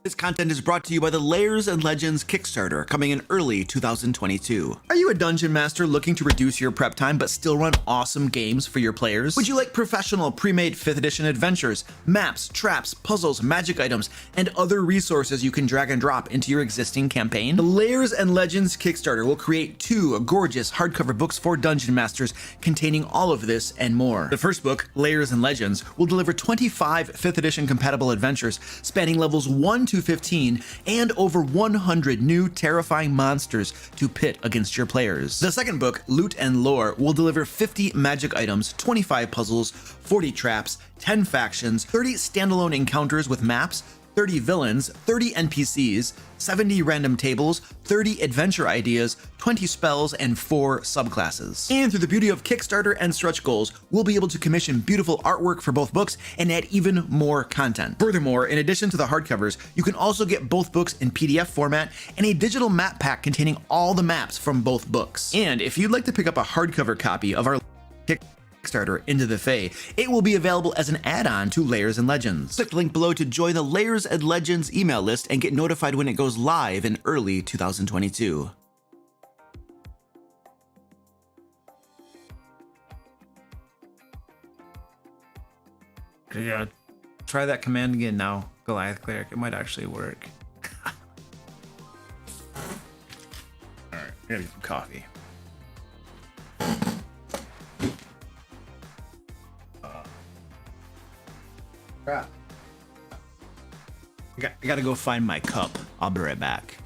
This content is brought to you by the Layers and Legends Kickstarter, coming in early 2022. Are you a dungeon master looking to reduce your prep time but still run awesome games for your players? Would you like professional pre-made 5th edition adventures, maps, traps, puzzles, magic items, and other resources you can drag and drop into your existing campaign? The Layers and Legends Kickstarter will create 2 gorgeous hardcover books for dungeon masters containing all of this and more. The first book, Layers and Legends, will deliver 25 5th edition compatible adventures spanning levels 1 to 15 and over 100 new terrifying monsters to pit against your players. The second book, Loot and Lore, will deliver 50 magic items, 25 puzzles, 40 traps, 10 factions, 30 standalone encounters with maps, 30 villains, 30 NPCs, 70 random tables, 30 adventure ideas, 20 spells, and 4 subclasses. And through the beauty of Kickstarter and stretch goals, we'll be able to commission beautiful artwork for both books and add even more content. Furthermore, in addition to the hardcovers, you can also get both books in PDF format and a digital map pack containing all the maps from both books. And if you'd like to pick up a hardcover copy of our Kickstarter Into the Fae, it will be available as an add-on to Layers and Legends. Click the link below to join the Layers and Legends email list and get notified when it goes live in early 2022. Yeah, try that command again now, Goliath Cleric. It might actually work. Alright, I gotta get some coffee. Crap. I gotta go find my cup. I'll be right back.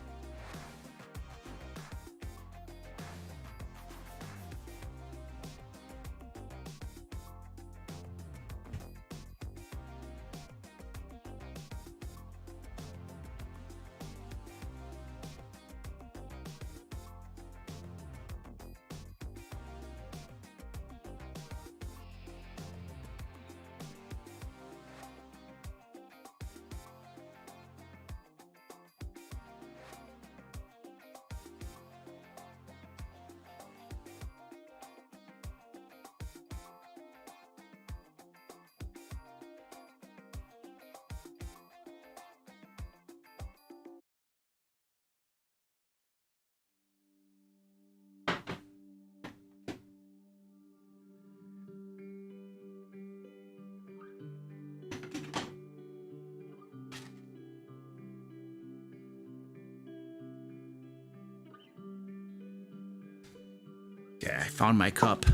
Yeah, I found my cup.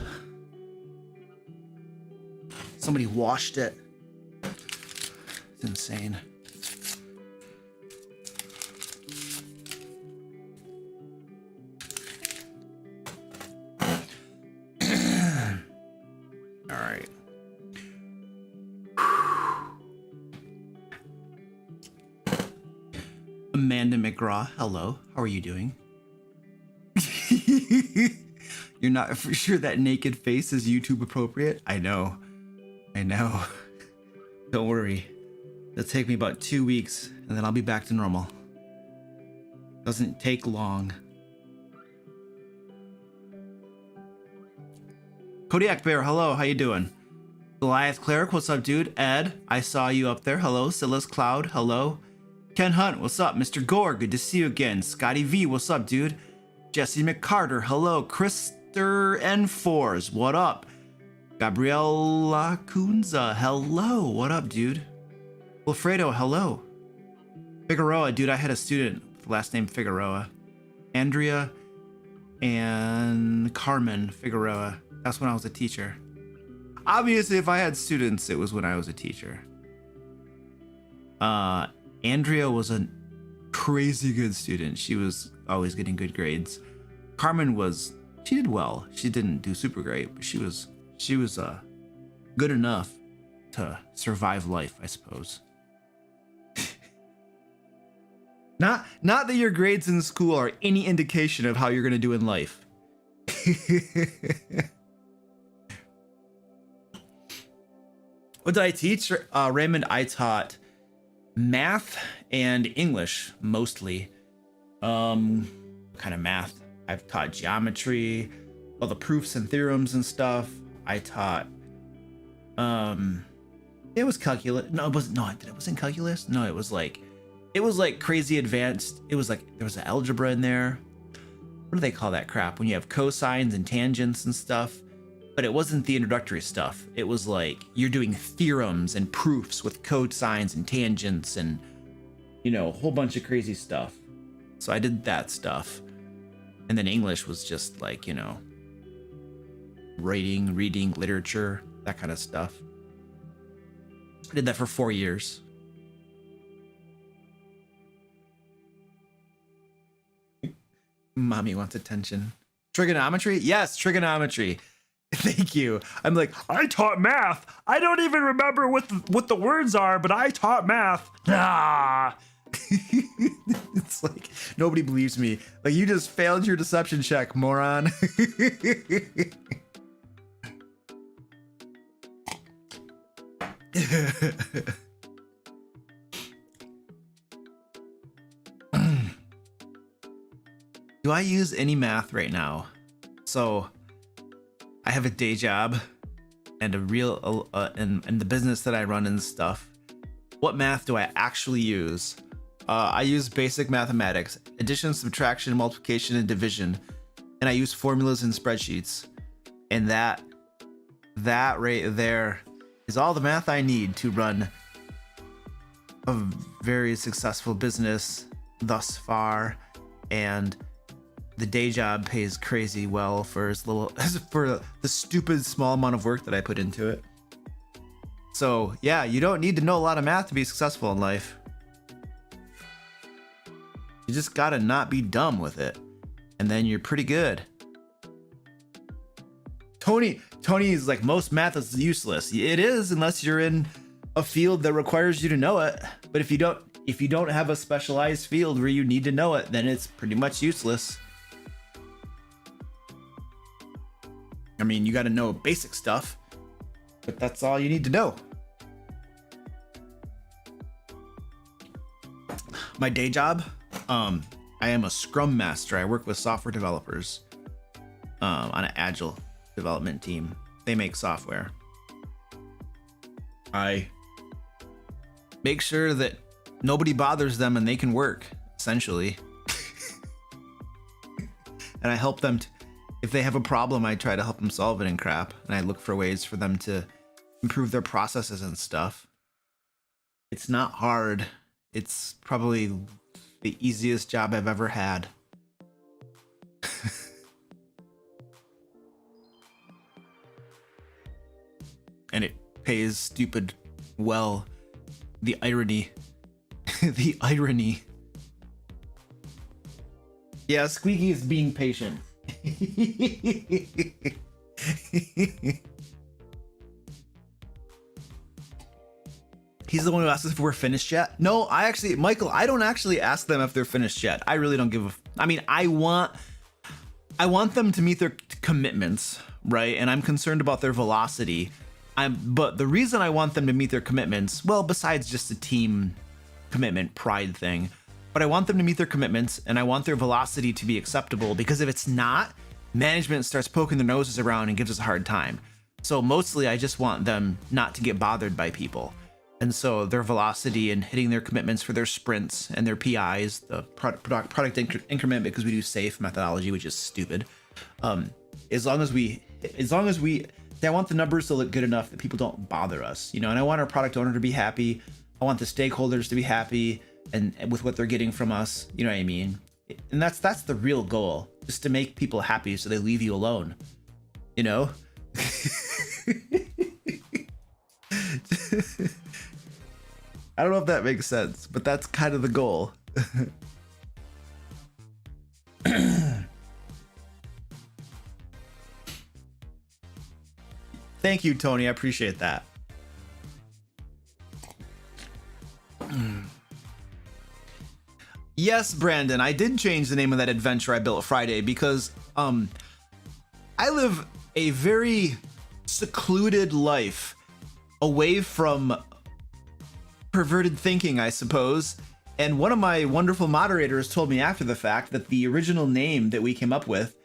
Somebody washed it. It's insane. All right. Amanda McGraw, hello. How are you doing? You're not for sure that naked face is YouTube appropriate? I know. Don't worry. It'll take me about 2 weeks and then I'll be back to normal. Doesn't take long. Kodiak Bear, hello, how you doing? Goliath Cleric, what's up, dude? Ed, I saw you up there. Hello. Silas Cloud, hello. Ken Hunt, what's up? Mr. Gore, good to see you again. Scotty V, what's up, dude? Jesse McCarter, hello. Krister N4s, what up? Gabriela Kunza, hello. What up, dude? Wilfredo, hello. Figueroa, dude, I had a student with the last name Figueroa. Andrea and Carmen Figueroa. That's when I was a teacher. Obviously, if I had students, it was when I was a teacher. Andrea was a crazy good student. She was always getting good grades. Carmen she did well. She didn't do super great, but she was good enough to survive life, I suppose. Not that your grades in school are any indication of how you're gonna do in life. What did I teach? Raymond, I taught math and English mostly. Kind of math? I've taught geometry, all the proofs and theorems and stuff. I taught it was calculus. No, it wasn't. No, it wasn't calculus. No, it was like It was like crazy advanced. It was like, there was an algebra in there. What do they call that crap? When you have cosines and tangents and stuff. But it wasn't the introductory stuff. It was like, you're doing theorems and proofs with cosines and tangents and, you know, a whole bunch of crazy stuff. So I did that stuff. And then English was just like, you know, writing, reading, literature, that kind of stuff. I did that for 4 years. Mommy wants attention. Trigonometry? Yes, trigonometry. Thank you. I'm like, I taught math. I don't even remember what the words are, but I taught math. Ah. It's like, nobody believes me. Like, you just failed your deception check, moron. Do I use any math right now? So I have a day job and a real and the business that I run and stuff. What math do I actually use? I use basic mathematics, addition, subtraction, multiplication, and division, and I use formulas and spreadsheets. And that right there is all the math I need to run a very successful business thus far. And the day job pays crazy well for as little for the stupid small amount of work that I put into it. So yeah, you don't need to know a lot of math to be successful in life. You just gotta not be dumb with it, and then you're pretty good. Tony is like, most math is useless. It is, unless you're in a field that requires you to know it. But if you don't have a specialized field where you need to know it, then it's pretty much useless. I mean, you got to know basic stuff, but that's all you need to know. My day job, I am a Scrum Master. I work with software developers on an agile development team. They make software. I make sure that nobody bothers them and they can work, essentially. And I help them if they have a problem, I try to help them solve it and crap. And I look for ways for them to improve their processes and stuff. It's not hard. It's probably the easiest job I've ever had. And it pays stupid well. The irony. The irony. Yeah, Squeaky is being patient. He's the one who asks if we're finished yet. No, Michael, I don't actually ask them if they're finished yet. I really don't give a. I mean, I want them to meet their commitments, right? And I'm concerned about their velocity. But the reason I want them to meet their commitments, well, besides just a team commitment pride thing, but I want them to meet their commitments and I want their velocity to be acceptable, because if it's not, management starts poking their noses around and gives us a hard time. So mostly I just want them not to get bothered by people. And so their velocity and hitting their commitments for their sprints and their PIs, the product increment, because we do safe methodology, which is stupid. As long as we, I want the numbers to look good enough that people don't bother us, you know, and I want our product owner to be happy. I want the stakeholders to be happy and with what they're getting from us, you know what I mean? And that's the real goal, just to make people happy so they leave you alone, you know? I don't know if that makes sense, but that's kind of the goal. Thank you, Tony. I appreciate that. Yes, Brandon, I did change the name of that adventure I built Friday because I live a very secluded life away from perverted thinking, I suppose. And one of my wonderful moderators told me after the fact that the original name that we came up with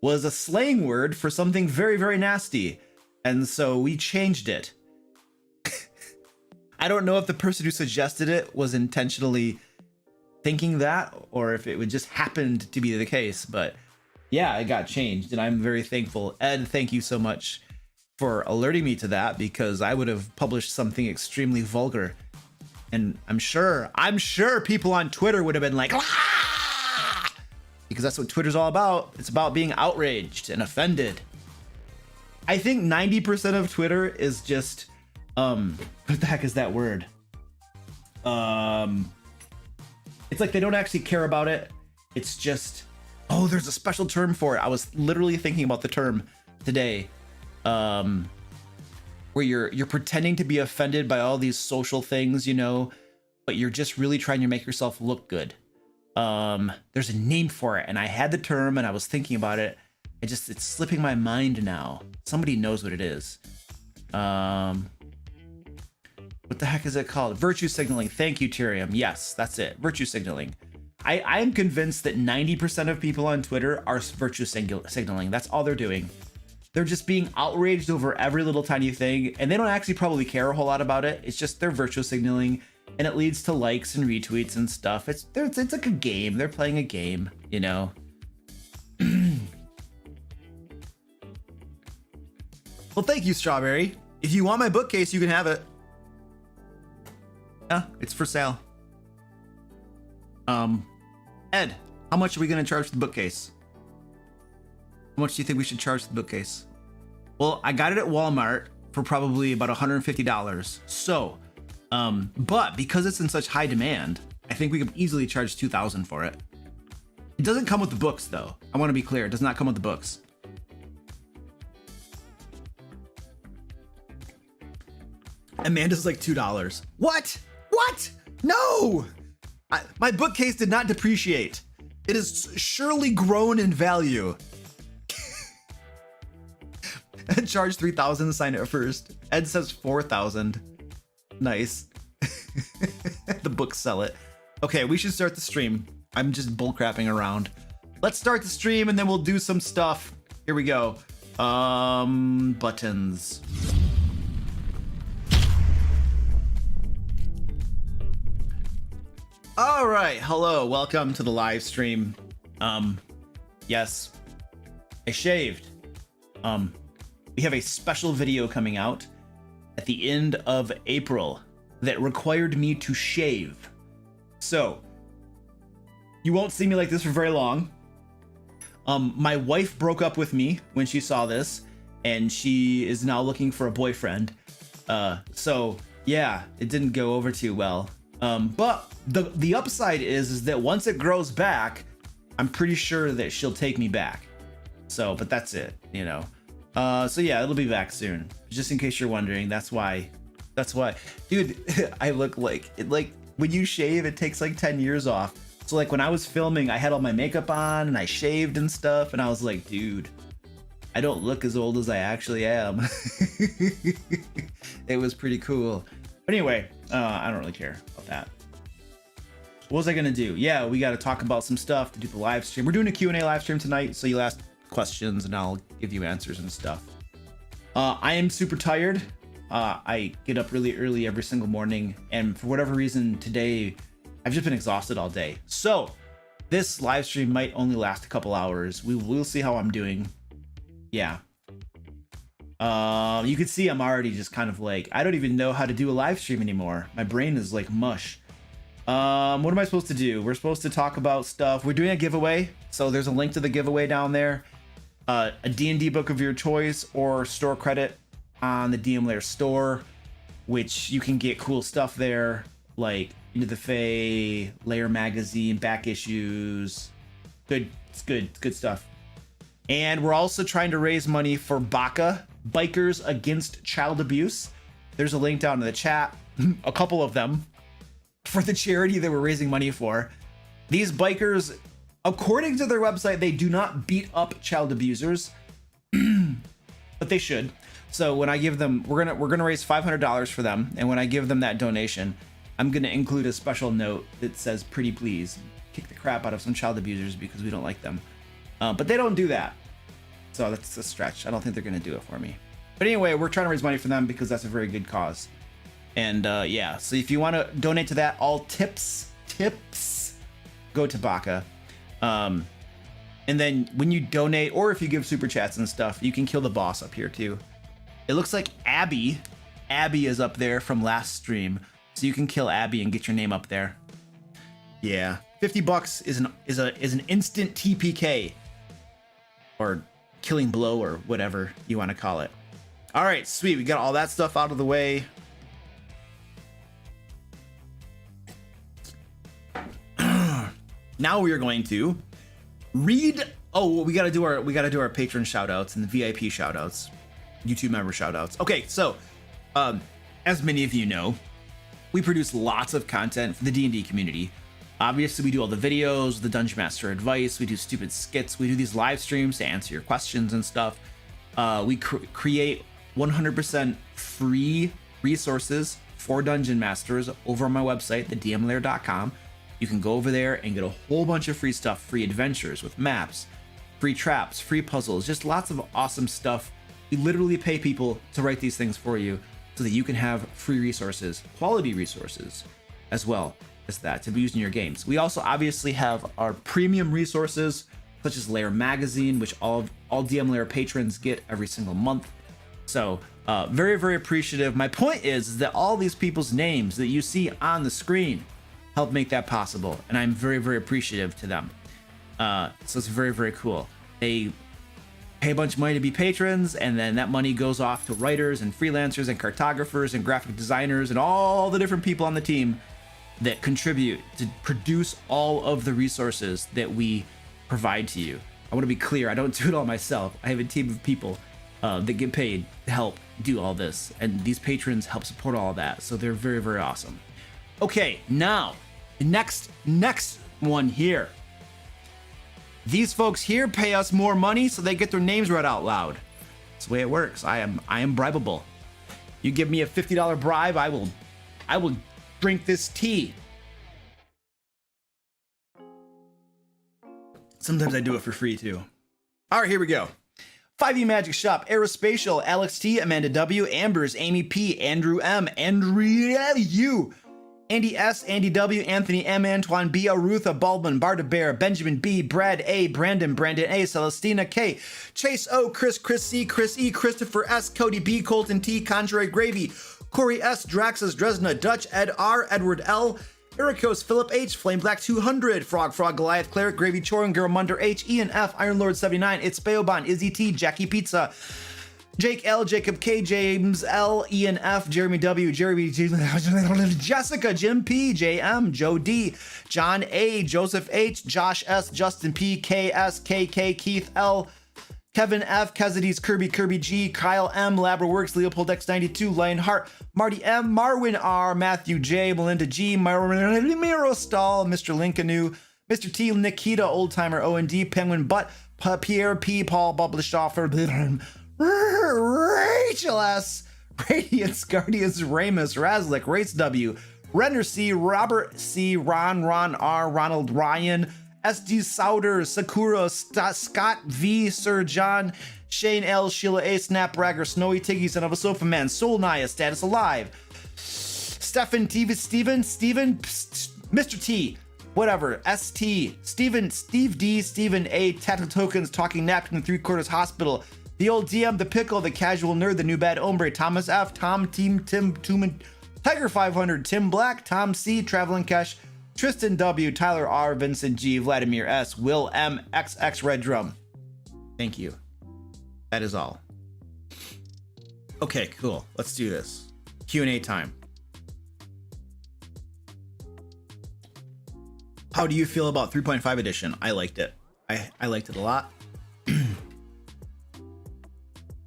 was a slang word for something very, very nasty. And so we changed it. I don't know if the person who suggested it was intentionally thinking that or if it would just happened to be the case, but yeah, it got changed and I'm very thankful. Ed, thank you so much for alerting me to that, because I would have published something extremely vulgar. And I'm sure people on Twitter would have been like, ah! Because that's what Twitter's all about. It's about being outraged and offended. I think 90% of Twitter is just, what the heck is that word? It's like they don't actually care about it. It's just, oh, there's a special term for it. I was literally thinking about the term today, where you're pretending to be offended by all these social things, you know, but you're just really trying to make yourself look good. There's a name for it, and I had the term and I was thinking about it. It's slipping my mind now. Somebody knows what it is. What the heck is it called? Virtue signaling. Thank you, Tyrium. Yes, that's it. Virtue signaling. I am convinced that 90% of people on Twitter are virtue signaling. That's all they're doing. They're just being outraged over every little tiny thing, and they don't actually probably care a whole lot about it. It's just they're virtue signaling, and it leads to likes and retweets and stuff. It's like a game. They're playing a game, you know. Well, thank you, Strawberry. If you want my bookcase, you can have it. Yeah, it's for sale. Ed, how much are we gonna charge for the bookcase? How much do you think we should charge for the bookcase? Well, I got it at Walmart for probably about $150. So, but because it's in such high demand, I think we could easily charge $2,000 for it. It doesn't come with the books, though. I want to be clear, it does not come with the books. Amanda's like $2. What? What? No! My bookcase did not depreciate. It has surely grown in value. Ed charged $3,000 to sign it first. Ed says $4,000. Nice. The books sell it. Okay, we should start the stream. I'm just bullcrapping around. Let's start the stream and then we'll do some stuff. Here we go. Buttons. All right, hello, welcome to the live stream. Yes, I shaved. We have a special video coming out at the end of April that required me to shave. So, you won't see me like this for very long. My wife broke up with me when she saw this, and she is now looking for a boyfriend. So yeah, it didn't go over too well. But the upside is that once it grows back, I'm pretty sure that she'll take me back. So, but that's it, you know. So yeah, it'll be back soon. Just in case you're wondering, that's why, dude, I look like when you shave, it takes like 10 years off. So like when I was filming, I had all my makeup on and I shaved and stuff. And I was like, dude, I don't look as old as I actually am. It was pretty cool. But anyway, I don't really care about that. What was I gonna do? Yeah, we got to talk about some stuff to do the live stream. We're doing a Q&A live stream tonight, so you'll ask questions and I'll give you answers and stuff. I am super tired. I get up really early every single morning, and for whatever reason today, I've just been exhausted all day. So this live stream might only last a couple hours. We'll see how I'm doing. Yeah. You can see I'm already just kind of like, I don't even know how to do a live stream anymore. My brain is like mush. What am I supposed to do? We're supposed to talk about stuff. We're doing a giveaway. So there's a link to the giveaway down there. A D&D book of your choice or store credit on the DM Lair store, which you can get cool stuff there, like Into the Fae, Lair magazine, back issues. Good, it's good stuff. And we're also trying to raise money for BACA, Bikers Against Child Abuse. There's a link down in the chat, a couple of them, for the charity that we're raising money for. These bikers, according to their website, they do not beat up child abusers, but they should. So when I give them, we're gonna raise $500 for them, and when I give them that donation, I'm gonna include a special note that says, "Pretty please, kick the crap out of some child abusers because we don't like them." But they don't do that, so that's a stretch. I don't think they're gonna do it for me. But anyway, we're trying to raise money for them because that's a very good cause. And yeah, so if you want to donate to that, all tips go to BACA. And then when you donate, or if you give super chats and stuff, you can kill the boss up here too. It looks like Abby is up there from last stream, so you can kill Abby and get your name up there. Yeah, $50 is an instant TPK, or killing blow, or whatever you want to call it. All right, sweet. We got all that stuff out of the way. Now we are going to read. Oh, we gotta do our patron shout outs and the VIP shout outs, YouTube member shout outs. Okay, so as many of you know, we produce lots of content for the D&D community. Obviously, we do all the videos, the Dungeon Master advice, we do stupid skits, we do these live streams to answer your questions and stuff. We create 100% free resources for Dungeon Masters over on my website, thedmlair.com. You can go over there and get a whole bunch of free stuff, free adventures with maps, free traps, free puzzles, just lots of awesome stuff. We literally pay people to write these things for you so that you can have free resources, quality resources, as well as that to be used in your games. We also obviously have our premium resources, such as Lair Magazine, which all DM Lair patrons get every single month. So very, very appreciative. My point is that all these people's names that you see on the screen help make that possible, and I'm very, very appreciative to them. So it's very, very cool. They pay a bunch of money to be patrons, and then that money goes off to writers and freelancers and cartographers and graphic designers and all the different people on the team that contribute to produce all of the resources that we provide to you. I want to be clear, I don't do it all myself. I have a team of people that get paid to help do all this, and these patrons help support all of that, so they're very, very awesome. Okay, now the next one here. These folks here pay us more money so they get their names read out loud. That's the way it works. I am bribable. You give me a $50 bribe, I will drink this tea. Sometimes I do it for free too. All right, here we go. 5e Magic Shop, Aerospatial, Alex T, Amanda W, Ambers, Amy P, Andrew M, Andrea U, Andy S, Andy W, Anthony M, Antoine B, Arutha Baldwin, Barda Bear, Benjamin B, Brad A, Brandon A, Celestina K, Chase O, Chris C, Chris E, Christopher S, Cody B, Colton T, Contrary Gravy, Corey S, Draxus Dresna, Dutch Ed R, Edward L, Ericos, Philip H, Flame Black 200, Frog, Goliath, Cleric, Gravy Chorin, Girl Munder H, Ian F, Iron Lord 79, It's Beoban, Izzy T, Jackie Pizza, Jake L, Jacob K, James L, Ian F, Jeremy W, Jeremy G, Jessica, Jim P, JM, Joe D, John A, Joseph H, Josh S, Justin P, KS, KK, Keith L, Kevin F, Kezides, Kirby G, Kyle M, Labraworks, Leopold X92, Lionheart, Marty M, Marwin R, Matthew J, Melinda G, Miro Stahl, Mr. Linkanu, Mr. T, Nikita, Oldtimer, OND, Penguin Butt, Pierre P, Paul Bubblestoffer, Rachel S, Radiance, Guardians, Ramus, Razlik, Race W, Renner C, Robert C, Ron R, Ronald Ryan, SD Souder, Sakura, Scott V, Sir John, Shane L, Sheila A, Snapbragger, Snowy Tiggy, Son of a Sofa Man, Soul Naya, Status Alive, Stefan TV, Steven, Mr. T, whatever, ST, Steven, Steve D, Steven A, Tactical Tokens, Talking Napkin, 3/4 Hospital, The Old DM, The Pickle, The Casual Nerd, The New Bad Hombre, Thomas F, Tom, Team, Tim, Tuman, Tiger 500, Tim Black, Tom C, Traveling Cash, Tristan W, Tyler R, Vincent G, Vladimir S, Will M, XX Red Drum. Thank you. That is all. Okay, cool. Let's do this. Q&A time. How do you feel about 3.5 edition? I liked it. I liked it a lot.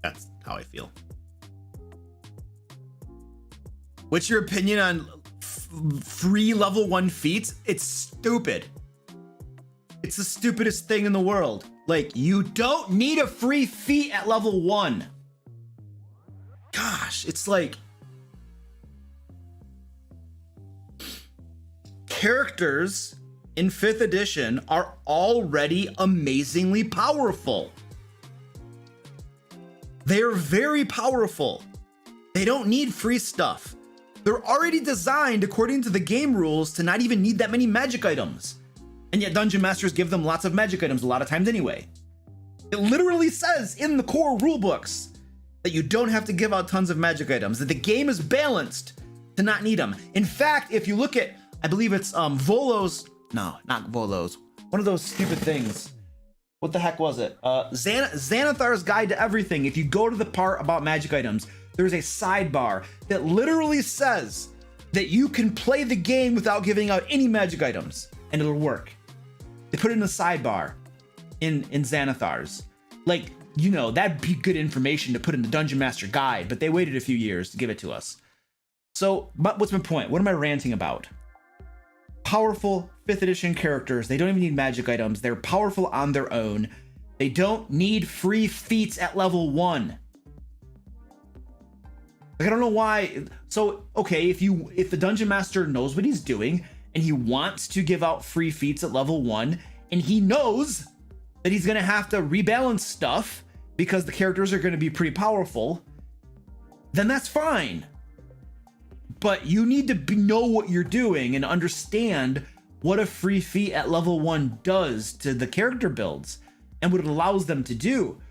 That's how I feel. What's your opinion on free level 1 feats? It's stupid. It's the stupidest thing in the world. Like, you don't need a free feat at level 1. Gosh, it's like characters in 5th edition are already amazingly powerful. They're very powerful. They don't need free stuff. They're already designed according to the game rules to not even need that many magic items. And yet dungeon masters give them lots of magic items a lot of times anyway. It literally says in the core rule books that you don't have to give out tons of magic items, that the game is balanced to not need them. In fact, if you look at, I believe it's Volo's, no, not Volo's, one of those stupid things. What the heck was it? Xanathar's Guide to Everything. If you go to the part about magic items, there's a sidebar that literally says that you can play the game without giving out any magic items, and it'll work. They put it in the sidebar in Xanathar's. Like, you know, that'd be good information to put in the Dungeon Master Guide, but they waited a few years to give it to us. So, but what's my point? What am I ranting about? Powerful 5th edition characters. They don't even need magic items. They're powerful on their own. They don't need free feats at level 1. Like, I don't know why. So, okay, if the Dungeon Master knows what he's doing and he wants to give out free feats at level 1, and he knows that he's gonna have to rebalance stuff because the characters are gonna be pretty powerful, then that's fine. But you need to know what you're doing and understand what a free feat at level 1 does to the character builds and what it allows them to do.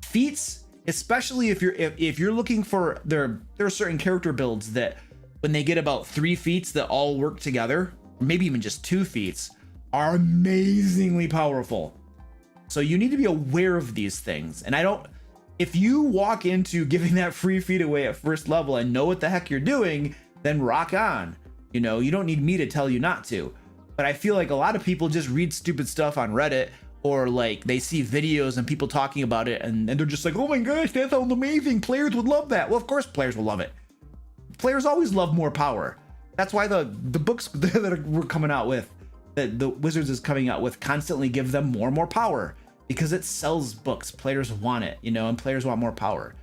Feats, especially if you're looking for, there are certain character builds that when they get about 3 feats that all work together, or maybe even just 2 feats, are amazingly powerful. So you need to be aware of these things. And if you walk into giving that free feat away at first level and know what the heck you're doing, then rock on. You know, you don't need me to tell you not to. But I feel like a lot of people just read stupid stuff on Reddit, or like they see videos and people talking about it and they're just like, oh my gosh, that sounds amazing. Players would love that. Well, of course players will love it. Players always love more power. That's why the books that we're coming out with, that the Wizards is coming out with, constantly give them more and more power because it sells books. Players want it, you know, and players want more power.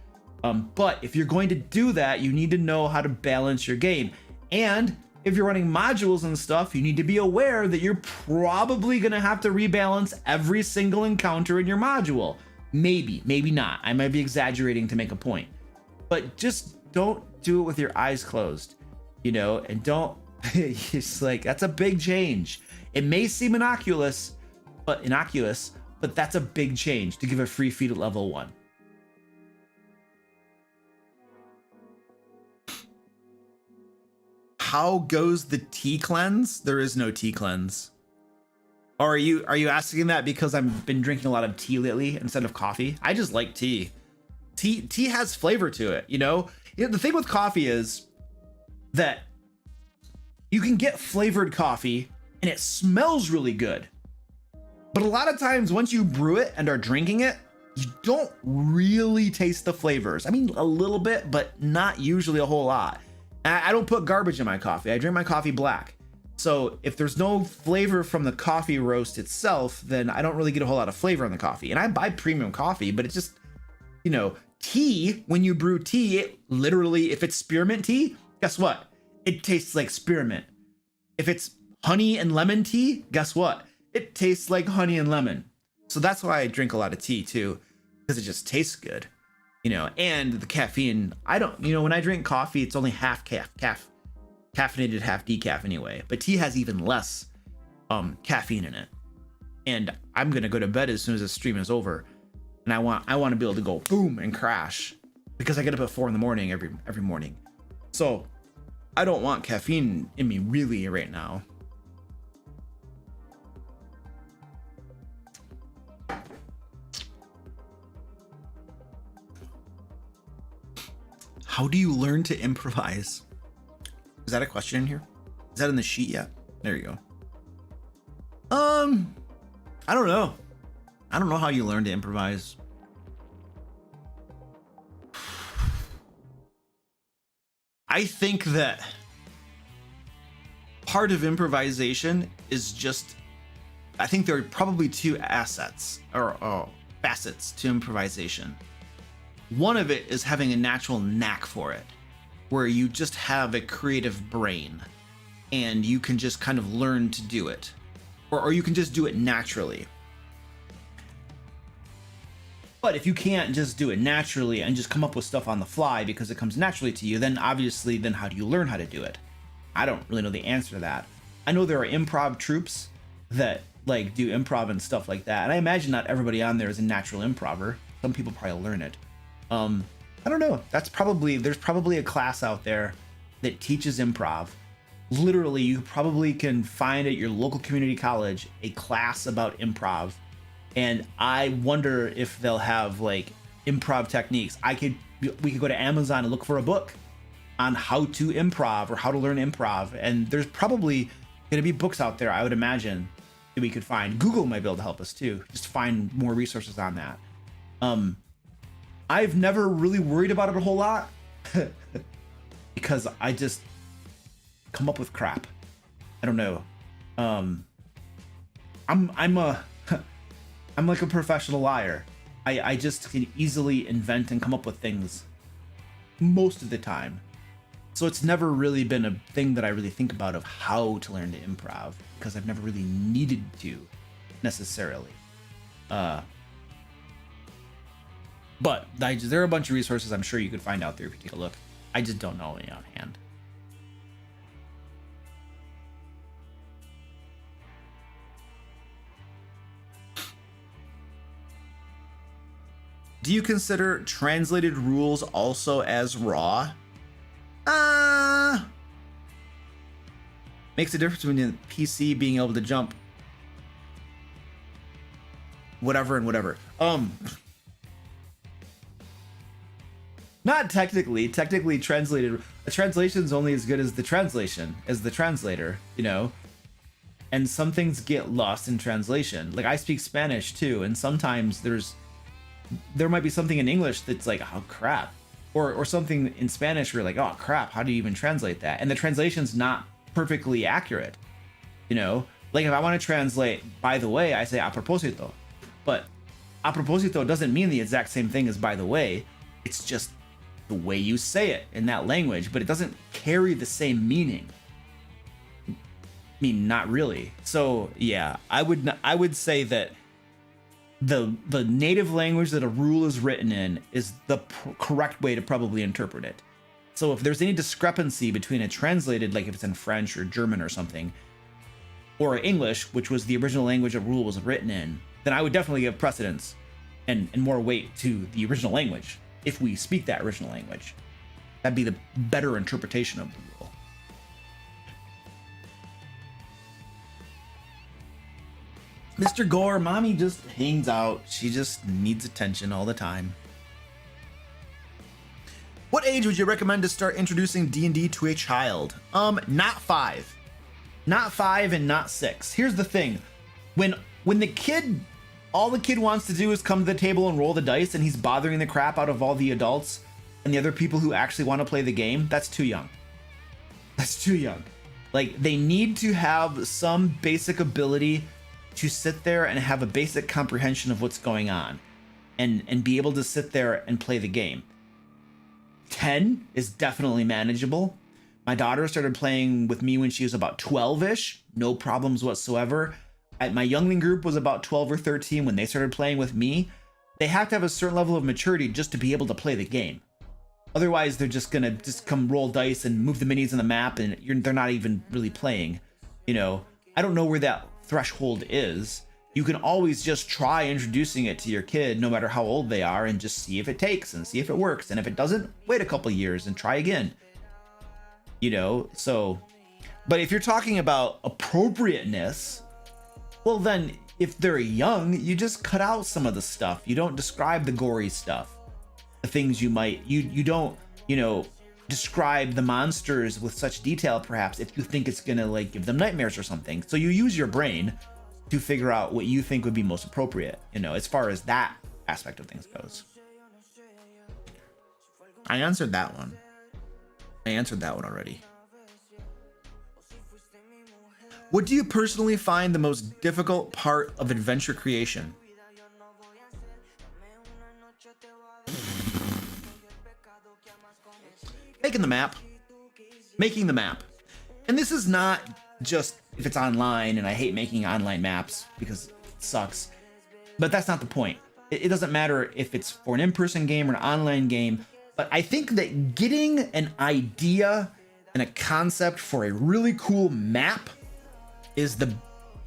But if you're going to do that, you need to know how to balance your game. And if you're running modules and stuff, you need to be aware that you're probably going to have to rebalance every single encounter in your module. Maybe not. I might be exaggerating to make a point, but just don't do it with your eyes closed, you know, and don't, it's like, that's a big change. It may seem innocuous, but that's a big change to give a free feat at level 1. How goes the tea cleanse? There is no tea cleanse. Or are you asking that because I've been drinking a lot of tea lately instead of coffee? I just like tea. Tea has flavor to it, you know? The thing with coffee is that you can get flavored coffee and it smells really good. But a lot of times once you brew it and are drinking it, you don't really taste the flavors. I mean, a little bit, but not usually a whole lot. I don't put garbage in my coffee. I drink my coffee black. So if there's no flavor from the coffee roast itself, then I don't really get a whole lot of flavor in the coffee. And I buy premium coffee, but it's just, you know, tea, when you brew tea, it literally, if it's spearmint tea, guess what? It tastes like spearmint. If it's honey and lemon tea, guess what? It tastes like honey and lemon. So that's why I drink a lot of tea too, because it just tastes good. You know, and the caffeine, when I drink coffee, it's only half caffeinated, half decaf anyway, but tea has even less caffeine in it. And I'm going to go to bed as soon as the stream is over. And I want to be able to go boom and crash because I get up at 4 in the morning every morning. So I don't want caffeine in me really right now. How do you learn to improvise? Is that a question in here? Is that in the sheet yet? There you go. I don't know. I don't know how you learn to improvise. I think that part of improvisation is just, I think there are probably 2 assets or facets to improvisation. One of it is having a natural knack for it, where you just have a creative brain and you can just kind of learn to do it, or you can just do it naturally. But if you can't just do it naturally and just come up with stuff on the fly because it comes naturally to you, then obviously, then how do you learn how to do it? I don't really know the answer to that. I know there are improv troupes that like do improv and stuff like that. And I imagine not everybody on there is a natural improver. Some people probably learn it. I don't know. There's probably a class out there that teaches improv. Literally, you probably can find at your local community college a class about improv. And I wonder if they'll have like improv techniques. We could go to Amazon and look for a book on how to improv or how to learn improv. And there's probably going to be books out there, I would imagine, that we could find. Google might be able to help us too. Just find more resources on that. I've never really worried about it a whole lot because I just come up with crap. I don't know. I'm like a professional liar. I just can easily invent and come up with things most of the time. So it's never really been a thing that I really think about of how to learn to improv because I've never really needed to necessarily. But there are a bunch of resources I'm sure you could find out there if you take a look. I just don't know any offhand. Do you consider translated rules also as raw? Makes a difference between the PC being able to jump whatever and whatever. Not technically. Technically translated. A translation is only as good as the translation, as the translator, you know? And some things get lost in translation. Like I speak Spanish too, and sometimes there might be something in English that's like, oh crap. Or something in Spanish where you're like, oh crap, how do you even translate that? And the translation's not perfectly accurate. You know? Like if I want to translate by the way, I say a propósito. But a propósito doesn't mean the exact same thing as by the way. It's just the way you say it in that language, but it doesn't carry the same meaning. I mean, not really. So yeah, I would say that the native language that a rule is written in is the correct way to probably interpret it. So if there's any discrepancy between a translated, like if it's in French or German or something, or English, which was the original language a rule was written in, then I would definitely give precedence and more weight to the original language. If we speak that original language, that'd be the better interpretation of the rule. Mr. Gore, mommy just hangs out. She just needs attention all the time. What age would you recommend to start introducing D&D to a child? Not 5. Not 5 and not 6. Here's the thing. When the kid, all the kid wants to do is come to the table and roll the dice and he's bothering the crap out of all the adults and the other people who actually want to play the game, that's too young. That's too young. Like, they need to have some basic ability to sit there and have a basic comprehension of what's going on and be able to sit there and play the game. 10 is definitely manageable. My daughter started playing with me when she was about 12-ish, no problems whatsoever. My youngling group was about 12 or 13 when they started playing with me. They have to have a certain level of maturity just to be able to play the game. Otherwise, they're just gonna come roll dice and move the minis on the map, and they're not even really playing. You know, I don't know where that threshold is. You can always just try introducing it to your kid, no matter how old they are, and just see if it takes and see if it works. And if it doesn't, wait a couple years and try again. You know, so, but if you're talking about appropriateness, well then, if they're young, you just cut out some of the stuff. You don't describe the gory stuff. The things you don't, you know, describe the monsters with such detail, perhaps, if you think it's gonna like give them nightmares or something. So you use your brain to figure out what you think would be most appropriate, you know, as far as that aspect of things goes. I answered that one. I answered that one already. What do you personally find the most difficult part of adventure creation? Making the map. And this is not just if it's online, and I hate making online maps because it sucks, but that's not the point. It doesn't matter if it's for an in-person game or an online game, but I think that getting an idea and a concept for a really cool map is the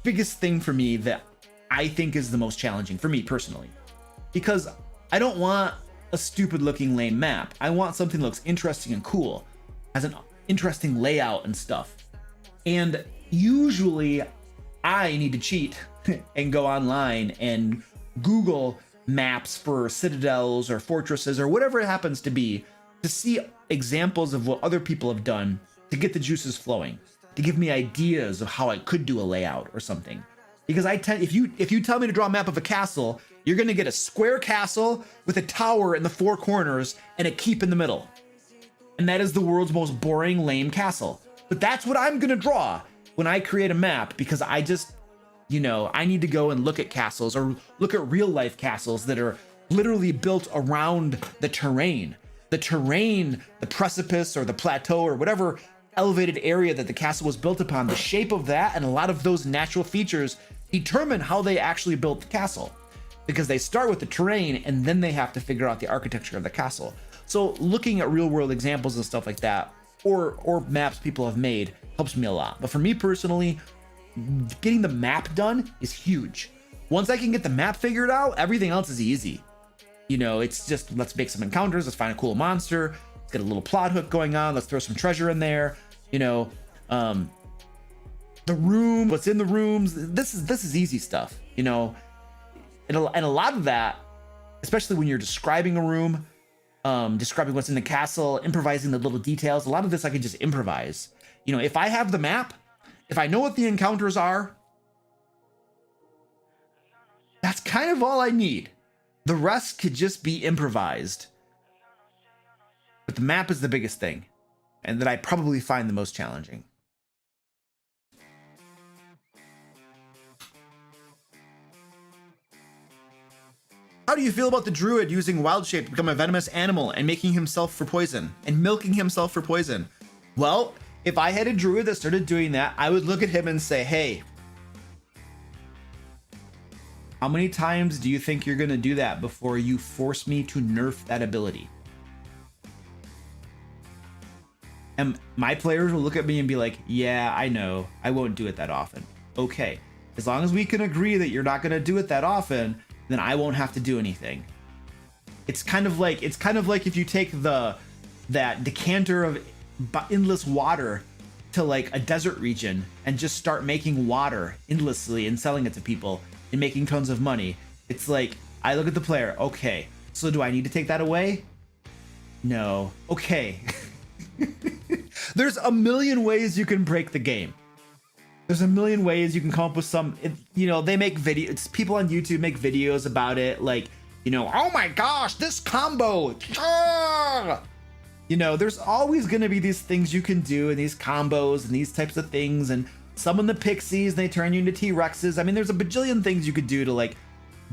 biggest thing for me that I think is the most challenging for me personally, because I don't want a stupid looking lame map. I want something that looks interesting and cool, has an interesting layout and stuff. And usually I need to cheat and go online and Google maps for citadels or fortresses or whatever it happens to be, to see examples of what other people have done to get the juices flowing, to give me ideas of how I could do a layout or something. Because I tend, if you tell me to draw a map of a castle, you're gonna get a square castle with a tower in the four corners and a keep in the middle. And that is the world's most boring, lame castle. But that's what I'm gonna draw when I create a map, because I just, you know, I need to go and look at castles or look at real life castles that are literally built around the terrain. The terrain, the precipice or the plateau or whatever elevated area that the castle was built upon, the shape of that and a lot of those natural features determine how they actually built the castle, because they start with the terrain and then they have to figure out the architecture of the castle. So looking at real world examples and stuff like that, or maps people have made, helps me a lot. But for me personally, getting the map done is huge. Once I can get the map figured out, everything else is easy. You know, it's just, let's make some encounters, let's find a cool monster, let's get a little plot hook going on, let's throw some treasure in there, you know, the room, what's in the rooms, this is easy stuff, you know. And a lot of that, especially when you're describing a room, describing what's in the castle, improvising the little details, a lot of this I can just improvise. You know, if I have the map, if I know what the encounters are, that's kind of all I need. The rest could just be improvised. But the map is the biggest thing, and that I probably find the most challenging. How do you feel about the druid using wild shape to become a venomous animal and making himself for poison and milking himself for poison? Well, if I had a druid that started doing that, I would look at him and say, hey, how many times do you think you're gonna do that before you force me to nerf that ability? And my players will look at me and be like, yeah, I know, I won't do it that often. Okay, as long as we can agree that you're not gonna do it that often, then I won't have to do anything. It's kind of like if you take that decanter of endless water to like a desert region and just start making water endlessly and selling it to people and making tons of money. It's like, I look at the player, okay, so do I need to take that away? No. Okay. There's a million ways you can break the game. There's a million ways you can come up with some, you know, they make videos, people on YouTube make videos about it, like, you know, oh my gosh, this combo. You know, there's always going to be these things you can do and these combos and these types of things, and summon the pixies and they turn you into T-Rexes. I mean, there's a bajillion things you could do to like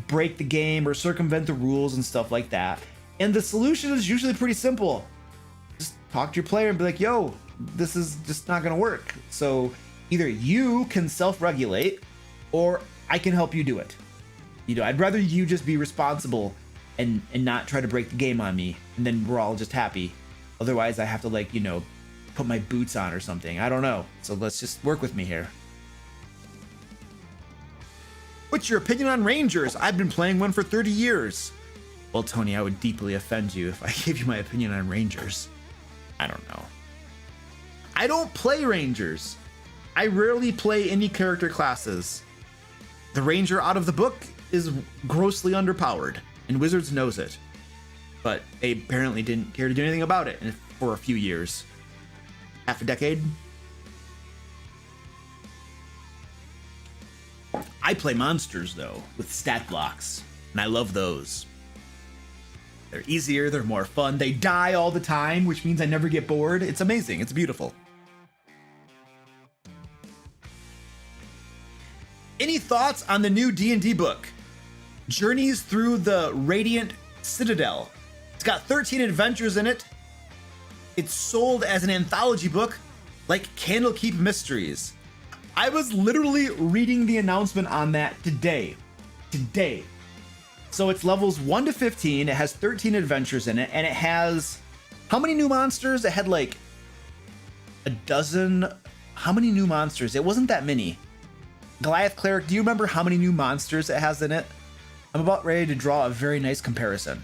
break the game or circumvent the rules and stuff like that. And the solution is usually pretty simple. Just talk to your player and be like, yo, this is just not going to work. So either you can self-regulate or I can help you do it. You know, I'd rather you just be responsible and not try to break the game on me, and then we're all just happy. Otherwise I have to, like, you know, put my boots on or something. I don't know. So let's just work with me here. What's your opinion on Rangers? I've been playing one for 30 years. Well, Tony, I would deeply offend you if I gave you my opinion on Rangers. I don't know. I don't play Rangers. I rarely play any character classes. The Ranger out of the book is grossly underpowered, and Wizards knows it. But they apparently didn't care to do anything about it for a few years. Half a decade. I play monsters, though, with stat blocks, and I love those. They're easier, they're more fun, they die all the time, which means I never get bored. It's amazing, it's beautiful. Any thoughts on the new D&D book? Journeys Through the Radiant Citadel. It's got 13 adventures in it. It's sold as an anthology book, like Candlekeep Mysteries. I was literally reading the announcement on that today. So it's levels 1 to 15. It has 13 adventures in it, and it has how many new monsters? It had like a dozen. How many new monsters? It wasn't that many. Goliath Cleric, do you remember how many new monsters it has in it? I'm about ready to draw a very nice comparison.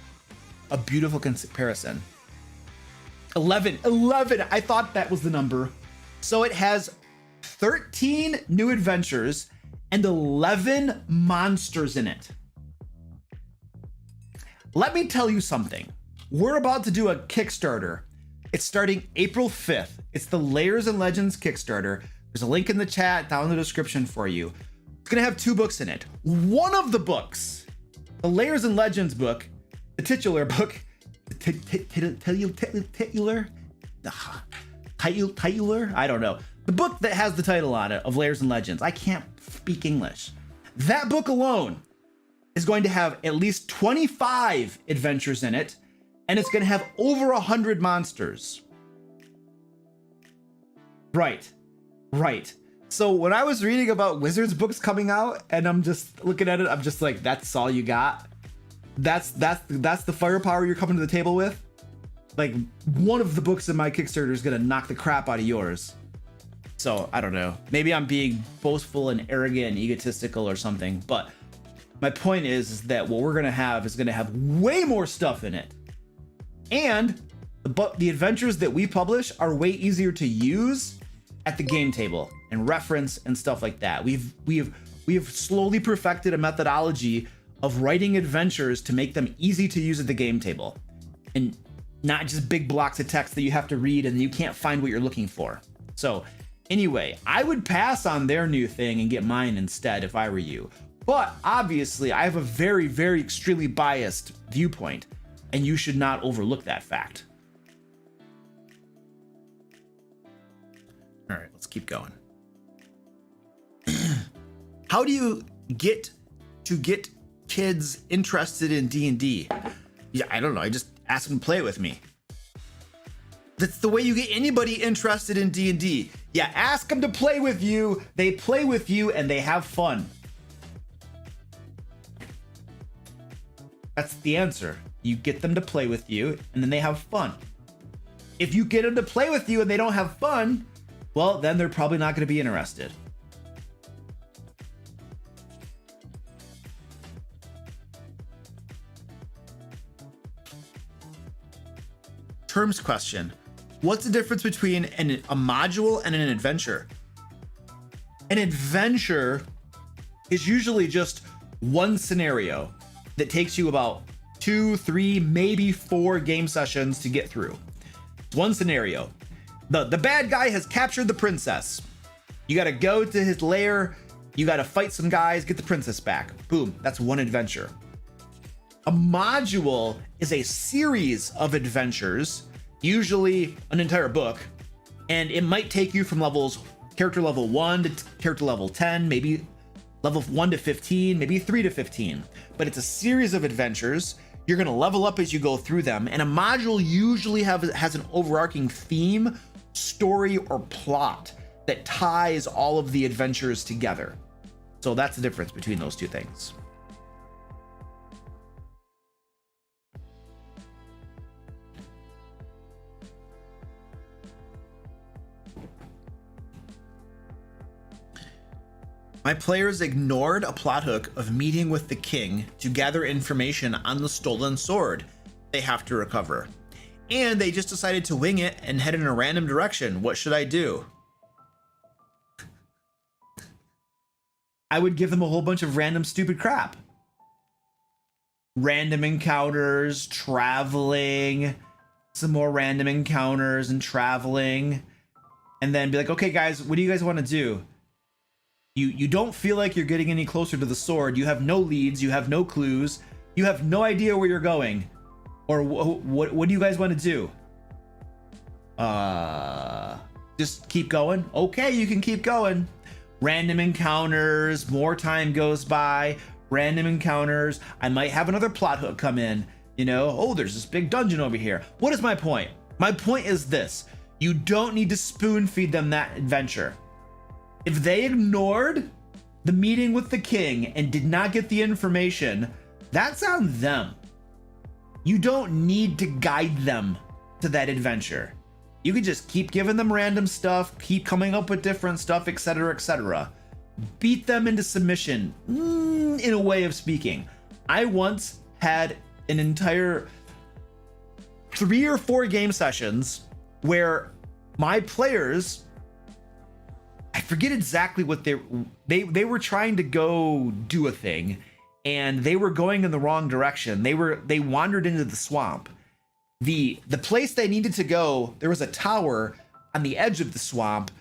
A beautiful comparison. 11. I thought that was the number. So it has 13 new adventures and 11 monsters in it. Let me tell you something. We're about to do a Kickstarter. It's starting April 5th. It's the Layers and Legends Kickstarter. There's a link in the chat down in the description for you. It's gonna have 2 books in it. One of the books, the Layers and Legends book, the titular book, titular, I don't know. The book that has the title on it of Layers and Legends. I can't speak English. That book alone is going to have at least 25 adventures in it, and it's going to have over 100 monsters. Right. So when I was reading about Wizards books coming out, and I'm just looking at it, I'm just like, that's all you got? That's the firepower you're coming to the table with? Like, one of the books in my Kickstarter is going to knock the crap out of yours. So I don't know. Maybe I'm being boastful and arrogant and egotistical or something, but my point is that what we're going to have is going to have way more stuff in it. And the adventures that we publish are way easier to use at the game table and reference and stuff like that. We've slowly perfected a methodology of writing adventures to make them easy to use at the game table, and not just big blocks of text that you have to read and you can't find what you're looking for. So anyway, I would pass on their new thing and get mine instead if I were you. But obviously I have a very, very extremely biased viewpoint, and you should not overlook that fact. All right, let's keep going. How do you get kids interested in D&D? Yeah, I don't know. I just ask them to play it with me. That's the way you get anybody interested in D&D. Yeah, ask them to play with you. They play with you and they have fun. That's the answer. You get them to play with you and then they have fun. If you get them to play with you and they don't have fun, well, then they're probably not going to be interested. Terms question. What's the difference between a module and an adventure? An adventure is usually just one scenario that takes you about 2, 3, maybe 4 game sessions to get through. It's one scenario. The bad guy has captured the princess. You got to go to his lair. You got to fight some guys, get the princess back. Boom. That's one adventure. A module is a series of adventures, usually an entire book, and it might take you from character level 1 to character level 10, maybe level 1 to 15, maybe 3 to 15. But it's a series of adventures. You're going to level up as you go through them, and a module usually has an overarching theme, story, or plot that ties all of the adventures together. So that's the difference between those two things. My players ignored a plot hook of meeting with the king to gather information on the stolen sword they have to recover. And they just decided to wing it and head in a random direction. What should I do? I would give them a whole bunch of random stupid crap. Random encounters, traveling, some more random encounters and traveling. And then be like, okay guys, what do you guys want to do? You don't feel like you're getting any closer to the sword. You have no leads. You have no clues. You have no idea where you're going. Or what do you guys want to do? Just keep going? Okay, you can keep going. Random encounters, more time goes by, random encounters. I might have another plot hook come in. You know, oh, there's this big dungeon over here. What is my point? My point is this. You don't need to spoon feed them that adventure. If they ignored the meeting with the king and did not get the information, that's on them. You don't need to guide them to that adventure. You can just keep giving them random stuff, keep coming up with different stuff, etc., etc. beat them into submission, in a way of speaking. I once had an entire 3 or 4 game sessions where my players, I forget exactly what they were trying to go do a thing, and they were going in the wrong direction. They wandered into the swamp. The place they needed to go, there was a tower on the edge of the swamp,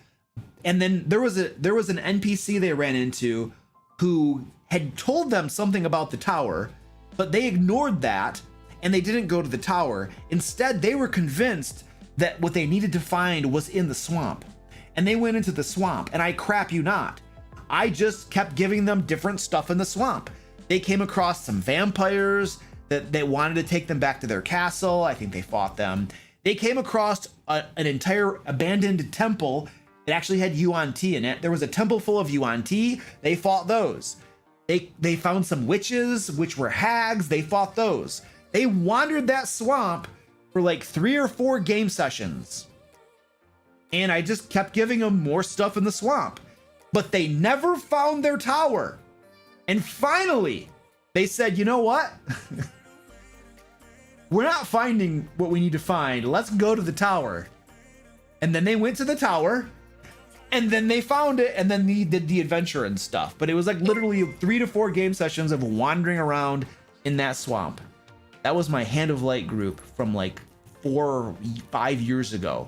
and then there was an NPC they ran into who had told them something about the tower, but they ignored that and they didn't go to the tower. Instead, they were convinced that what they needed to find was in the swamp, and they went into the swamp, and I crap you not, I just kept giving them different stuff in the swamp. They came across some vampires that they wanted to take them back to their castle. I think they fought them. They came across an entire abandoned temple that actually had Yuan Ti in it. There was a temple full of Yuan Ti. They fought those. They found some witches, which were hags. They fought those. They wandered that swamp for like 3 or 4 game sessions. And I just kept giving them more stuff in the swamp. But they never found their tower. And finally, they said, you know what? We're not finding what we need to find. Let's go to the tower. And then they went to the tower, and then they found it, and then they did the adventure and stuff. But it was like literally 3 to 4 game sessions of wandering around in that swamp. That was my Hand of Light group from like 4 or 5 years ago.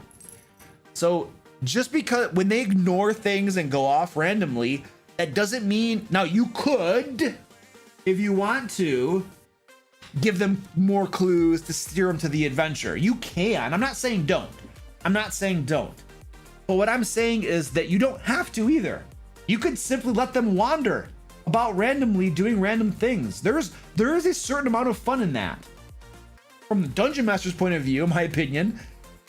So just because when they ignore things and go off randomly, that doesn't mean, now you could, if you want to, give them more clues to steer them to the adventure. You can. I'm not saying don't. I'm not saying don't. But what I'm saying is that you don't have to either. You could simply let them wander about randomly doing random things. There is a certain amount of fun in that. From the Dungeon Master's point of view, in my opinion,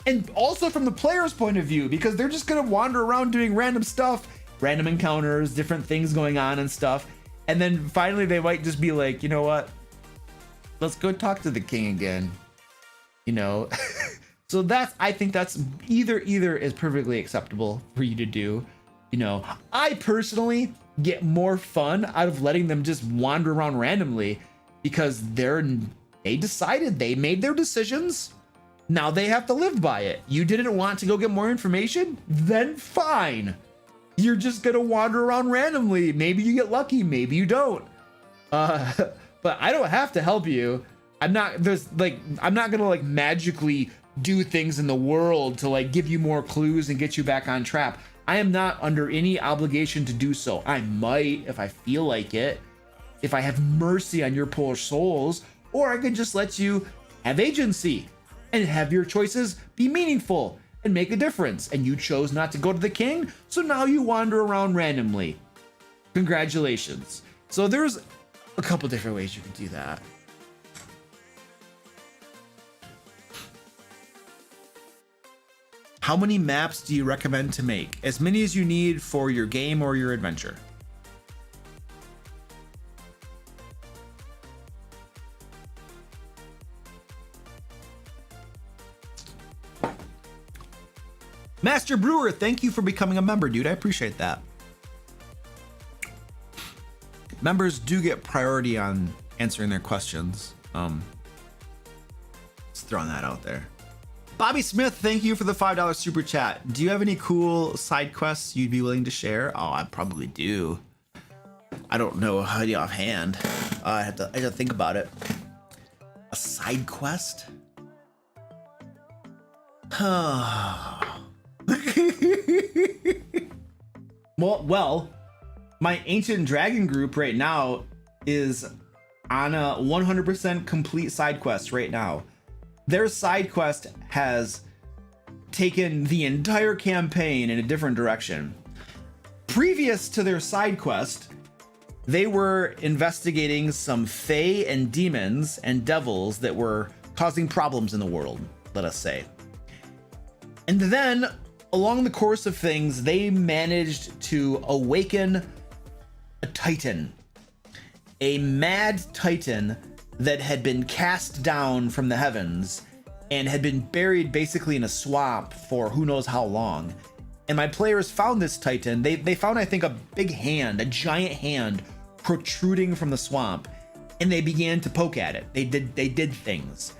and also from the player's point of view, because they're just gonna wander around doing random stuff, random encounters, different things going on and stuff. And then finally they might just be like, you know what? Let's go talk to the king again. You know? So I think that's either is perfectly acceptable for you to do. You know, I personally get more fun out of letting them just wander around randomly because they decided, they made their decisions. Now they have to live by it. You didn't want to go get more information? Then fine. You're just gonna wander around randomly. Maybe you get lucky, maybe you don't. But I don't have to help you. I'm not gonna like magically do things in the world to like give you more clues and get you back on track. I am not under any obligation to do so. I might if I feel like it, if I have mercy on your poor souls, or I could just let you have agency and have your choices be meaningful and make a difference. And you chose not to go to the king, so now you wander around randomly. Congratulations. So there's a couple different ways you can do that. How many maps do you recommend to make? As many as you need for your game or your adventure. Master Brewer, thank you for becoming a member, dude. I appreciate that. Members do get priority on answering their questions. Just throwing that out there. Bobby Smith, thank you for the $5 super chat. Do you have any cool side quests you'd be willing to share? Oh, I probably do. I don't know how to offhand. I have to think about it. A side quest? Well, my Ancient Dragon group right now is on a 100% complete side quest right now. Their side quest has taken the entire campaign in a different direction. Previous to their side quest, they were investigating some fae and demons and devils that were causing problems in the world, let us say. And then, along the course of things, they managed to awaken a titan. A mad titan that had been cast down from the heavens and had been buried basically in a swamp for who knows how long. And my players found this Titan. They found, I think, a big hand, a giant hand protruding from the swamp, and they began to poke at it. They did things,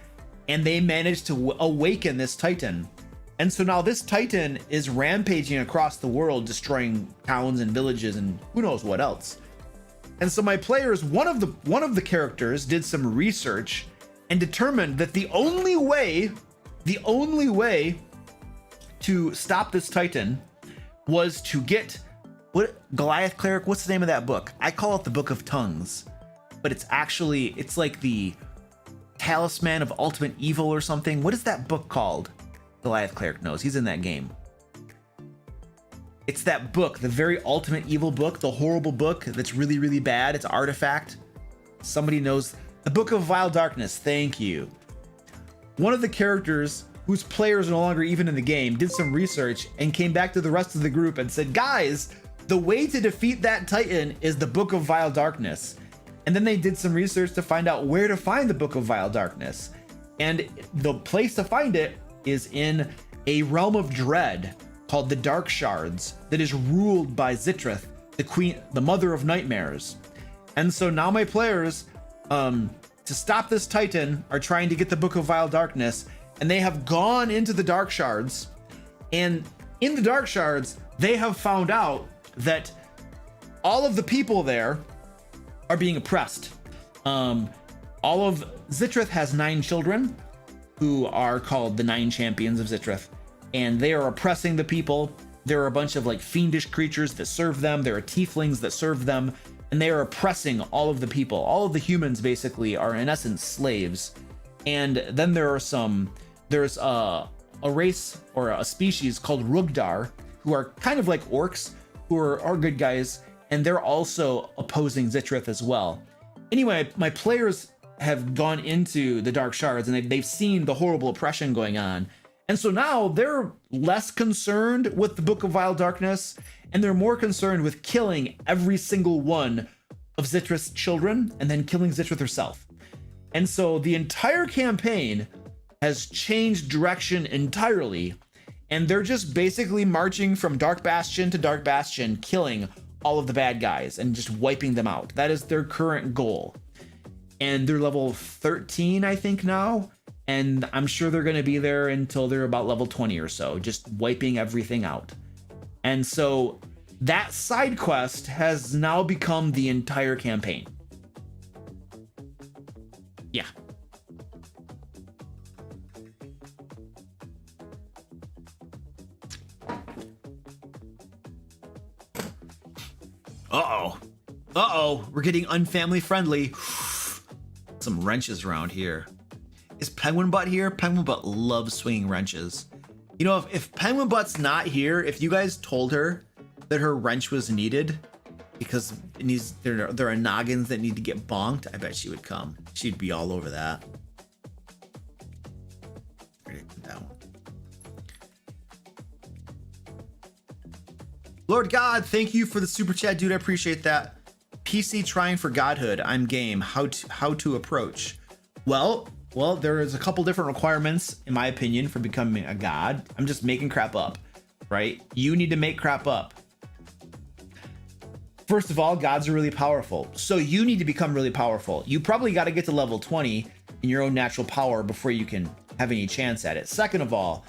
and they managed to awaken this Titan. And so now this Titan is rampaging across the world, destroying towns and villages and who knows what else. And so my players, one of the characters did some research and determined that the only way to stop this Titan was to get Goliath Cleric. What's the name of that book? I call it the Book of Tongues, but it's like the Talisman of Ultimate Evil or something. What is that book called? Goliath Cleric knows. He's in that game. It's that book, the very ultimate evil book, the horrible book that's really, really bad. It's Artifact. Somebody knows. The Book of Vile Darkness. Thank you. One of the characters whose players are no longer even in the game did some research and came back to the rest of the group and said, guys, the way to defeat that Titan is the Book of Vile Darkness. And then they did some research to find out where to find the Book of Vile Darkness. And the place to find it is in a realm of dread called the Dark Shards that is ruled by Zitrith, the queen, the mother of nightmares. And so now my players, to stop this Titan, are trying to get the Book of Vile Darkness, and they have gone into the Dark Shards. And in the Dark Shards, they have found out that all of the people there are being oppressed. Zitrith has 9 children who are called the 9 champions of Zitrith, and they are oppressing the people. There are a bunch of like fiendish creatures that serve them. There are tieflings that serve them, and they are oppressing all of the people. All of the humans basically are in essence slaves. And then there's a race or a species called Rugdar, who are kind of like orcs, who are good guys, and they're also opposing Zitrith as well. Anyway, my players have gone into the Dark Shards, and they've seen the horrible oppression going on. And so now they're less concerned with the Book of Vile Darkness, and they're more concerned with killing every single one of Zitrith's children and then killing Zitrith herself. And so the entire campaign has changed direction entirely, and they're just basically marching from Dark Bastion to Dark Bastion, killing all of the bad guys and just wiping them out. That is their current goal. And they're level 13, I think, now. And I'm sure they're going to be there until they're about level 20 or so, just wiping everything out. And so that side quest has now become the entire campaign. Yeah. Uh-oh, we're getting unfamily friendly. Some wrenches around here. Is Penguin Butt here? Penguin Butt loves swinging wrenches. You know, if Penguin Butt's not here, if you guys told her that her wrench was needed because there are noggins that need to get bonked, I bet she would come. She'd be all over that. Lord God, thank you for the super chat, dude. I appreciate that. PC trying for godhood. I'm game. How to approach? Well, there is a couple different requirements, in my opinion, for becoming a god. I'm just making crap up, right? You need to make crap up. First of all, gods are really powerful, so you need to become really powerful. You probably got to get to level 20 in your own natural power before you can have any chance at it. Second of all,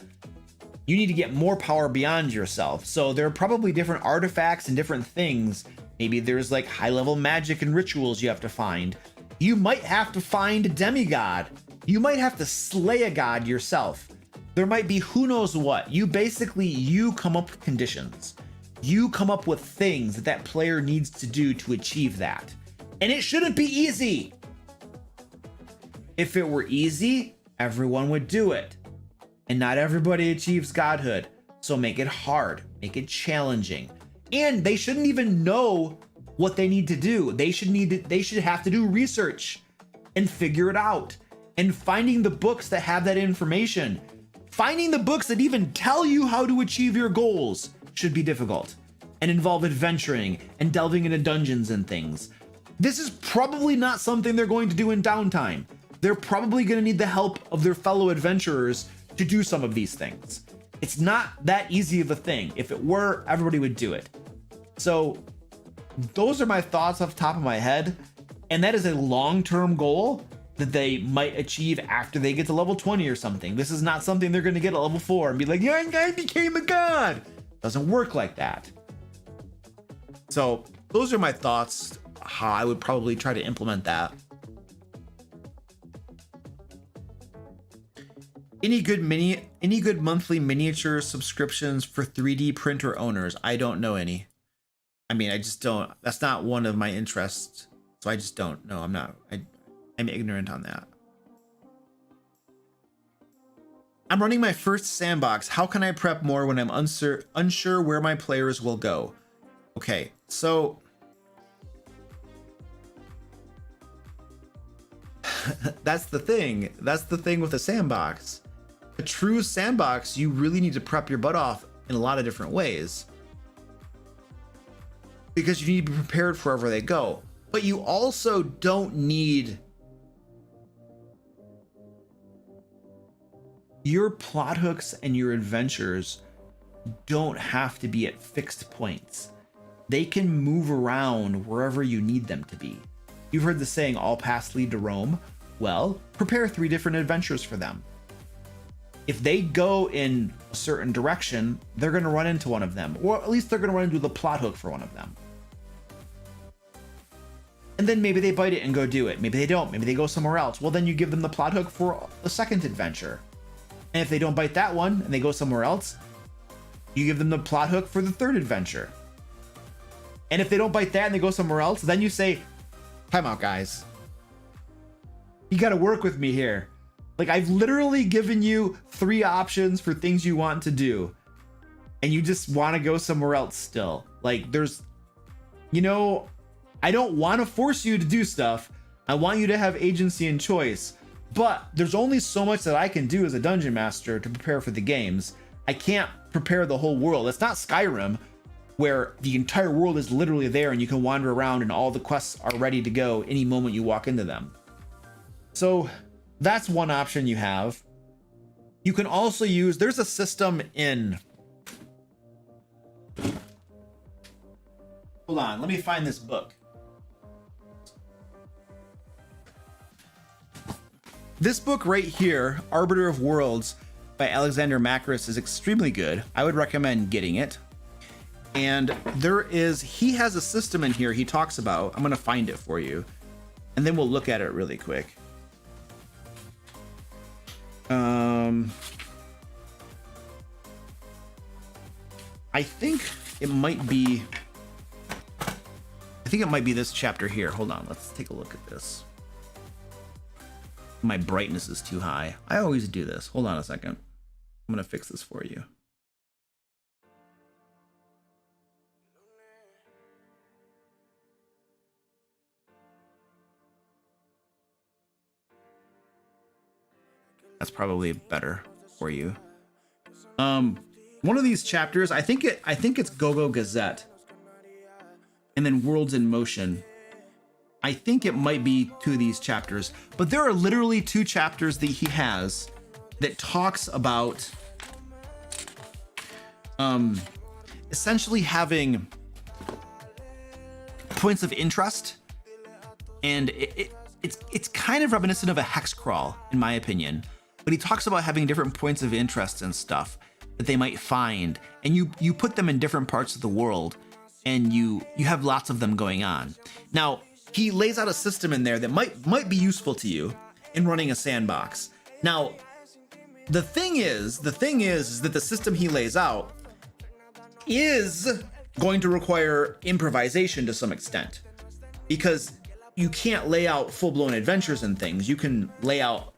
you need to get more power beyond yourself. So there are probably different artifacts and different things. Maybe there's like high-level magic and rituals you have to find. You might have to find a demigod. You might have to slay a god yourself. There might be who knows what. You come up with conditions. You come up with things that player needs to do to achieve that. And it shouldn't be easy. If it were easy, everyone would do it. And not everybody achieves godhood. So make it hard, make it challenging. And they shouldn't even know what they need to do. They should have to do research and figure it out. And finding the books that have that information, finding the books that even tell you how to achieve your goals should be difficult and involve adventuring and delving into dungeons and things. This is probably not something they're going to do in downtime. They're probably going to need the help of their fellow adventurers to do some of these things. It's not that easy of a thing. If it were, everybody would do it. So those are my thoughts off the top of my head. And that is a long-term goal that they might achieve after they get to level 20 or something. This is not something they're going to get at level 4 and be like, yeah, I became a god. Doesn't work like that. So those are my thoughts, how I would probably try to implement that. Any good monthly miniature subscriptions for 3D printer owners? I don't know any. I mean, I just don't, that's not one of my interests. So I just don't know. I'm ignorant on that. I'm running my first sandbox. How can I prep more when I'm unsure where my players will go? Okay, so that's the thing. That's the thing with a sandbox. A true sandbox, you really need to prep your butt off in a lot of different ways, because you need to be prepared for wherever they go. But you also don't need your plot hooks, and your adventures don't have to be at fixed points. They can move around wherever you need them to be. You've heard the saying, all paths lead to Rome. Well, prepare 3 different adventures for them. If they go in a certain direction, they're going to run into one of them, or at least they're going to run into the plot hook for one of them. And then maybe they bite it and go do it. Maybe they don't. Maybe they go somewhere else. Well, then you give them the plot hook for the second adventure. And if they don't bite that one and they go somewhere else, you give them the plot hook for the third adventure. And if they don't bite that and they go somewhere else, then you say, time out, guys. You got to work with me here. Like, I've literally given you 3 options for things you want to do, and you just want to go somewhere else still. Like, there's, you know, I don't want to force you to do stuff. I want you to have agency and choice. But there's only so much that I can do as a dungeon master to prepare for the games. I can't prepare the whole world. It's not Skyrim, where the entire world is literally there and you can wander around and all the quests are ready to go any moment you walk into them. So that's one option you have. You can also use, there's a system in, hold on, let me find this book. This book right here, Arbiter of Worlds by Alexander Macris, is extremely good. I would recommend getting it. And he has a system in here he talks about. I'm gonna find it for you, and then we'll look at it really quick. I think it might be this chapter here. Hold on, let's take a look at this. My brightness is too high. I always do this. Hold on a second. I'm gonna fix this for you. That's probably better for you. One of these chapters, I think it's Go-Go Gazette, and then Worlds in Motion. I think it might be 2 of these chapters, but there are literally 2 chapters that he has that talks about essentially having points of interest, and it's kind of reminiscent of a hex crawl in my opinion. But he talks about having different points of interest and stuff that they might find, and you put them in different parts of the world, and you have lots of them going on. Now, he lays out a system in there that might be useful to you in running a sandbox. Now, the thing is that the system he lays out is going to require improvisation to some extent, because you can't lay out full-blown adventures and things. You can lay out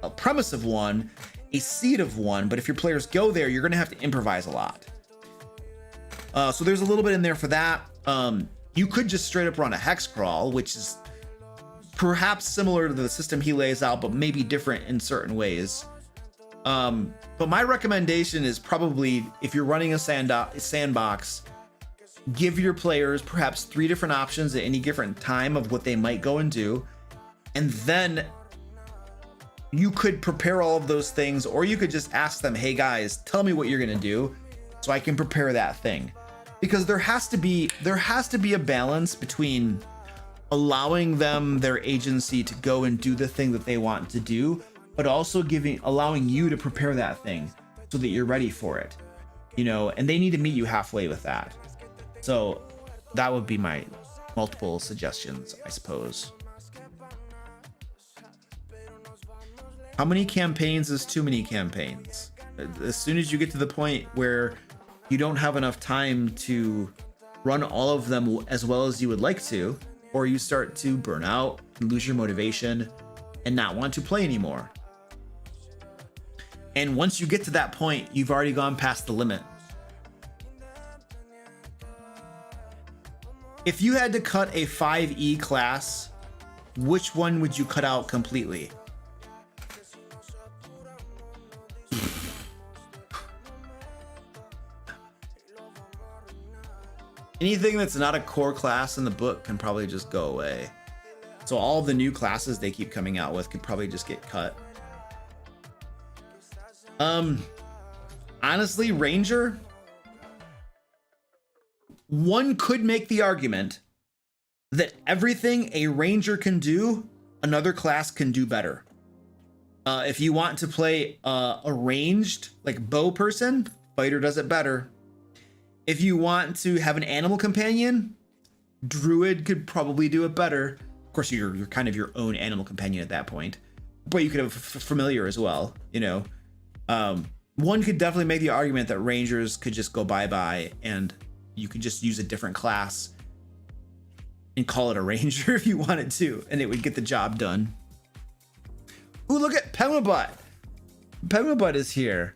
a premise of one, a seed of one, but if your players go there, you're going to have to improvise a lot. So there's a little bit in there for that. You could just straight up run a hex crawl, which is perhaps similar to the system he lays out, but maybe different in certain ways. But my recommendation is probably, if you're running a sandbox, give your players perhaps 3 different options at any different time of what they might go and do, and then you could prepare all of those things, or you could just ask them, hey guys, tell me what you're gonna do so I can prepare that thing. Because there has to be a balance between allowing them their agency to go and do the thing that they want to do, but also allowing you to prepare that thing so that you're ready for it, you know, and they need to meet you halfway with that. So that would be my multiple suggestions, I suppose. How many campaigns is too many campaigns? As soon as you get to the point where you don't have enough time to run all of them as well as you would like to, or you start to burn out and lose your motivation and not want to play anymore. And once you get to that point, you've already gone past the limit. If you had to cut a 5E class, which one would you cut out completely? Anything that's not a core class in the book can probably just go away. So all the new classes they keep coming out with could probably just get cut. Honestly, Ranger, one could make the argument that everything a Ranger can do, another class can do better. If you want to play a ranged, like bow person, Fighter does it better. If you want to have an animal companion, Druid could probably do it better. Of course, you're kind of your own animal companion at that point, but you could have familiar as well, you know. One could definitely make the argument that Rangers could just go bye-bye and you could just use a different class and call it a Ranger if you wanted to, and it would get the job done. Ooh, look at Pemabutt. Pemabutt is here.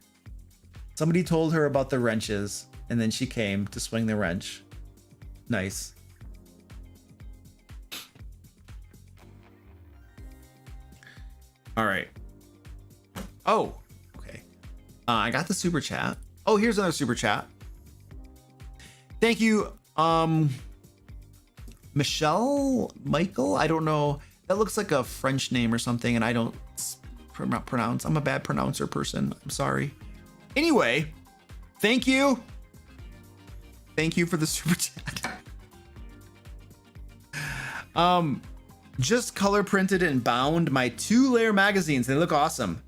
Somebody told her about the wrenches, and then she came to swing the wrench. Nice. All right. Oh, okay. I got the super chat. Oh, here's another super chat. Thank you, Michael. I don't know. That looks like a French name or something, and I don't pronounce. I'm a bad pronouncer person. I'm sorry. Anyway, thank you. Thank you for the super chat. Just color printed and bound my 2 Lair magazines. They look awesome.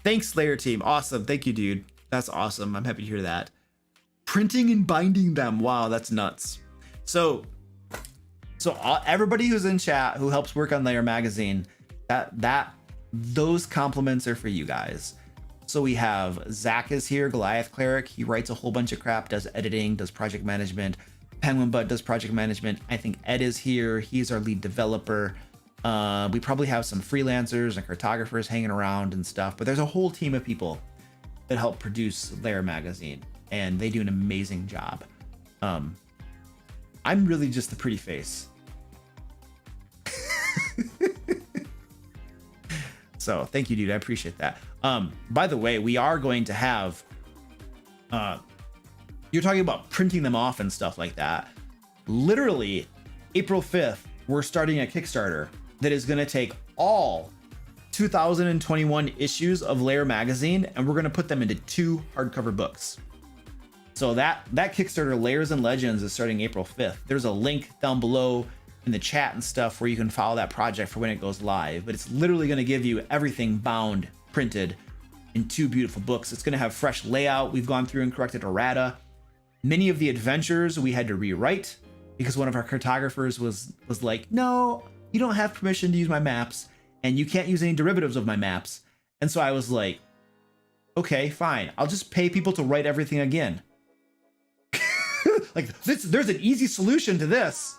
Thanks, Lair team. Awesome. Thank you, dude. That's awesome. I'm happy to hear that. Printing and binding them. Wow, that's nuts. So everybody who's in chat who helps work on Lair magazine, those compliments are for you guys. So we have Zack is here, Goliath Cleric. He writes a whole bunch of crap, does editing, does project management. Penguin Butt does project management. I think Ed is here. He's our lead developer. We probably have some freelancers and cartographers hanging around and stuff, but there's a whole team of people that help produce Lair magazine, and they do an amazing job. I'm really just the pretty face. So thank you, dude. I appreciate that. By the way, we are going to have, you're talking about printing them off and stuff like that. Literally, April 5th, we're starting a Kickstarter that is going to take all 2021 issues of Lair magazine, and we're going to put them into 2 hardcover books. So that Kickstarter, Layers and Legends, is starting April 5th. There's a link down below in the chat and stuff where you can follow that project for when it goes live. But it's literally going to give you everything bound, printed in 2 beautiful books. It's going to have fresh layout. We've gone through and corrected errata. Many of the adventures we had to rewrite because one of our cartographers was like, no, you don't have permission to use my maps, and you can't use any derivatives of my maps. And so I was like, okay, fine. I'll just pay people to write everything again. Like, there's an easy solution to this.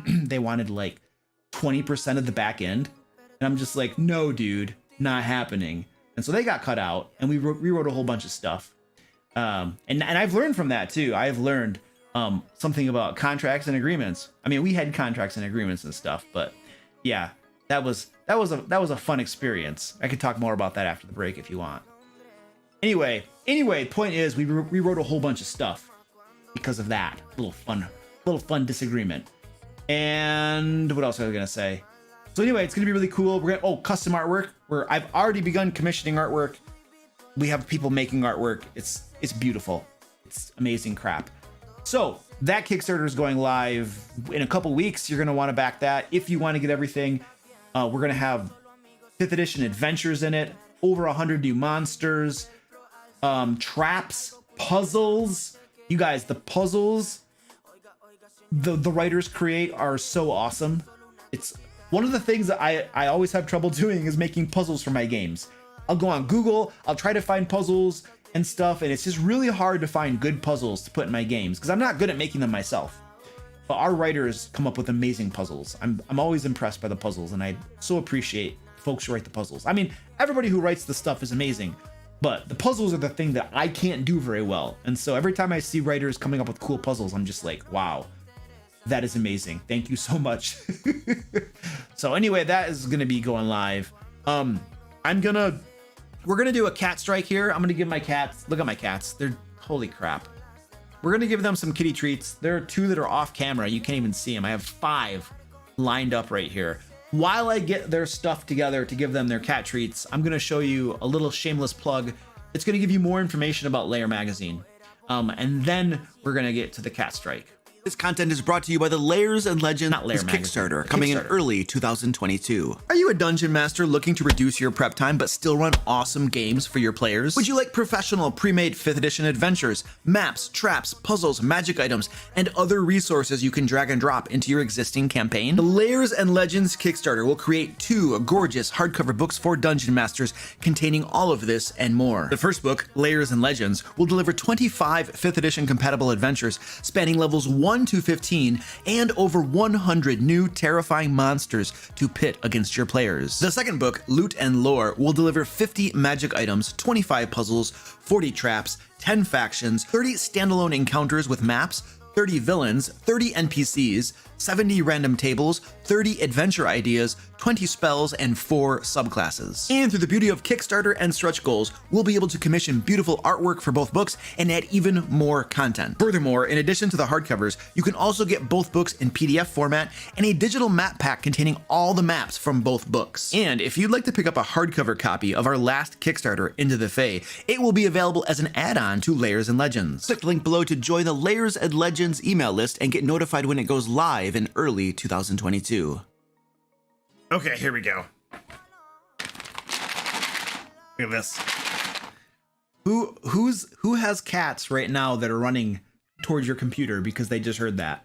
They wanted like 20% of the back end. And I'm just like, no, dude, not happening. And so they got cut out, and we rewrote a whole bunch of stuff. And I've learned from that too. I've learned something about contracts and agreements. I mean, we had contracts and agreements and stuff, but yeah, that was a fun experience. I could talk more about that after the break if you want. Anyway, point is we rewrote a whole bunch of stuff because of that little fun disagreement. And what else was I gonna say? So anyway, it's gonna be really cool. We're gonna, custom artwork, where I've already begun commissioning artwork. We have people making artwork. It's beautiful. It's amazing crap. So that Kickstarter is going live in a couple weeks. You're gonna want to back that if you want to get everything. We're gonna have 5th edition adventures in it, over 100 new monsters, traps, puzzles. You guys, the puzzles the writers create are so awesome. It's one of the things that I always have trouble doing is making puzzles for my games. I'll go on Google, I'll try to find puzzles and stuff, and it's just really hard to find good puzzles to put in my games because I'm not good at making them myself. But our writers come up with amazing puzzles. I'm always impressed by the puzzles, and I so appreciate folks who write the puzzles. I mean, everybody who writes the stuff is amazing, but the puzzles are the thing that I can't do very well. And so every time I see writers coming up with cool puzzles, I'm just like, wow, that is amazing. Thank you so much. So anyway, that is gonna be going live. We're gonna do a cat strike here. I'm gonna give my cats, look at my cats. They're, holy crap. We're gonna give them some kitty treats. There are 2 that are off camera. You can't even see them. I have 5 lined up right here. While I get their stuff together to give them their cat treats, I'm gonna show you a little shameless plug. It's gonna give you more information about Lair magazine. And then we're gonna get to the cat strike. This content is brought to you by the Layers and Legends Kickstarter, coming in early 2022. Are you a dungeon master looking to reduce your prep time but still run awesome games for your players? Would you like professional pre-made 5th edition adventures, maps, traps, puzzles, magic items, and other resources you can drag and drop into your existing campaign? The Layers and Legends Kickstarter will create 2 gorgeous hardcover books for dungeon masters containing all of this and more. The first book, Layers and Legends, will deliver 25 5th edition compatible adventures spanning levels 1 to 15 and over 100 new terrifying monsters to pit against your players. The second book, Loot and Lore, will deliver 50 magic items, 25 puzzles, 40 traps, 10 factions, 30 standalone encounters with maps, 30 villains, 30 NPCs, 70 random tables, 30 adventure ideas, 20 spells, and 4 subclasses. And through the beauty of Kickstarter and stretch goals, we'll be able to commission beautiful artwork for both books and add even more content. Furthermore, in addition to the hardcovers, you can also get both books in PDF format and a digital map pack containing all the maps from both books. And if you'd like to pick up a hardcover copy of our last Kickstarter, Into the Fae, it will be available as an add-on to Layers and Legends. Click the link below to join the Layers and Legends email list and get notified when it goes live in early 2022. Okay, here we go. Look at this. Who has cats right now that are running towards your computer because they just heard that?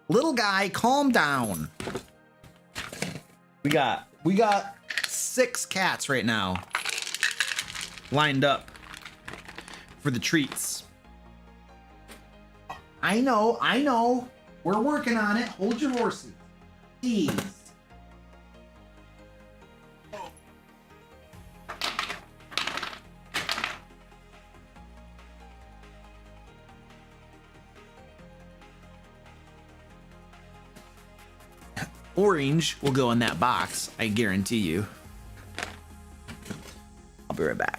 Little guy, calm down. We got 6 cats right now lined up for the treats. I know. We're working on it. Hold your horses. Jeez. Orange will go in that box, I guarantee you. I'll be right back.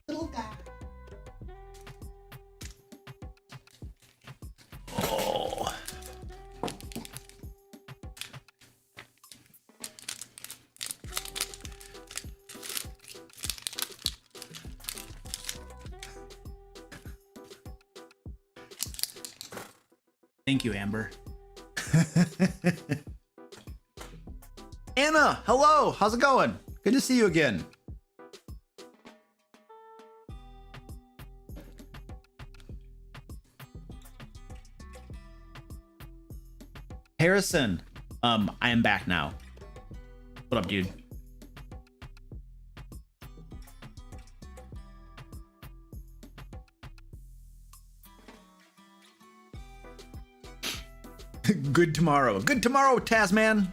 Little guy. Oh. Thank you, Amber. Anna, hello. How's it going? Good to see you again. Harrison, I am back now. What up, dude? Good tomorrow. Good tomorrow, Tasman.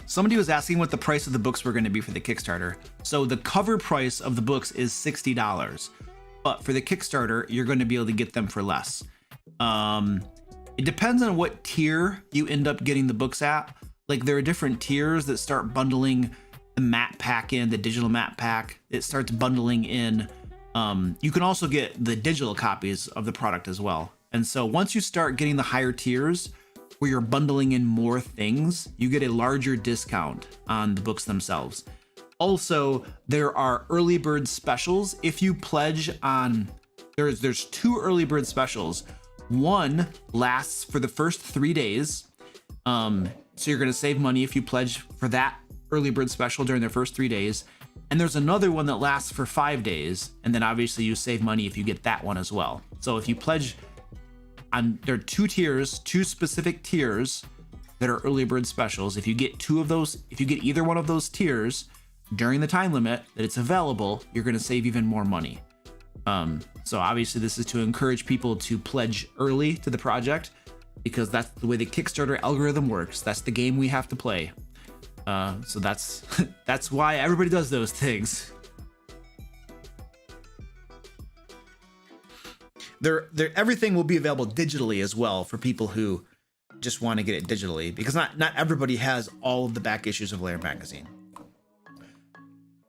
Somebody was asking what the price of the books were going to be for the Kickstarter. So the cover price of the books is $60, but for the Kickstarter, you're going to be able to get them for less. It depends on what tier you end up getting the books at. Like there are different tiers that start bundling the map pack in, the digital map pack. It starts bundling in. You can also get the digital copies of the product as well. And so once you start getting the higher tiers, where you're bundling in more things, you get a larger discount on the books themselves. Also, there are early bird specials. If you pledge on, there's 2 early bird specials. One lasts for the first 3 days. So you're gonna save money if you pledge for that early bird special during their first 3 days. And there's another one that lasts for 5 days. And then obviously you save money if you get that one as well. So if you pledge, there are 2 tiers, 2 specific tiers that are early bird specials. If you get 2 of those, if you get either one of those tiers during the time limit that it's available, you're going to save even more money. So obviously this is to encourage people to pledge early to the project, because that's the way the Kickstarter algorithm works. That's the game we have to play. So that's that's why everybody does those things. Everything will be available digitally as well for people who just want to get it digitally, because not everybody has all of the back issues of Lair magazine.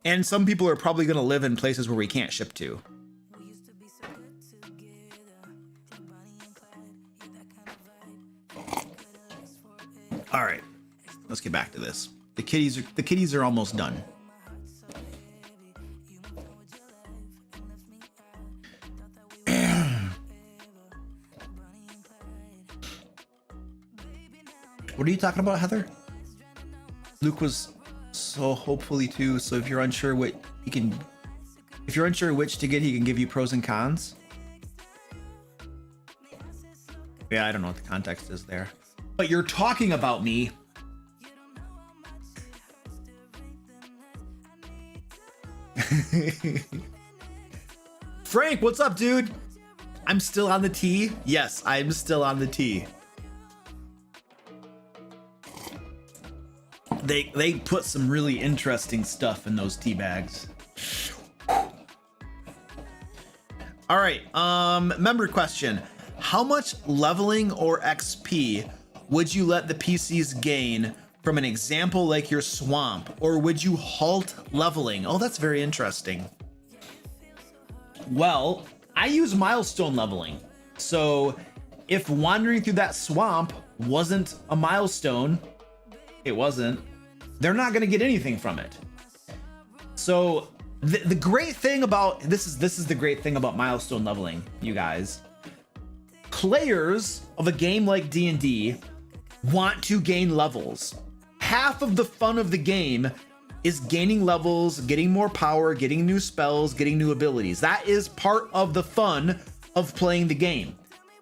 And some people are probably going to live in places where we can't ship to. All right, let's get back to this. The kitties are almost done. What are you talking about, Heather? Luke was so hopefully too. So if you're unsure what if you're unsure which to get, he can give you pros and cons. Yeah, I don't know what the context is there, but you're talking about me. Frank, what's up, dude? I'm still on the tea. Yes, I'm still on the tea. They put some really interesting stuff in those tea bags. All right, member question. How much leveling or XP would you let the PCs gain from an example like your swamp, or would you halt leveling? Oh, that's very interesting. Well, I use milestone leveling. So if wandering through that swamp wasn't a milestone, it wasn't, they're not going to get anything from it. So the great thing about this is the great thing about milestone leveling, you guys. Players of a game like D&D want to gain levels. Half of the fun of the game is gaining levels, getting more power, getting new spells, getting new abilities. That is part of the fun of playing the game.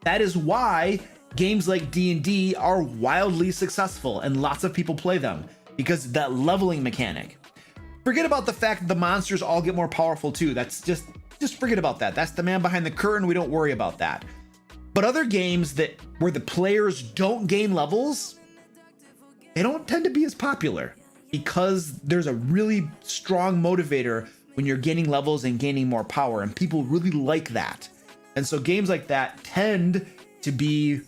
That is why games like D&D are wildly successful and lots of people play them, because that leveling mechanic. Forget about the fact that the monsters all get more powerful too. That's just forget about that. That's the man behind the curtain. We don't worry about that. But other games where the players don't gain levels, they don't tend to be as popular, because there's a really strong motivator when you're gaining levels and gaining more power, and people really like that. And so games like that tend to be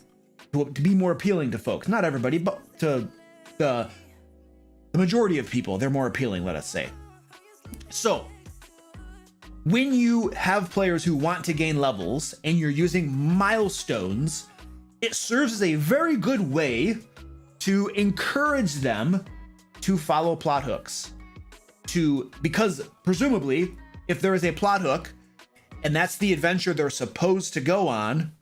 more appealing to folks. Not everybody, but to the majority of people, they're more appealing, let us say. So when you have players who want to gain levels and you're using milestones, it serves as a very good way to encourage them to follow plot hooks. Because presumably, if there is a plot hook and that's the adventure they're supposed to go on,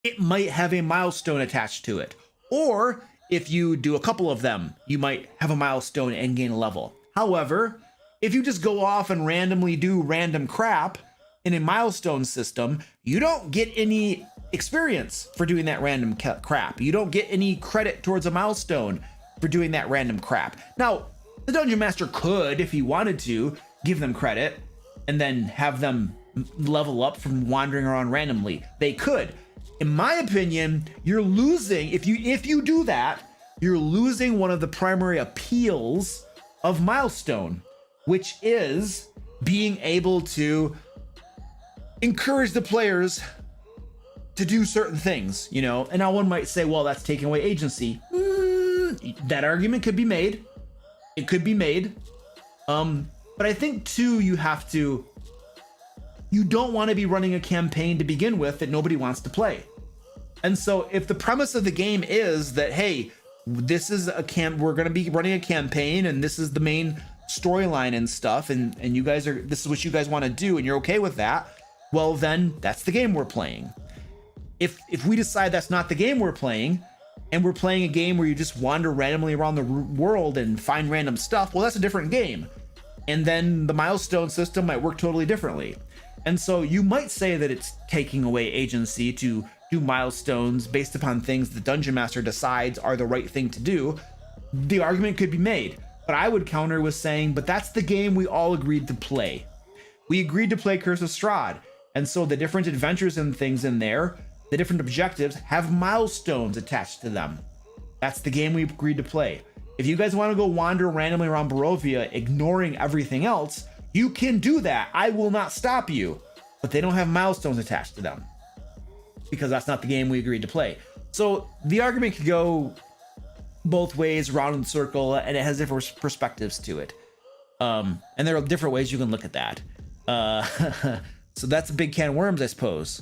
it might have a milestone attached to it. Or if you do a couple of them, you might have a milestone and gain a level. However, if you just go off and randomly do random crap in a milestone system, you don't get any experience for doing that random crap. You don't get any credit towards a milestone for doing that random crap. Now, the Dungeon Master could, if he wanted to, give them credit and then have them level up from wandering around randomly. They could. In my opinion, you're losing, if you do that, you're losing one of the primary appeals of milestone, which is being able to encourage the players to do certain things, you know. And now one might say, well, that's taking away agency. That argument could be made. It could be made. But I think too, you don't want to be running a campaign to begin with that nobody wants to play. And so if the premise of the game is that, hey, this is we're going to be running a campaign and this is the main storyline and stuff, and this is what you guys want to do, and you're okay with that, well, then that's the game we're playing. If we decide that's not the game we're playing, and we're playing a game where you just wander randomly around the world and find random stuff, well, that's a different game. And then the milestone system might work totally differently. And so you might say that it's taking away agency to do milestones based upon things the Dungeon Master decides are the right thing to do. The argument could be made, but I would counter with saying, but that's the game we all agreed to play. We agreed to play Curse of Strahd. And so the different adventures and things in there, the different objectives have milestones attached to them. That's the game we agreed to play. If you guys want to go wander randomly around Barovia, ignoring everything else, you can do that. I will not stop you, but they don't have milestones attached to them because that's not the game we agreed to play. So the argument could go both ways, round in circle, and it has different perspectives to it. And there are different ways you can look at that. So that's a big can of worms, I suppose.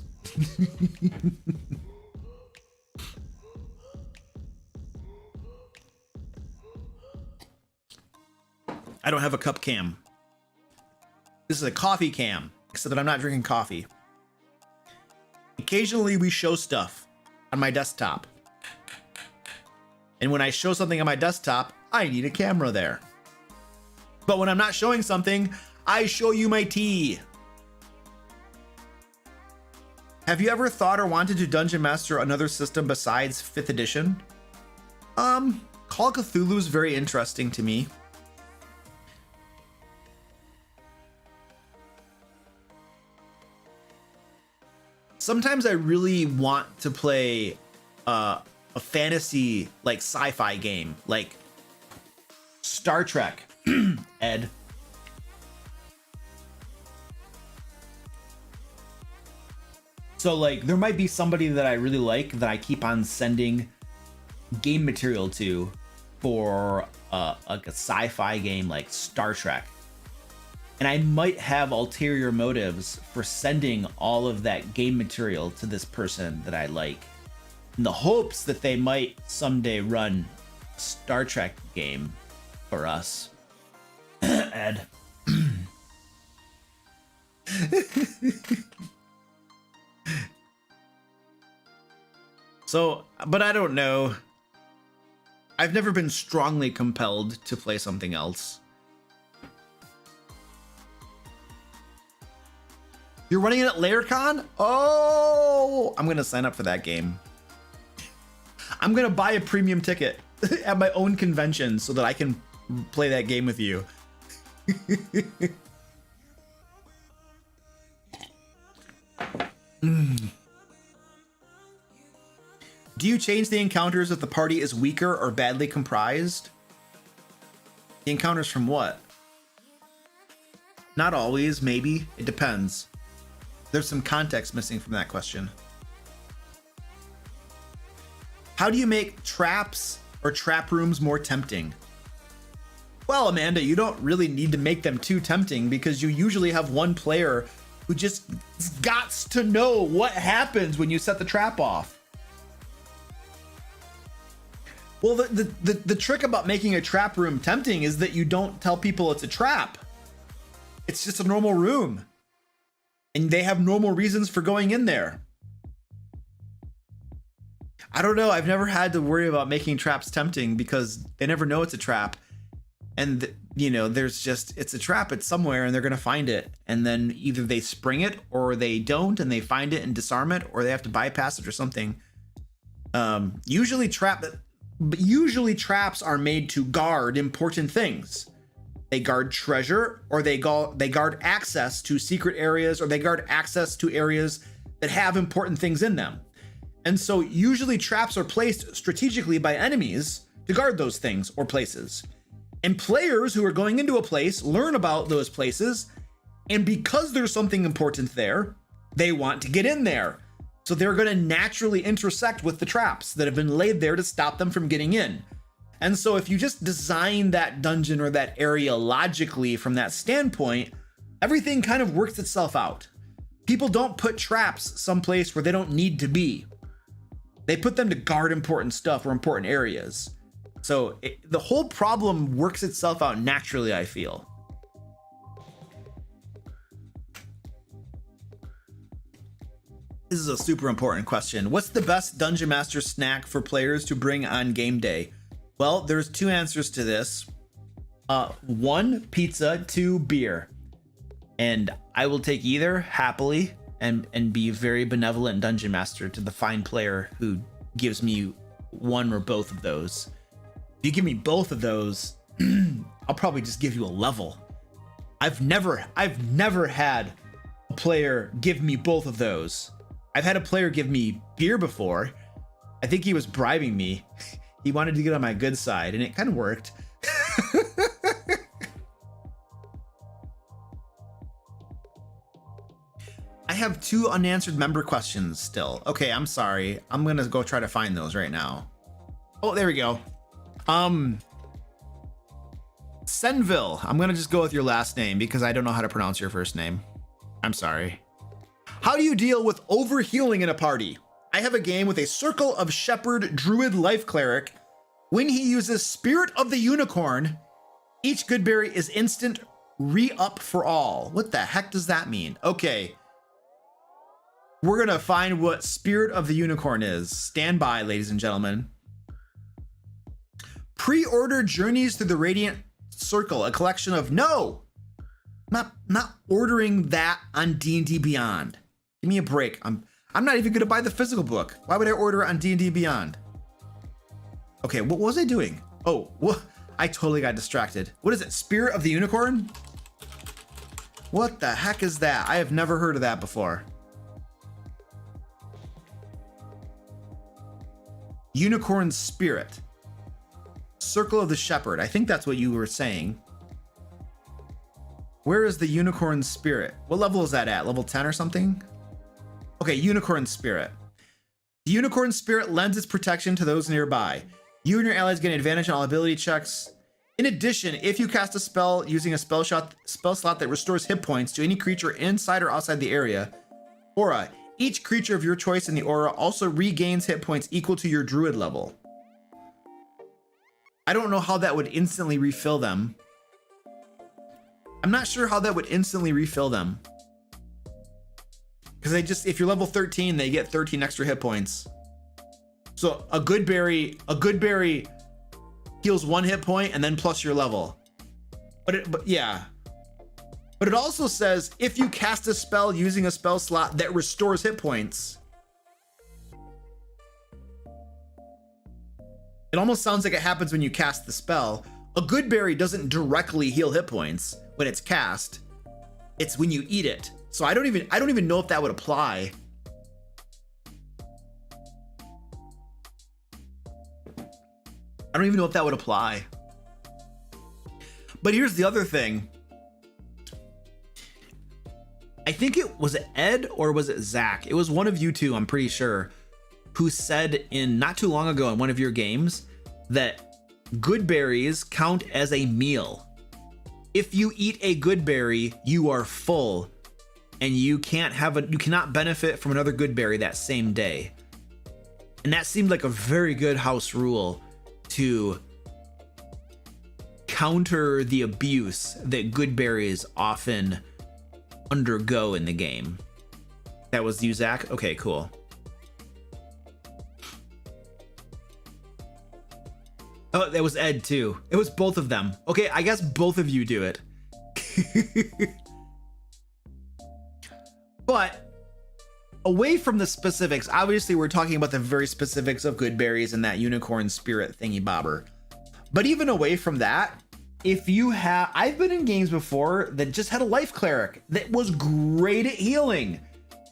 I don't have a cup cam. This is a coffee cam, except that I'm not drinking coffee. Occasionally we show stuff on my desktop. And when I show something on my desktop, I need a camera there. But when I'm not showing something, I show you my tea. Have you ever thought or wanted to Dungeon Master another system besides 5th edition? Call of Cthulhu is very interesting to me. Sometimes I really want to play a fantasy, like sci-fi game, like Star Trek, Ed. So like there might be somebody that I really like that I keep on sending game material to for like a sci-fi game like Star Trek. And I might have ulterior motives for sending all of that game material to this person that I like, in the hopes that they might someday run a Star Trek game for us. Ed. So, but I don't know. I've never been strongly compelled to play something else. You're running it at LairCon? Oh, I'm gonna sign up for that game. I'm gonna buy a premium ticket at my own convention so that I can play that game with you. Do you change the encounters if the party is weaker or badly comprised? The encounters from what? Not always, maybe. It depends. There's some context missing from that question. How do you make traps or trap rooms more tempting? Well, Amanda, you don't really need to make them too tempting because you usually have one player who just gots to know what happens when you set the trap off. Well, the trick about making a trap room tempting is that you don't tell people it's a trap. It's just a normal room. And they have normal reasons for going in there. I don't know. I've never had to worry about making traps tempting because they never know it's a trap. And, you know, it's a trap. It's somewhere and they're going to find it. And then either they spring it or they don't and they find it and disarm it, or they have to bypass it or something. Usually traps are made to guard important things. They guard treasure, or they guard access to secret areas, or they guard access to areas that have important things in them. And so usually traps are placed strategically by enemies to guard those things or places. And players who are going into a place learn about those places, and because there's something important there, they want to get in there. So they're going to naturally intersect with the traps that have been laid there to stop them from getting in. And so if you just design that dungeon or that area logically from that standpoint, everything kind of works itself out. People don't put traps someplace where they don't need to be. They put them to guard important stuff or important areas. So the whole problem works itself out naturally, I feel. This is a super important question. What's the best Dungeon Master snack for players to bring on game day? Well, there's two answers to this. One, pizza. Two, beer. And I will take either happily and be a very benevolent Dungeon Master to the fine player who gives me one or both of those. If you give me both of those, I'll probably just give you a level. I've never had a player give me both of those. I've had a player give me beer before. I think he was bribing me. He wanted to get on my good side, and it kind of worked. I have two unanswered member questions still. Okay, I'm sorry. I'm gonna go try to find those right now. Oh, there we go. Senville. I'm gonna just go with your last name because I don't know how to pronounce your first name. I'm sorry. How do you deal with overhealing in a party? I have a game with a Circle of Shepherd Druid Life Cleric. When he uses Spirit of the Unicorn, each Goodberry is instant re-up for all. What the heck does that mean? Okay. We're gonna find what Spirit of the Unicorn is. Stand by, ladies and gentlemen. Pre-order Journeys Through the Radiant Circle, a collection of not ordering that on D&D Beyond. Give me a break. I'm not even gonna buy the physical book. Why would I order it on D&D Beyond? Okay, what was I doing? Oh, what? I totally got distracted. What is it? Spirit of the Unicorn? What the heck is that? I have never heard of that before. Unicorn Spirit. Circle of the Shepherd. I think that's what you were saying. Where is the Unicorn Spirit? What level is that at? Level 10 or something? Okay, Unicorn Spirit. The Unicorn Spirit lends its protection to those nearby. You and your allies get an advantage on all ability checks. In addition, if you cast a spell using a spell slot that restores hit points to any creature inside or outside the area, aura, each creature of your choice in the aura also regains hit points equal to your druid level. I don't know how that would instantly refill them. I'm not sure how that would instantly refill them. Because if you're level 13, they get 13 extra hit points. So a good berry heals 1 hit point and then plus your level. But it also says if you cast a spell using a spell slot that restores hit points. It almost sounds like it happens when you cast the spell. A good berry doesn't directly heal hit points when it's cast. It's when you eat it. So I don't even know if that would apply. I don't even know if that would apply. But here's the other thing. I think it was Ed or was it Zack? It was one of you two, I'm pretty sure, who said in not too long ago in one of your games that good berries count as a meal. If you eat a good berry, you are full and you cannot benefit from another good berry that same day. And that seemed like a very good house rule to counter the abuse that good berries often undergo in the game. That was you, Zack? Okay, cool. Oh, that was Ed too. It was both of them. Okay, I guess both of you do it. But away from the specifics, obviously we're talking about the very specifics of good berries and that unicorn spirit thingy bobber. But even away from that, if you have, I've been in games before that just had a life cleric that was great at healing.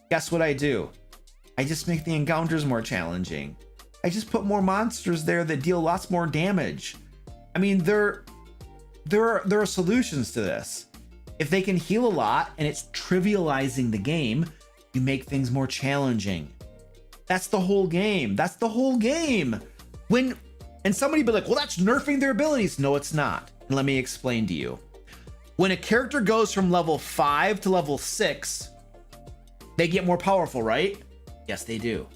Guess what I do? I just make the encounters more challenging. I just put more monsters there that deal lots more damage. I mean, there are solutions to this. If they can heal a lot and it's trivializing the game, you make things more challenging. That's the whole game. That's the whole game. And somebody be like, well, that's nerfing their abilities. No, it's not. And let me explain to you. When a character goes from level 5 to level 6, they get more powerful, right? Yes, they do.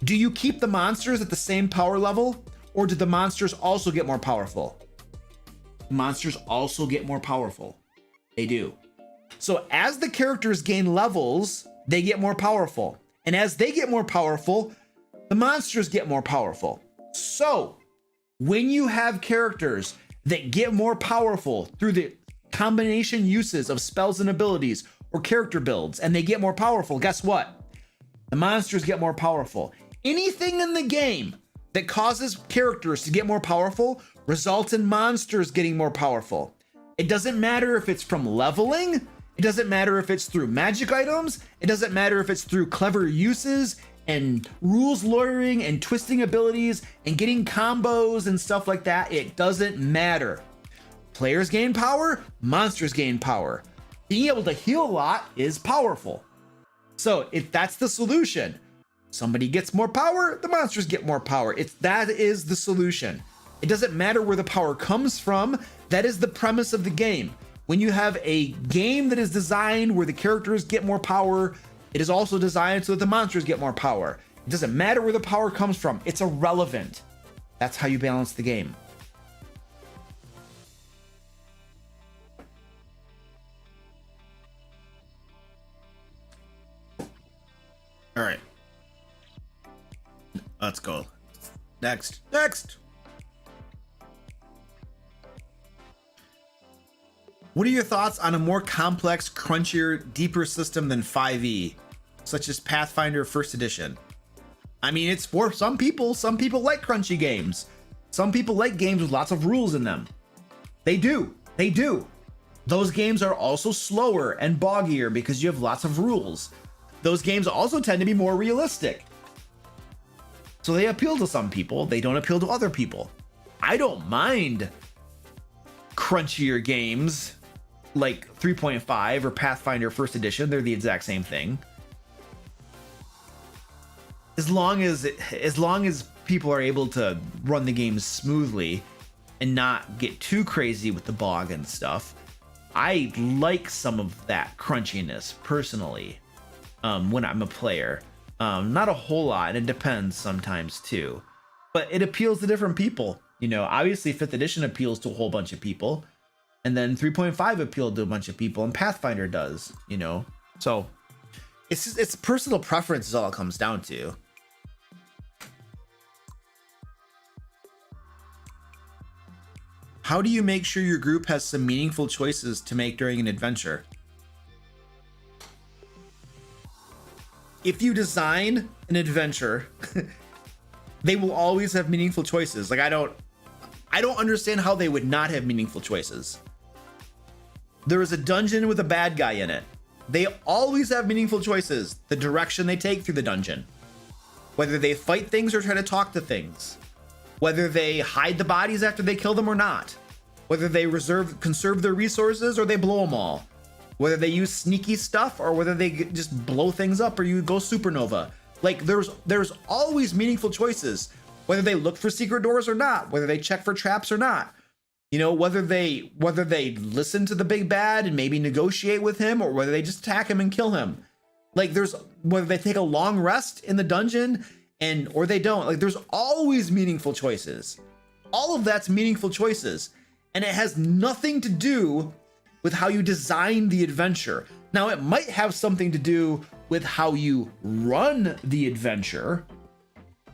Do you keep the monsters at the same power level, or do the monsters also get more powerful? Monsters also get more powerful. They do. So as the characters gain levels, they get more powerful. And as they get more powerful, the monsters get more powerful. So when you have characters that get more powerful through the combination uses of spells and abilities or character builds, and they get more powerful, guess what? The monsters get more powerful. Anything in the game that causes characters to get more powerful results in monsters getting more powerful. It doesn't matter if it's from leveling. It doesn't matter if it's through magic items. It doesn't matter if it's through clever uses and rules lawyering and twisting abilities and getting combos and stuff like that. It doesn't matter. Players gain power, monsters gain power. Being able to heal a lot is powerful. So if that's the solution, somebody gets more power, the monsters get more power. That is the solution. It doesn't matter where the power comes from. That is the premise of the game. When you have a game that is designed where the characters get more power, it is also designed so that the monsters get more power. It doesn't matter where the power comes from. It's irrelevant. That's how you balance the game. All right. Let's go. Next. What are your thoughts on a more complex, crunchier, deeper system than 5e, such as Pathfinder First Edition? I mean, it's for some people. Some people like crunchy games. Some people like games with lots of rules in them. They do. Those games are also slower and boggier because you have lots of rules. Those games also tend to be more realistic. So they appeal to some people. They don't appeal to other people. I don't mind crunchier games like 3.5 or Pathfinder First Edition. They're the exact same thing. As long as people are able to run the game smoothly and not get too crazy with the bog and stuff, I like some of that crunchiness personally when I'm a player. Not a whole lot, and it depends sometimes too, but it appeals to different people. You know, obviously 5th edition appeals to a whole bunch of people, and then 3.5 appealed to a bunch of people, and Pathfinder does, you know. So it's personal preference is all it comes down to. How do you make sure your group has some meaningful choices to make during an adventure? If you design an adventure, they will always have meaningful choices. Like I don't understand how they would not have meaningful choices. There is a dungeon with a bad guy in it. They always have meaningful choices. The direction they take through the dungeon, whether they fight things or try to talk to things, whether they hide the bodies after they kill them or not, whether they conserve their resources or they blow them all. whether they use sneaky stuff or whether they just blow things up or you go supernova. Like there's always meaningful choices, whether they look for secret doors or not, whether they check for traps or not. You know, whether they listen to the big bad and maybe negotiate with him, or whether they just attack him and kill him. Like there's whether they take a long rest in the dungeon or they don't. Like there's always meaningful choices. All of that's meaningful choices, and it has nothing to do with how you design the adventure. Now it might have something to do with how you run the adventure,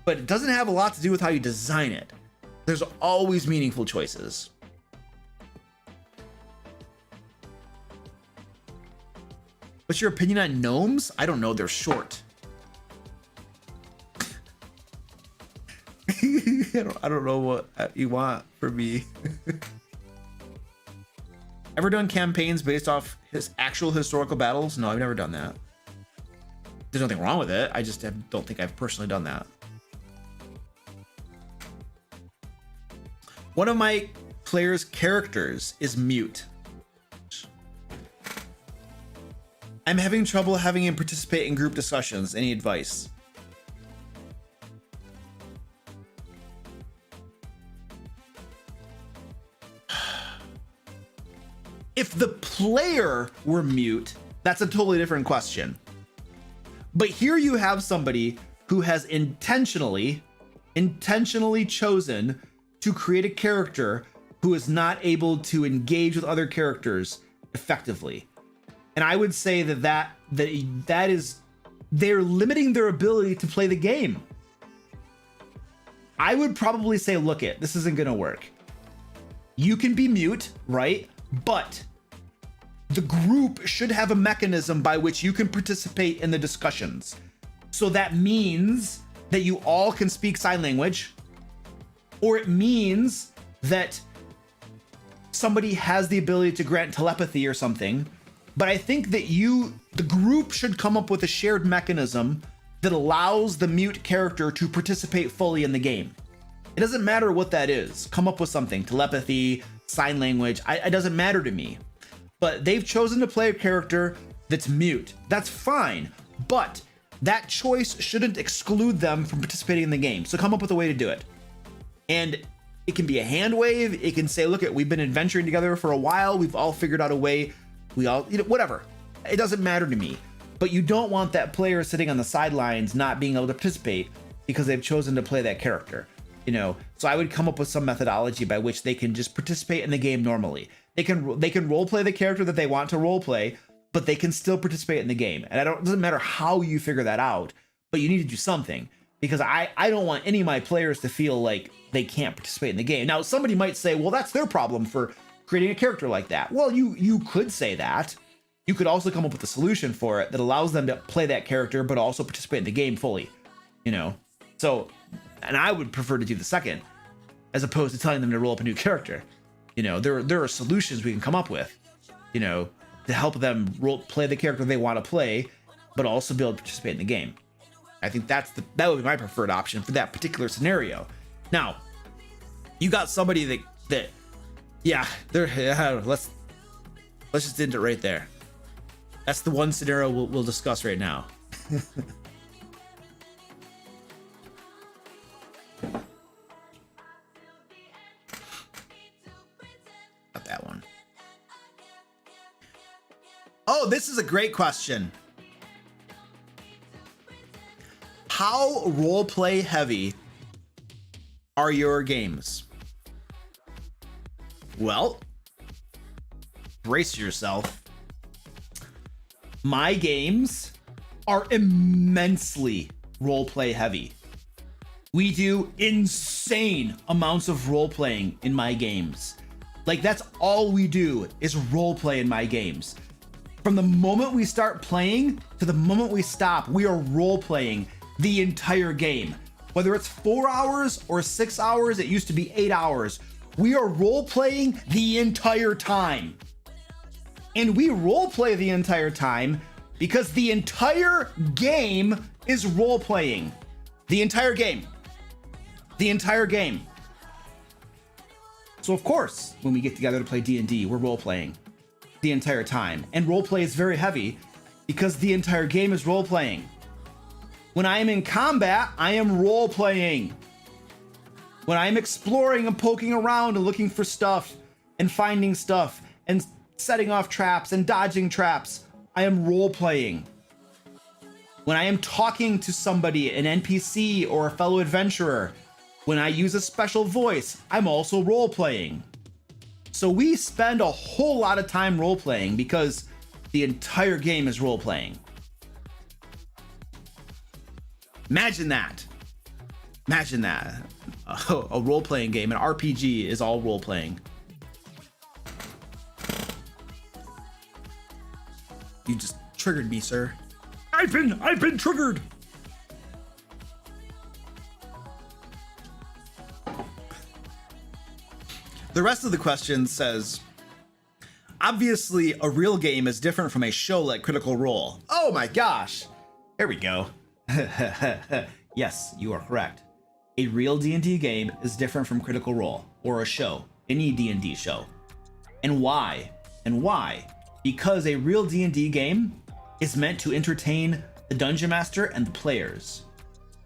but it doesn't have a lot to do with how you design it. There's always meaningful choices. What's your opinion on gnomes? I don't know, they're short. I don't know what you want from me. Ever done campaigns based off his actual historical battles? No, I've never done that. There's nothing wrong with it. I just don't think I've personally done that. One of my players' characters is mute. I'm having trouble having him participate in group discussions. Any advice? If the player were mute, that's a totally different question. But here you have somebody who has intentionally chosen to create a character who is not able to engage with other characters effectively. And I would say that is they're limiting their ability to play the game. I would probably say, look it, this isn't gonna work. You can be mute, right? But the group should have a mechanism by which you can participate in the discussions. So that means that you all can speak sign language, or it means that somebody has the ability to grant telepathy or something. But I think that the group should come up with a shared mechanism that allows the mute character to participate fully in the game. It doesn't matter what that is. Come up with something, telepathy, sign language, it doesn't matter to me. But they've chosen to play a character that's mute. That's fine, but that choice shouldn't exclude them from participating in the game. So come up with a way to do it. And it can be a hand wave. It can say, look, we've been adventuring together for a while. We've all figured out a way. We all, whatever. It doesn't matter to me. But you don't want that player sitting on the sidelines not being able to participate because they've chosen to play that character. So I would come up with some methodology by which they can just participate in the game normally. They can role play the character that they want to role play, but they can still participate in the game. And it doesn't matter how you figure that out, but you need to do something, because I don't want any of my players to feel like they can't participate in the game. Now, somebody might say, well, that's their problem for creating a character like that. Well, you could say that. You could also come up with a solution for it that allows them to play that character, but also participate in the game fully, So, and I would prefer to do the second, as opposed to telling them to roll up a new character. There are solutions we can come up with, to help them play the character they want to play, but also be able to participate in the game. I think that would be my preferred option for that particular scenario. Now, you got somebody let's just end it right there. That's the one scenario we'll discuss right now. Not that one. Oh, this is a great question. How roleplay heavy are your games? Well, brace yourself. My games are immensely roleplay heavy. We do insane amounts of role-playing in my games. Like, that's all we do is roleplay in my games. From the moment we start playing to the moment we stop, we are role-playing the entire game. Whether it's 4 hours or 6 hours, it used to be 8 hours. We are role-playing the entire time. And we role-play the entire time because the entire game is role-playing. The entire game. The entire game. So of course, when we get together to play D&D, we're role-playing. the entire time. And roleplay is very heavy because the entire game is role-playing. When I am in combat, I am role-playing. When I'm exploring and poking around and looking for stuff and finding stuff and setting off traps and dodging traps, I am role-playing. When I am talking to somebody, an NPC or a fellow adventurer, when I use a special voice, I'm also role-playing. So we spend a whole lot of time role-playing because the entire game is role-playing. Imagine that. Imagine that. A role-playing game, an RPG is all role-playing. You just triggered me, sir. I've been triggered. The rest of the question says, obviously a real game is different from a show like Critical Role. Oh my gosh. There we go. Yes, you are correct. A real D&D game is different from Critical Role or a show, any D&D show. And why? And why? Because a real D&D game is meant to entertain the Dungeon Master and the players.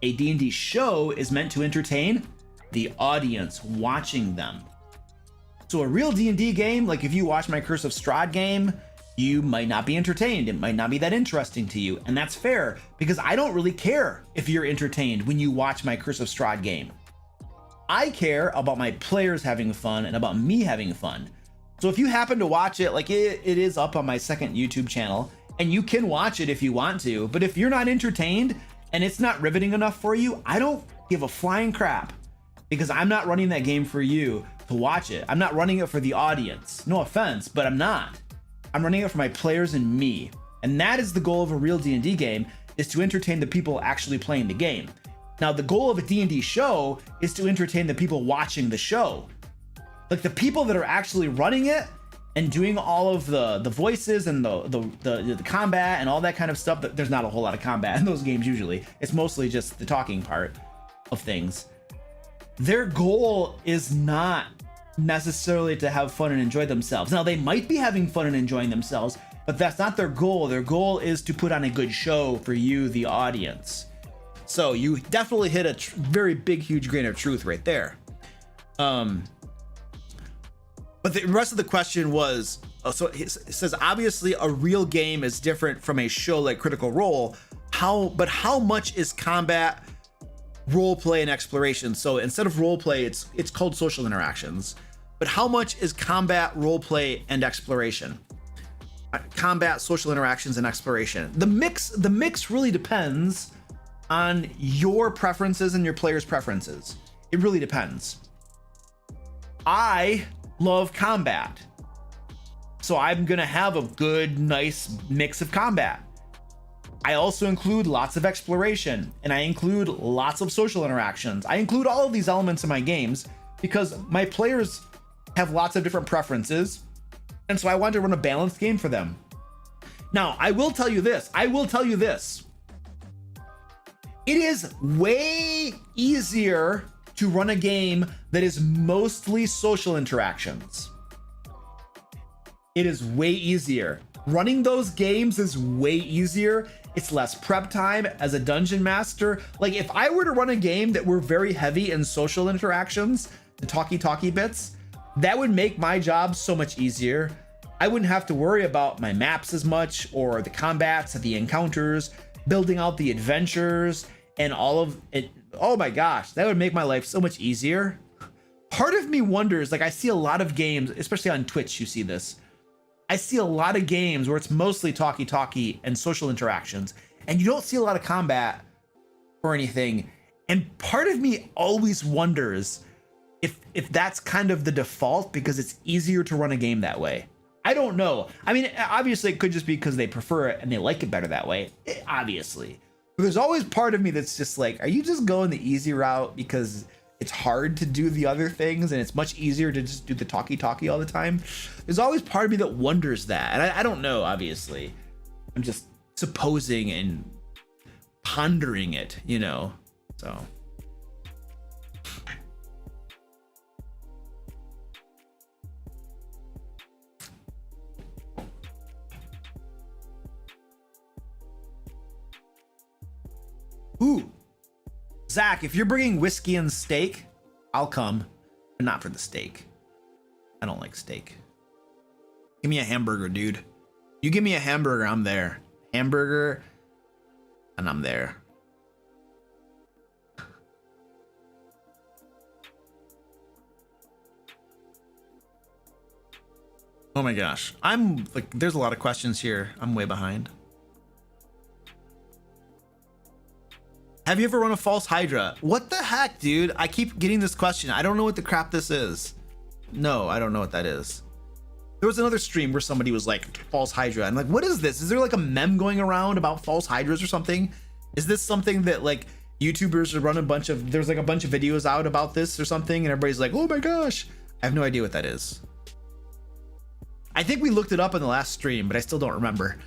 A D&D show is meant to entertain the audience watching them. So a real D&D game, like if you watch my Curse of Strahd game, you might not be entertained. It might not be that interesting to you. And that's fair because I don't really care if you're entertained when you watch my Curse of Strahd game. I care about my players having fun and about me having fun. So if you happen to watch it, like it is up on my second YouTube channel, and you can watch it if you want to, but if you're not entertained and it's not riveting enough for you, I don't give a flying crap because I'm not running that game for you to watch it. I'm not running it for the audience. No offense, but I'm not. I'm running it for my players and me. And that is the goal of a real D&D game, is to entertain the people actually playing the game. Now, the goal of a D&D show is to entertain the people watching the show. Like the people that are actually running it and doing all of the voices and the combat and all that kind of stuff. There's not a whole lot of combat in those games usually. It's mostly just the talking part of things. Their goal is not necessarily to have fun and enjoy themselves. Now, they might be having fun and enjoying themselves, but that's not their goal. Their goal is to put on a good show for you, the audience. So you definitely hit a very big, huge grain of truth right there. But the rest of the question was, so it says, obviously a real game is different from a show like Critical Role. But how much is combat, role play, and exploration? So instead of role play, it's called social interactions. But how much is combat, role play, and exploration? Combat, social interactions, and exploration. The mix really depends on your preferences and your players' preferences. It really depends. I love combat, so I'm gonna have a good, nice mix of combat. I also include lots of exploration, and I include lots of social interactions. I include all of these elements in my games because my players have lots of different preferences, and so I want to run a balanced game for them. Now, I will tell you this. It is way easier to run a game that is mostly social interactions. It is way easier. Running those games is way easier. It's less prep time as a dungeon master. Like if I were to run a game that were very heavy in social interactions, the talky bits, that would make my job so much easier. I wouldn't have to worry about my maps as much or the combats, the encounters, building out the adventures and all of it. Oh my gosh, that would make my life so much easier. Part of me wonders, like I see a lot of games, especially on Twitch, you see this. I see a lot of games where it's mostly talky and social interactions, and you don't see a lot of combat or anything. And part of me always wonders if that's kind of the default because it's easier to run a game that way. I don't know. I mean, obviously it could just be because they prefer it and they like it better that way, obviously. But there's always part of me that's just like, are you just going the easy route because it's hard to do the other things and it's much easier to just do the talky all the time? There's always part of me that wonders that. And I don't know, obviously. I'm just supposing and pondering it, you know? So. Ooh, Zach, if you're bringing whiskey and steak, I'll come, but not for the steak. I don't like steak. Give me a hamburger, dude. You give me a hamburger, I'm there. Hamburger, and I'm there. Oh my gosh. I'm like, there's a lot of questions here. I'm way behind. Have you ever run a false Hydra? What the heck, dude? I keep getting this question. I don't know what the crap this is. No, I don't know what that is. There was another stream where somebody was like, false Hydra. I'm like, what is this? Is there like a meme going around about false Hydras or something? Is this something that like YouTubers run a bunch of, there's like a bunch of videos out about this or something, and everybody's like, oh my gosh. I have no idea what that is. I think we looked it up in the last stream, but I still don't remember.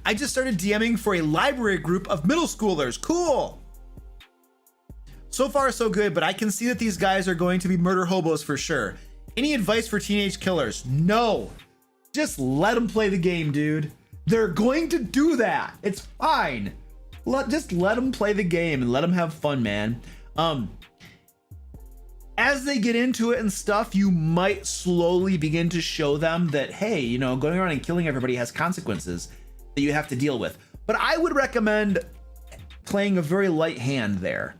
I just started DMing for a library group of middle schoolers. Cool. So far, so good, but I can see that these guys are going to be murder hobos for sure. Any advice for teenage killers? No. Just let them play the game, dude. They're going to do that. It's fine. Just let them play the game and let them have fun, man. As they get into it and stuff, you might slowly begin to show them that, hey, you know, going around and killing everybody has consequences that you have to deal with. But I would recommend playing a very light hand there.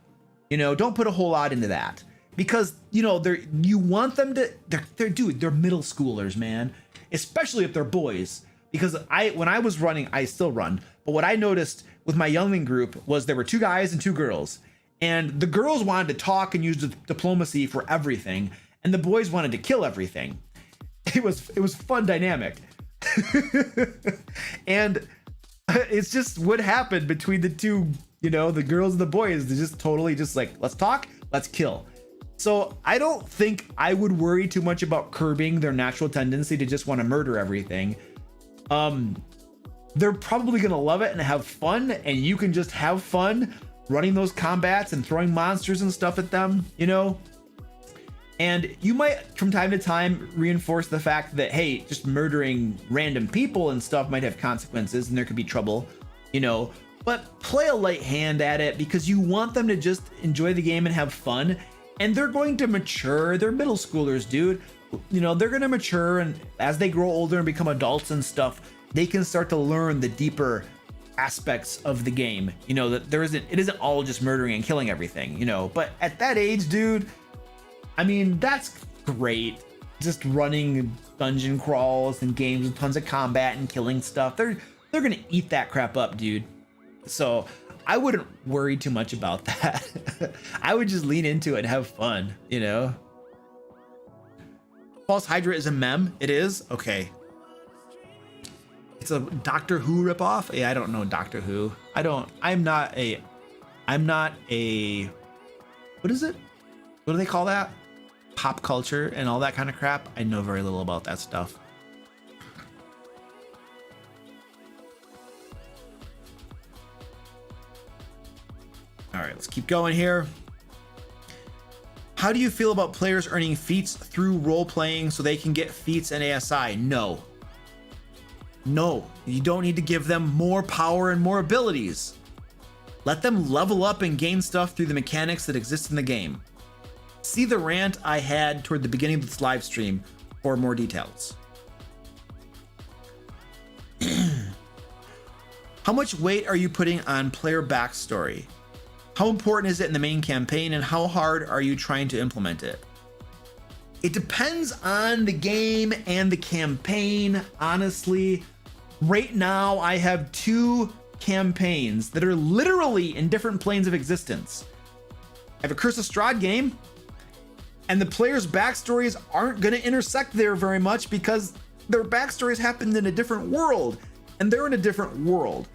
You know, don't put a whole lot into that, because, you know, you want them to, they're middle schoolers, man, especially if they're boys. Because when I was running, I still run, but what I noticed with my youngling group was there were 2 guys and 2 girls. And the girls wanted to talk and use diplomacy for everything, and the boys wanted to kill everything. It was fun dynamic. And it's just what happened between the two, you know, the girls and the boys. They just totally just like, let's talk, let's kill. So I don't think I would worry too much about curbing their natural tendency to just want to murder everything. They're probably gonna love it and have fun, and you can just have fun running those combats and throwing monsters and stuff at them, you know? And you might from time to time reinforce the fact that, hey, just murdering random people and stuff might have consequences and there could be trouble, you know, but play a light hand at it because you want them to just enjoy the game and have fun. And they're going to mature. They're middle schoolers, dude. You know, they're going to mature, and as they grow older and become adults and stuff, they can start to learn the deeper aspects of the game, you know, that it isn't all just murdering and killing everything, you know. But at that age, dude, I mean, that's great. Just running dungeon crawls and games with tons of combat and killing stuff. They're gonna eat that crap up, dude. So I wouldn't worry too much about that. I would just lean into it and have fun, you know. False Hydra is a meme. It is? Okay. It's a Doctor Who ripoff. Yeah, I don't know Doctor Who. I'm not a, what is it? What do they call that? Pop culture and all that kind of crap. I know very little about that stuff. All right, let's keep going here. How do you feel about players earning feats through role playing so they can get feats and ASI? No. No, you don't need to give them more power and more abilities. Let them level up and gain stuff through the mechanics that exist in the game. See the rant I had toward the beginning of this live stream for more details. How much weight are you putting on player backstory? How important is it in the main campaign, and how hard are you trying to implement it? It depends on the game and the campaign, honestly. Right now, I have 2 campaigns that are literally in different planes of existence. I have a Curse of Strahd game, and the players' backstories aren't going to intersect there very much because their backstories happened in a different world, and they're in a different world.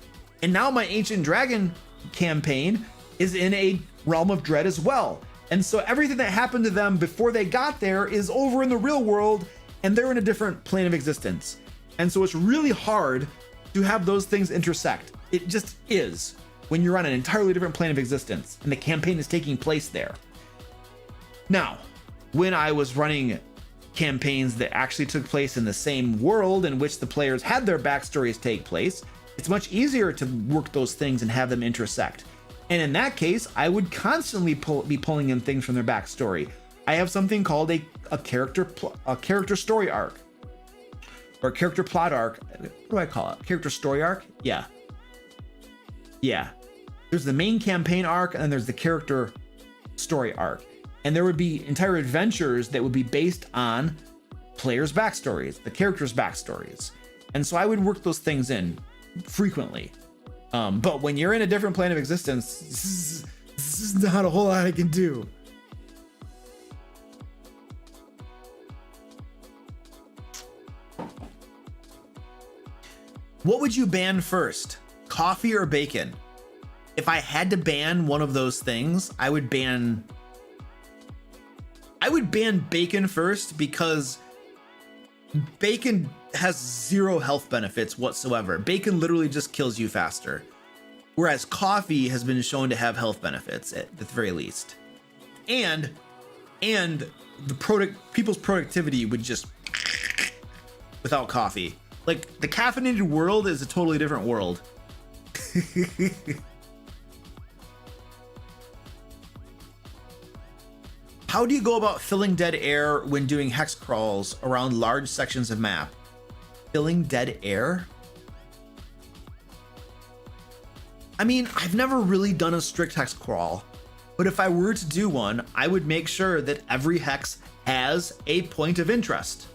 And now my Ancient Dragon campaign is in a realm of dread as well. And so everything that happened to them before they got there is over in the real world, and they're in a different plane of existence. And so it's really hard to have those things intersect. It just is when you're on an entirely different plane of existence and the campaign is taking place there. Now, when I was running campaigns that actually took place in the same world in which the players had their backstories take place, It's much easier to work those things and have them intersect. And in that case, I would constantly be pulling in things from their backstory. I have something called a character story arc, or a character plot arc. What do I call it? Character story arc? Yeah. There's the main campaign arc, and then there's the character story arc. And there would be entire adventures that would be based on players' backstories, the characters' backstories. And so I would work those things in frequently. But when you're in a different plane of existence, this is not a whole lot I can do. What would you ban first? Coffee or bacon? If I had to ban one of those things, I would ban bacon first, because bacon has zero health benefits whatsoever. Bacon literally just kills you faster. Whereas coffee has been shown to have health benefits at the very least. And people's productivity would just without coffee. Like, the caffeinated world is a totally different world. How do you go about filling dead air when doing hex crawls around large sections of map? Filling dead air? I mean, I've never really done a strict hex crawl, but if I were to do one, I would make sure that every hex has a point of interest.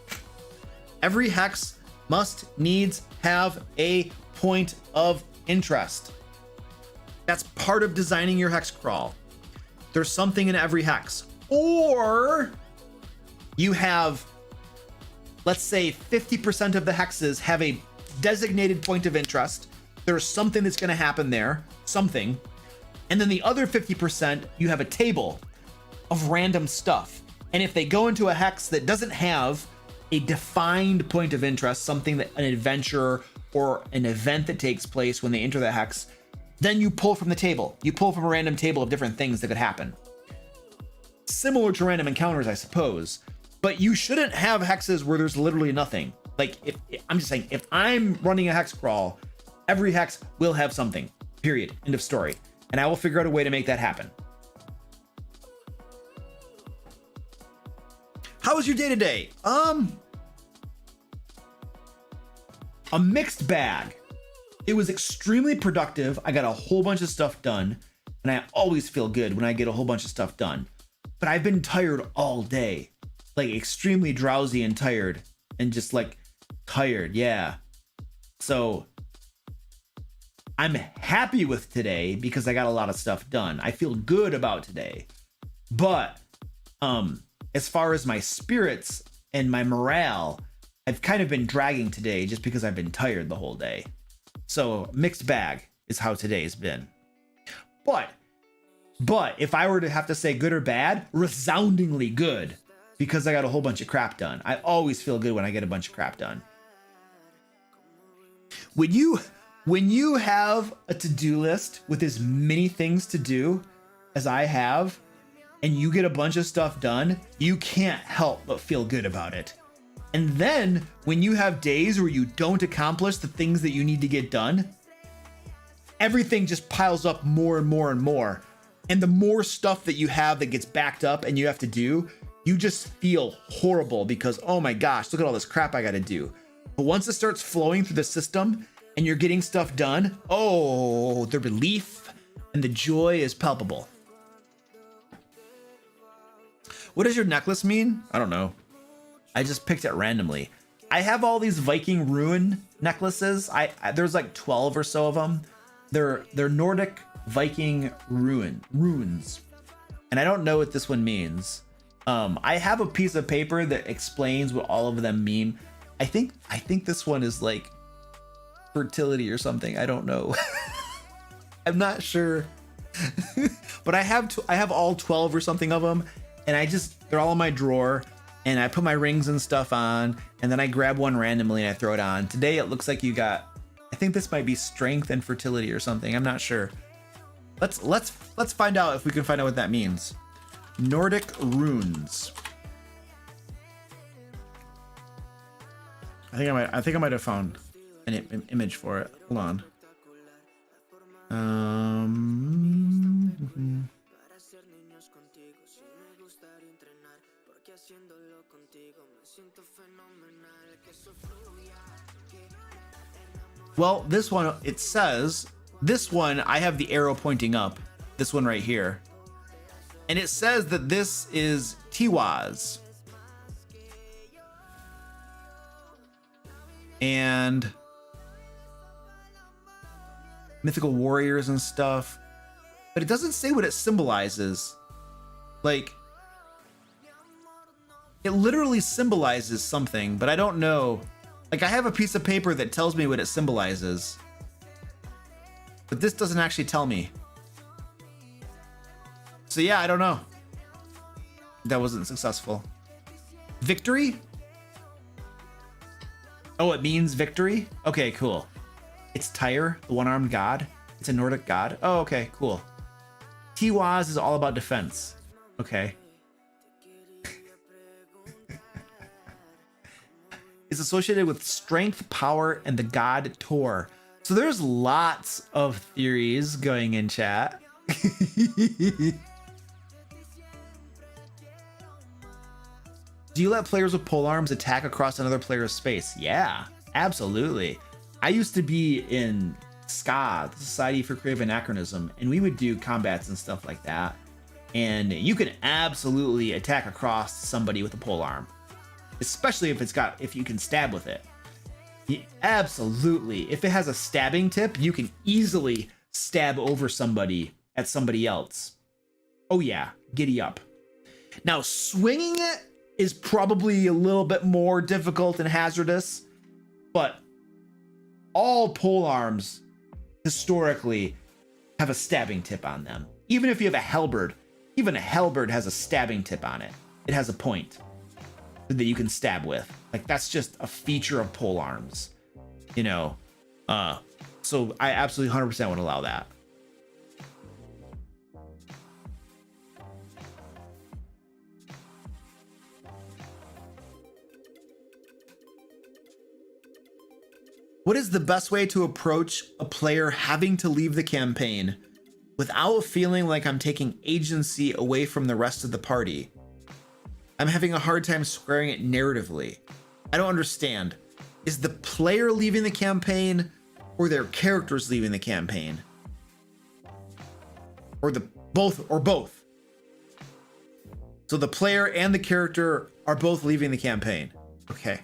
Every hex needs have a point of interest. That's part of designing your hex crawl. There's something in every hex. Or you have, let's say 50% of the hexes have a designated point of interest. There's something that's going to happen there, something. And then the other 50%, you have a table of random stuff. And if they go into a hex that doesn't have a defined point of interest, something that an adventure or an event that takes place when they enter the hex, then you pull from the table. You pull from a random table of different things that could happen. Similar to random encounters, I suppose, but you shouldn't have hexes where there's literally nothing. Like, I'm just saying, if I'm running a hex crawl, every hex will have something, period, end of story. And I will figure out a way to make that happen. How was your day today? A mixed bag. It was extremely productive. I got a whole bunch of stuff done, and I always feel good when I get a whole bunch of stuff done. But I've been tired all day, like extremely drowsy and tired, and just like tired. Yeah. So I'm happy with today because I got a lot of stuff done. I feel good about today. But as far as my spirits and my morale, I've kind of been dragging today just because I've been tired the whole day. So mixed bag is how today's been. But if I were to have to say good or bad, resoundingly good, because I got a whole bunch of crap done. I always feel good when I get a bunch of crap done. When you have a to-do list with as many things to do as I have, and you get a bunch of stuff done, you can't help but feel good about it. And then when you have days where you don't accomplish the things that you need to get done, everything just piles up more and more and more. And the more stuff that you have that gets backed up and you have to do, you just feel horrible because, oh my gosh, look at all this crap I got to do. But once it starts flowing through the system and you're getting stuff done, oh, the relief and the joy is palpable. What does your necklace mean? I don't know. I just picked it randomly. I have all these Viking rune necklaces. There's like 12 or so of them. They're Nordic Viking runes. And I don't know what this one means. I have a piece of paper that explains what all of them mean. I think this one is like fertility or something. I don't know. I'm not sure. But I have all 12 or something of them, and they're all in my drawer, and I put my rings and stuff on, and then I grab one randomly and I throw it on. Today it looks like you got, I think this might be strength and fertility or something. I'm not sure. Let's find out if we can find out what that means. Nordic runes. I think I might have found. an image for it. Hold on. Well, this one, it says, this one, I have the arrow pointing up, this one right here. And it says that this is Tiwaz. And mythical warriors and stuff. But it doesn't say what it symbolizes. Like, it literally symbolizes something, but I don't know. Like, I have a piece of paper that tells me what it symbolizes, but this doesn't actually tell me. So yeah, I don't know. That wasn't successful. Victory? Oh, it means victory? Okay, cool. It's Tyr, the one-armed god. It's a Nordic god. Oh, okay, cool. Tiwaz is all about defense. Okay. Is associated with strength, power, and the god Tor. So there's lots of theories going in chat. Do you let players with polearms attack across another player's space? Yeah, absolutely. I used to be in SCA, the Society for Creative Anachronism, and we would do combats and stuff like that. And you can absolutely attack across somebody with a polearm. Especially if you can stab with it. Absolutely. If it has a stabbing tip, you can easily stab over somebody at somebody else. Oh yeah, giddy up. Now, swinging it is probably a little bit more difficult and hazardous, but all polearms historically have a stabbing tip on them. Even if you have a halberd, even a halberd has a stabbing tip on it. It has a point that you can stab with. Like, that's just a feature of polearms, you know. So I absolutely 100% would allow that. What is the best way to approach a player having to leave the campaign without feeling like I'm taking agency away from the rest of the party? I'm having a hard time squaring it narratively. I don't understand. Is the player leaving the campaign or their characters leaving the campaign? Or both? So the player and the character are both leaving the campaign. Okay.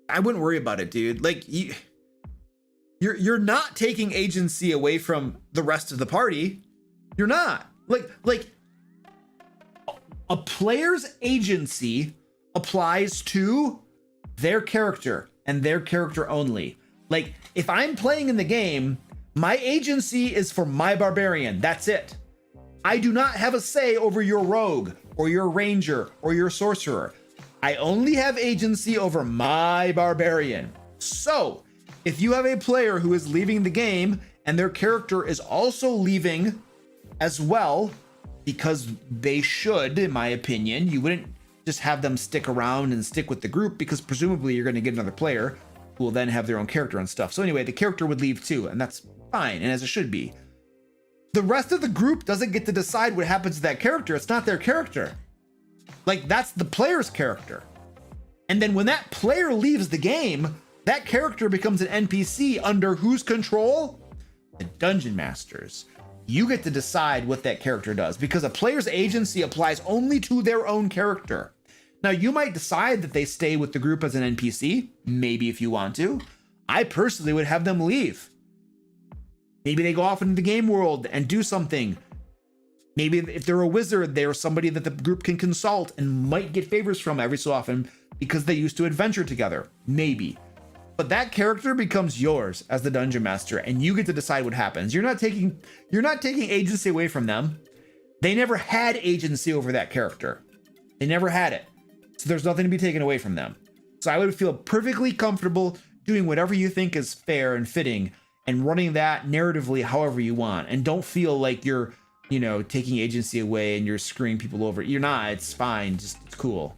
I wouldn't worry about it, dude. Like, you're not taking agency away from the rest of the party. You're not. Like a player's agency applies to their character and their character only. Like, if I'm playing in the game, my agency is for my barbarian. That's it. I do not have a say over your rogue or your ranger or your sorcerer. I only have agency over my barbarian. So, if you have a player who is leaving the game and their character is also leaving as well, because they should, in my opinion, you wouldn't just have them stick around and stick with the group, because presumably you're going to get another player who will then have their own character and stuff. So anyway, the character would leave too, and that's fine, and as it should be. The rest of the group doesn't get to decide what happens to that character. It's not their character. Like, that's the player's character. And then when that player leaves the game, that character becomes an NPC under whose control? The Dungeon Master's. You get to decide what that character does, because a player's agency applies only to their own character. Now, you might decide that they stay with the group as an NPC, maybe if you want to. I personally would have them leave. Maybe they go off into the game world and do something. Maybe if they're a wizard, they're somebody that the group can consult and might get favors from every so often because they used to adventure together. Maybe. But that character becomes yours as the Dungeon Master, and you get to decide what happens. You're not taking agency away from them. They never had agency over that character. They never had it. So there's nothing to be taken away from them. So I would feel perfectly comfortable doing whatever you think is fair and fitting and running that narratively however you want. And don't feel like you're you know, taking agency away and you're screwing people over. You're not. It's fine. Just it's cool.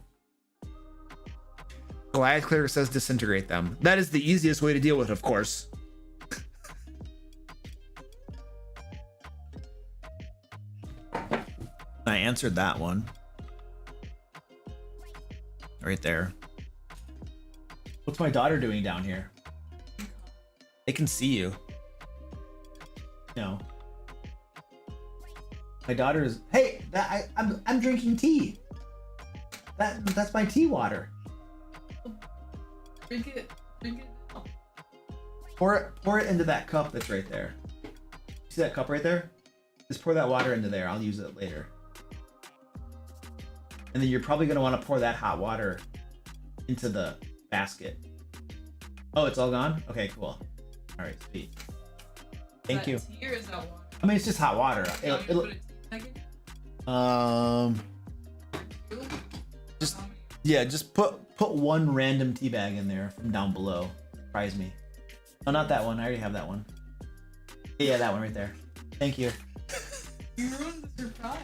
Goliath Cleric says disintegrate them. That is the easiest way to deal with it, of course. I answered that one. Right there. What's my daughter doing down here? They can see you. No. My daughter is. Hey, I'm drinking tea. That's my tea water. Drink it. Drink it now. Pour it into that cup that's right there. See that cup right there? Just pour that water into there. I'll use it later. And then you're probably gonna want to pour that hot water into the basket. Oh, it's all gone? Okay, cool. All right, sweet. Thank you. Tea or is that water? I mean, it's just hot water. It'll just yeah, just put one random tea bag in there from down below. Surprise me. Oh, not that one. I already have that one. Yeah, that one right there. Thank you. You ruined the surprise.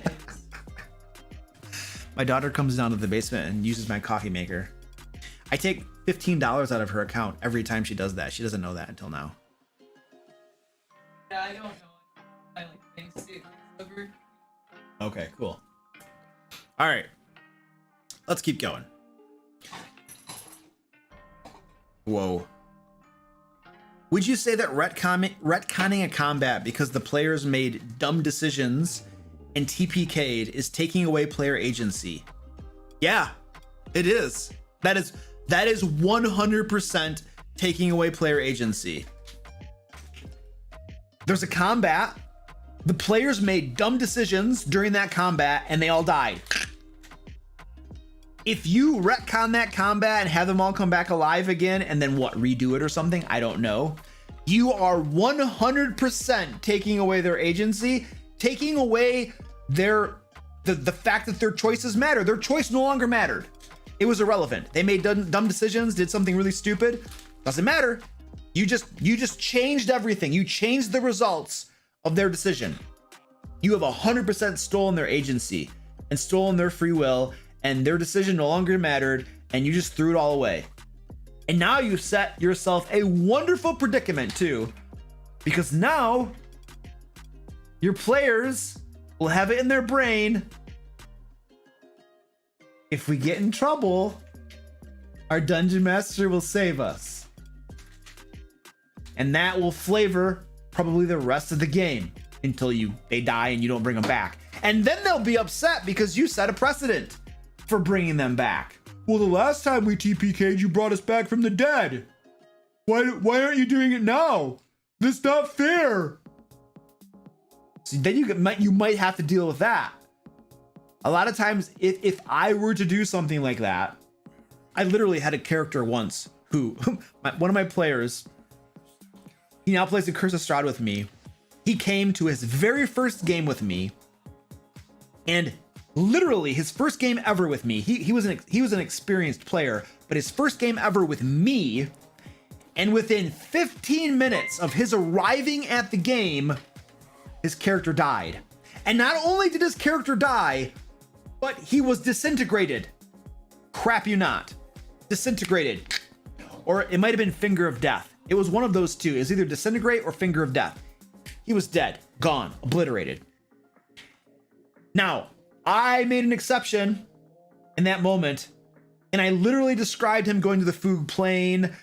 My daughter comes down to the basement and uses my coffee maker. I take $15 out of her account every time she does that. She doesn't know that until now. Yeah, I don't know. I like thanks to cover. Okay, cool. All right. Let's keep going. Whoa. Would you say that retconning a combat because the players made dumb decisions and TPK'd is taking away player agency? Yeah, it is. That is 100% taking away player agency. There's a combat. The players made dumb decisions during that combat and they all died. If you retcon that combat and have them all come back alive again and then what, redo it or something? I don't know. You are 100% taking away their agency, taking away the fact that their choices matter. Their choice no longer mattered. It was irrelevant. They made dumb decisions, did something really stupid. Doesn't matter. You just changed everything. You changed the results of their decision. You have 100% stolen their agency and stolen their free will, and their decision no longer mattered, and you just threw it all away. And now you've set yourself a wonderful predicament too, because now your players will have it in their brain, if we get in trouble, our dungeon master will save us. And that will flavor probably the rest of the game until they die and you don't bring them back. And then they'll be upset because you set a precedent for bringing them back. Well, the last time we TPK'd, you brought us back from the dead. Why aren't you doing it now? That's not fair. So then you might have to deal with that. A lot of times, if I were to do something like that, I literally had a character once who, one of my players, he now plays the Curse of Strahd with me. He came to his very first game with me, and literally his first game ever with me. He was an experienced player, but his first game ever with me, and within 15 minutes of his arriving at the game, his character died. And not only did his character die, but he was disintegrated. Crap you not. Disintegrated. Or it might have been Finger of Death. It was one of those two. It was either disintegrate or Finger of Death. He was dead, gone, obliterated. Now, I made an exception in that moment, and I literally described him going to the Foog Plain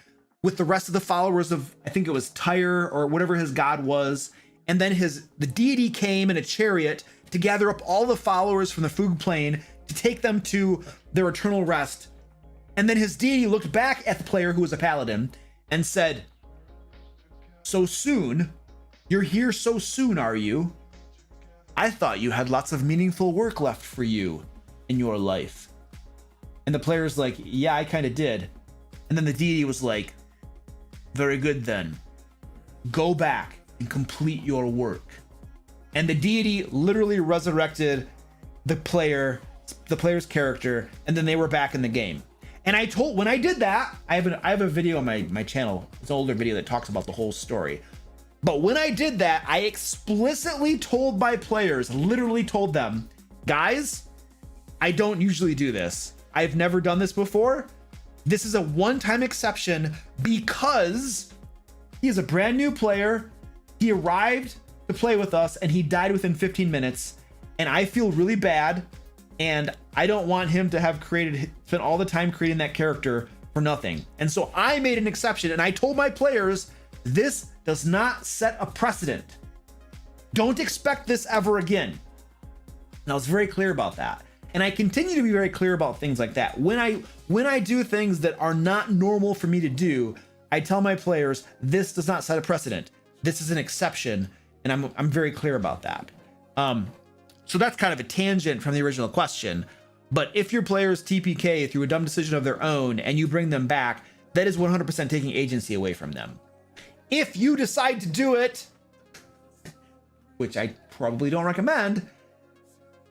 with the rest of the followers of, I think it was Tyre or whatever his god was, and then the deity came in a chariot to gather up all the followers from the Foog Plain to take them to their eternal rest. And then his deity looked back at the player who was a paladin and said, "So soon? You're here so soon, are you? I thought you had lots of meaningful work left for you in your life." And the player's like, "Yeah, I kind of did." And then the deity was like, "Very good then. Go back and complete your work." And the deity literally resurrected the player's character, and then they were back in the game. And when I did that, I have a video on my channel. It's an older video that talks about the whole story. But when I did that, I explicitly told my players, literally told them, guys, I don't usually do this. I've never done this before. This is a one-time exception because he is a brand new player. He arrived to play with us and he died within 15 minutes. And I feel really bad. And I don't want him to have spent all the time creating that character for nothing. And so I made an exception and I told my players, this does not set a precedent. Don't expect this ever again. And I was very clear about that. And I continue to be very clear about things like that. When I do things that are not normal for me to do, I tell my players, this does not set a precedent. This is an exception. And I'm very clear about that. So that's kind of a tangent from the original question. But if your players TPK through a dumb decision of their own and you bring them back, that is 100% taking agency away from them. If you decide to do it, which I probably don't recommend,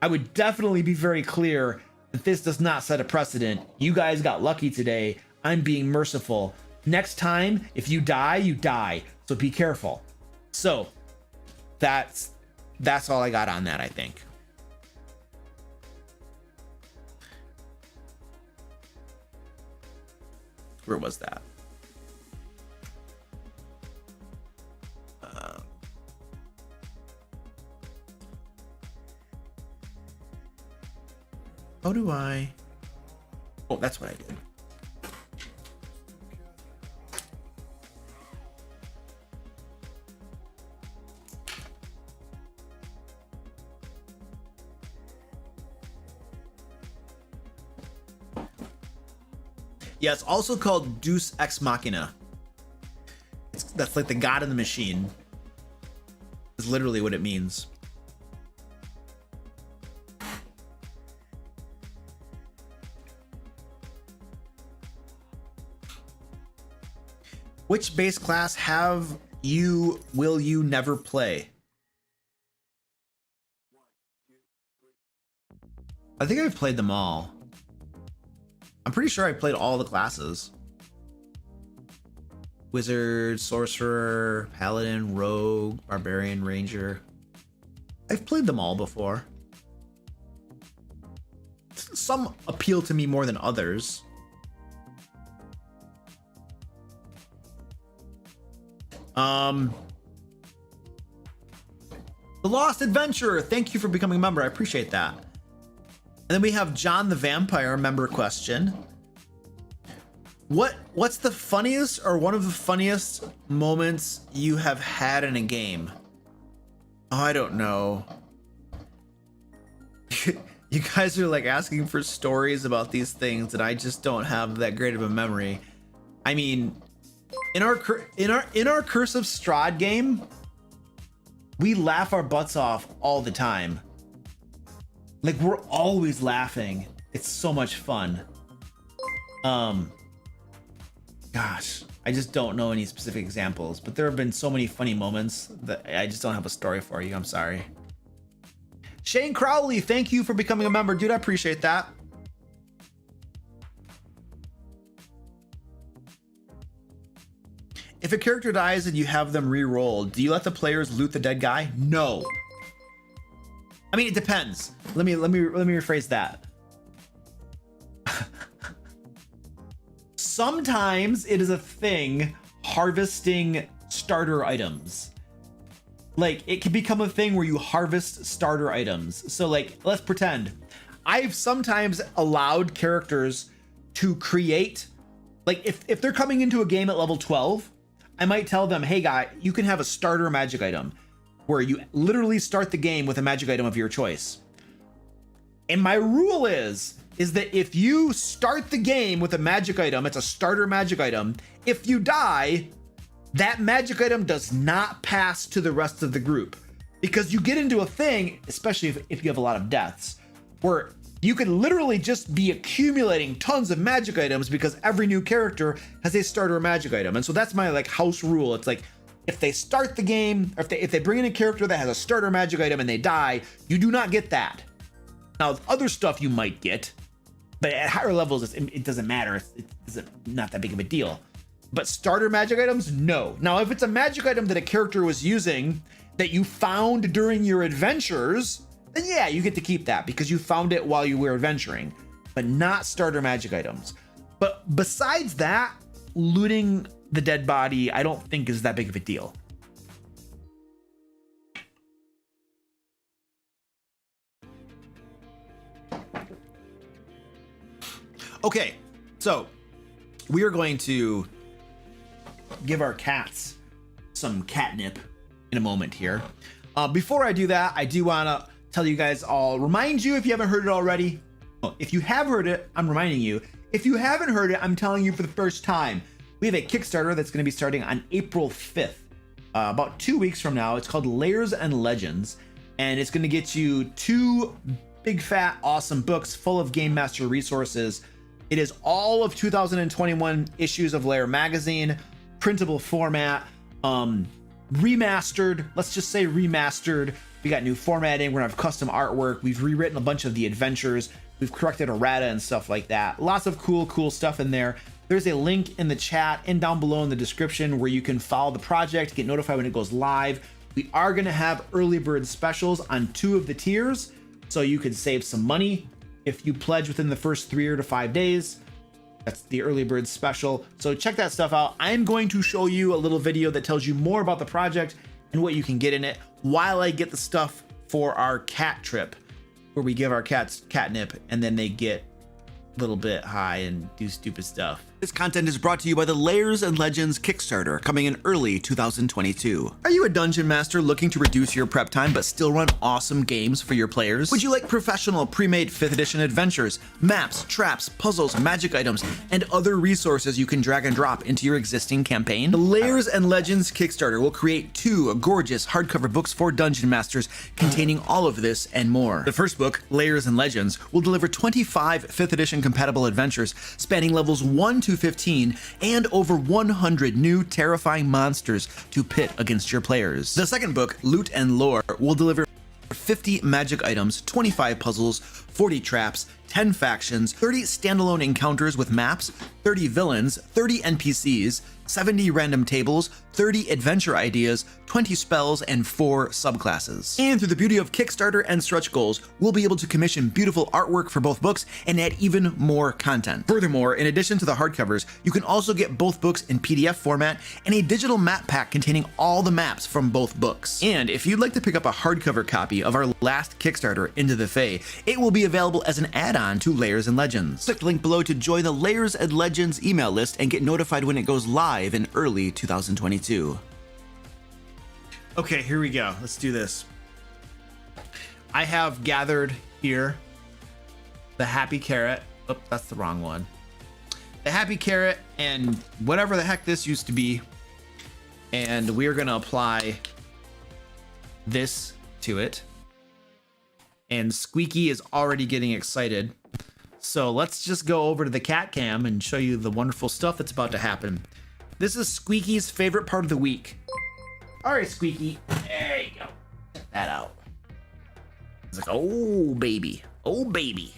I would definitely be very clear that this does not set a precedent. You guys got lucky today. I'm being merciful. Next time, if you die, you die. So be careful. So that's all I got on that, I think. Where was that? How do I? Oh, that's what I did. Yeah, it's also called Deus Ex Machina. That's like the god in the machine. Is literally what it means. Which base class will you never play? I think I've played them all. I'm pretty sure I played all the classes. Wizard, Sorcerer, Paladin, Rogue, Barbarian, Ranger. I've played them all before. Some appeal to me more than others. The Lost Adventurer, thank you for becoming a member. I appreciate that. And then we have John the Vampire member question. What's the funniest or one of the funniest moments you have had in a game? Oh, I don't know. You guys are like asking for stories about these things and I just don't have that great of a memory. I mean, in our Curse of Strahd game, we laugh our butts off all the time. Like, we're always laughing. It's so much fun. Gosh, I just don't know any specific examples, but there have been so many funny moments that I just don't have a story for you. I'm sorry. Shane Crowley, thank you for becoming a member. Dude, I appreciate that. If a character dies and you have them re-rolled, do you let the players loot the dead guy? No. I mean, it depends. Let me rephrase that. Sometimes it is a thing harvesting starter items. Like, it can become a thing where you harvest starter items. So like, let's pretend I've sometimes allowed characters to create, like if they're coming into a game at level 12, I might tell them, hey guy, you can have a starter magic item where you literally start the game with a magic item of your choice. And my rule is that if you start the game with a magic item, it's a starter magic item. If you die, that magic item does not pass to the rest of the group, because you get into a thing, especially if you have a lot of deaths, where you could literally just be accumulating tons of magic items because every new character has a starter magic item. And so that's my like house rule. It's like, if they start the game, or if they bring in a character that has a starter magic item and they die, you do not get that. Now, other stuff you might get, but at higher levels, it doesn't matter. It's not that big of a deal. But starter magic items, no. Now, if it's a magic item that a character was using that you found during your adventures, then yeah, you get to keep that because you found it while you were adventuring, but not starter magic items. But besides that, looting the dead body, I don't think is that big of a deal. Okay, so we are going to give our cats some catnip in a moment here. Before I do that, I do want to tell you guys all, remind you if you haven't heard it already. Well, if you have heard it, I'm reminding you. If you haven't heard it, I'm telling you for the first time. We have a Kickstarter that's going to be starting on April 5th, about 2 weeks from now. It's called Lairs and Legends, and it's going to get you 2 big, fat, awesome books full of Game Master resources. It is all of 2021 issues of Lair magazine, printable format, remastered. Let's just say remastered. We got new formatting. We're gonna have custom artwork. We've rewritten a bunch of the adventures. We've corrected errata and stuff like that. Lots of cool stuff in there. There's a link in the chat and down below in the description where you can follow the project, get notified when it goes live. We are gonna have early bird specials on 2 of the tiers, so you can save some money if you pledge within the first 3 to 5 days. That's the early bird special. So check that stuff out. I'm going to show you a little video that tells you more about the project and what you can get in it while I get the stuff for our cat trip, where we give our cats catnip and then they get a little bit high and do stupid stuff. This content is brought to you by the Lairs and Legends Kickstarter, coming in early 2022. Are you a dungeon master looking to reduce your prep time but still run awesome games for your players? Would you like professional pre-made 5th edition adventures, maps, traps, puzzles, magic items, and other resources you can drag and drop into your existing campaign? The Lairs and Legends Kickstarter will create 2 gorgeous hardcover books for dungeon masters containing all of this and more. The first book, Lairs and Legends, will deliver 25 5th edition compatible adventures spanning levels 1 to 15 and over 100 new terrifying monsters to pit against your players. The second book, Loot and Lore, will deliver 50 magic items, 25 puzzles, 40 traps, 10 factions, 30 standalone encounters with maps, 30 villains, 30 NPCs, 70 random tables, 30 adventure ideas, 20 spells, and 4 subclasses. And through the beauty of Kickstarter and stretch goals, we'll be able to commission beautiful artwork for both books and add even more content. Furthermore, in addition to the hardcovers, you can also get both books in PDF format and a digital map pack containing all the maps from both books. And if you'd like to pick up a hardcover copy of our last Kickstarter, Into the Fae, it will be available as an add-on to Lairs and Legends. Click the link below to join the Lairs and Legends email list and get notified when it goes live in early 2022. Okay, here we go. Let's do this. I have gathered here the happy carrot. Oh, that's the wrong one. The happy carrot and whatever the heck this used to be. And we're going to apply this to it. And Squeaky is already getting excited. So let's just go over to the cat cam and show you the wonderful stuff that's about to happen. This is Squeaky's favorite part of the week. All right, Squeaky. There you go. Check that out. It's like, oh, baby. Oh, baby.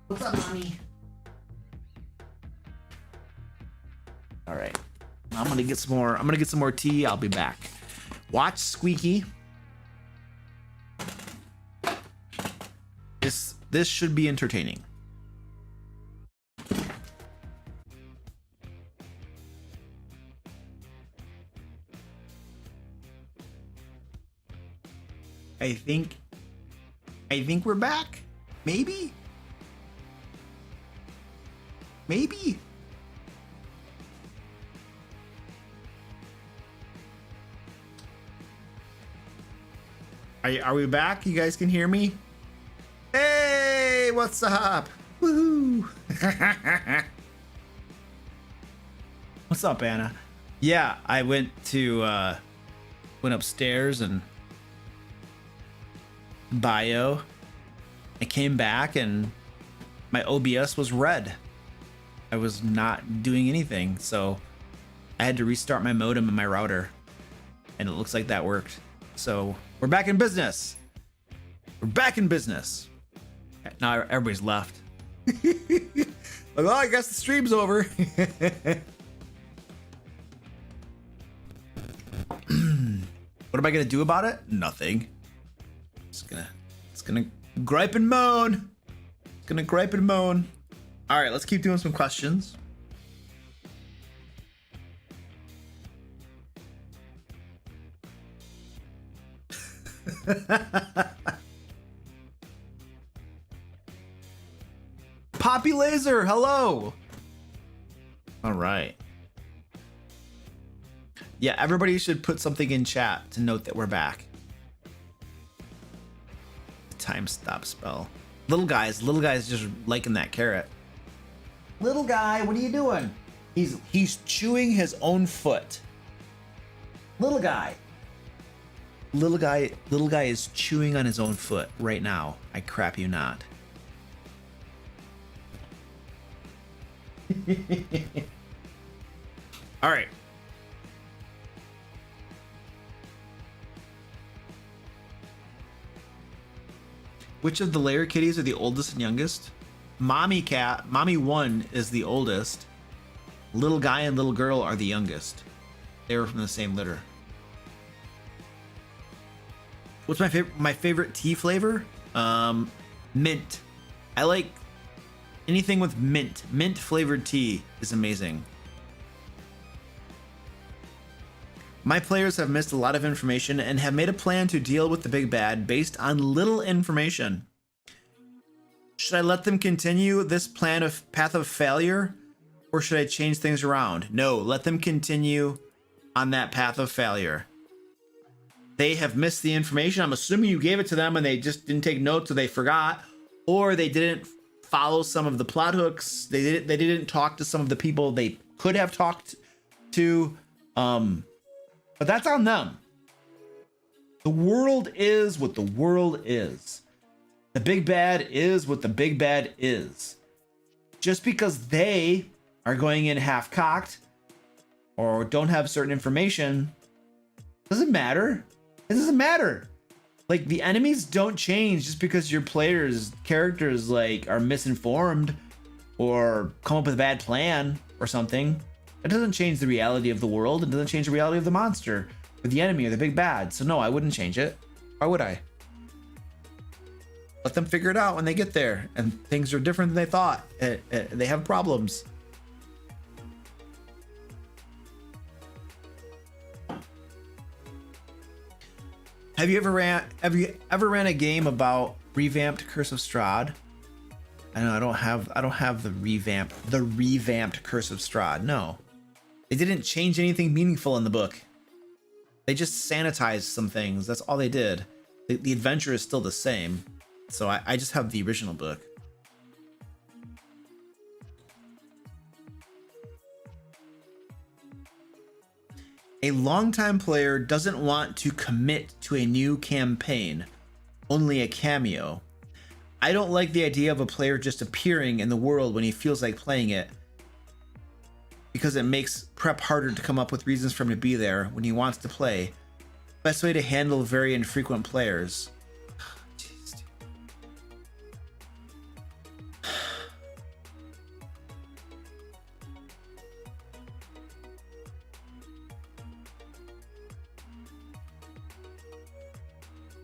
What's up, mommy? All right. I'm gonna get some more tea. I'll be back. Watch Squeaky. This should be entertaining. I think we're back. Maybe. Are we back? You guys can hear me? Hey, what's up? Woohoo! What's up, Anna? Yeah, I went upstairs and bio. I came back and my OBS was red. I was not doing anything, so I had to restart my modem and my router, and it looks like that worked. So we're back in business. We're back in business. Now everybody's left. Well, I guess the stream's over. am I gonna do about it? Nothing. It's gonna gripe and moan. Gonna gripe and moan. All right, let's keep doing some questions. Poppy Laser, hello. All right. Yeah, everybody should put something in chat to note that we're back. Time stop spell. Little guy's just liking that carrot. Little guy, what are you doing? He's chewing his own foot. Little guy is chewing on his own foot right now. I crap you not. All right. Which of the Lair kitties are the oldest and youngest? Mommy 1 is the oldest. Little guy and little girl are the youngest. They were from the same litter. What's my favorite tea flavor? Mint. I like anything with mint. Mint flavored tea is amazing. My players have missed a lot of information and have made a plan to deal with the big bad based on little information. Should I let them continue this path of failure, or should I change things around? No, let them continue on that path of failure. They have missed the information. I'm assuming you gave it to them and they just didn't take notes, or they forgot, or they didn't follow some of the plot hooks. They didn't talk to some of the people they could have talked to. But that's on them. The world is what the world is. The big bad is what the big bad is. Just because they are going in half-cocked or don't have certain information doesn't matter. It doesn't matter. Like, the enemies don't change just because your characters like are misinformed or come up with a bad plan or something. It doesn't change the reality of the world. It doesn't change the reality of the monster or the enemy or the big bad. So no, I wouldn't change it. Why would I? Let them figure it out when they get there, and things are different than they thought. They have problems. Have you ever ran a game about revamped Curse of Strahd? I know I don't have the revamped Curse of Strahd. No. They didn't change anything meaningful in the book. They just sanitized some things. That's all they did. The adventure is still the same. So I just have the original book. A longtime player doesn't want to commit to a new campaign, only a cameo. I don't like the idea of a player just appearing in the world when he feels like playing it, because it makes prep harder to come up with reasons for him to be there when he wants to play. Best way to handle very infrequent players. Jeez, dude.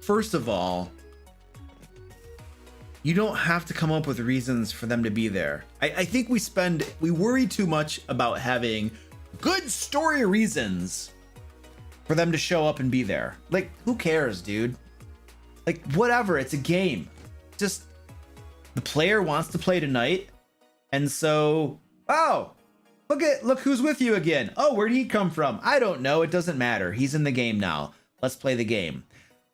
First of all, you don't have to come up with reasons for them to be there. I think we worry too much about having good story reasons for them to show up and be there. Like, who cares, dude? Like, whatever, it's a game. Just, the player wants to play tonight, and so, oh, look who's with you again. Oh, where did he come from? I don't know, it doesn't matter. He's in the game now. Let's play the game.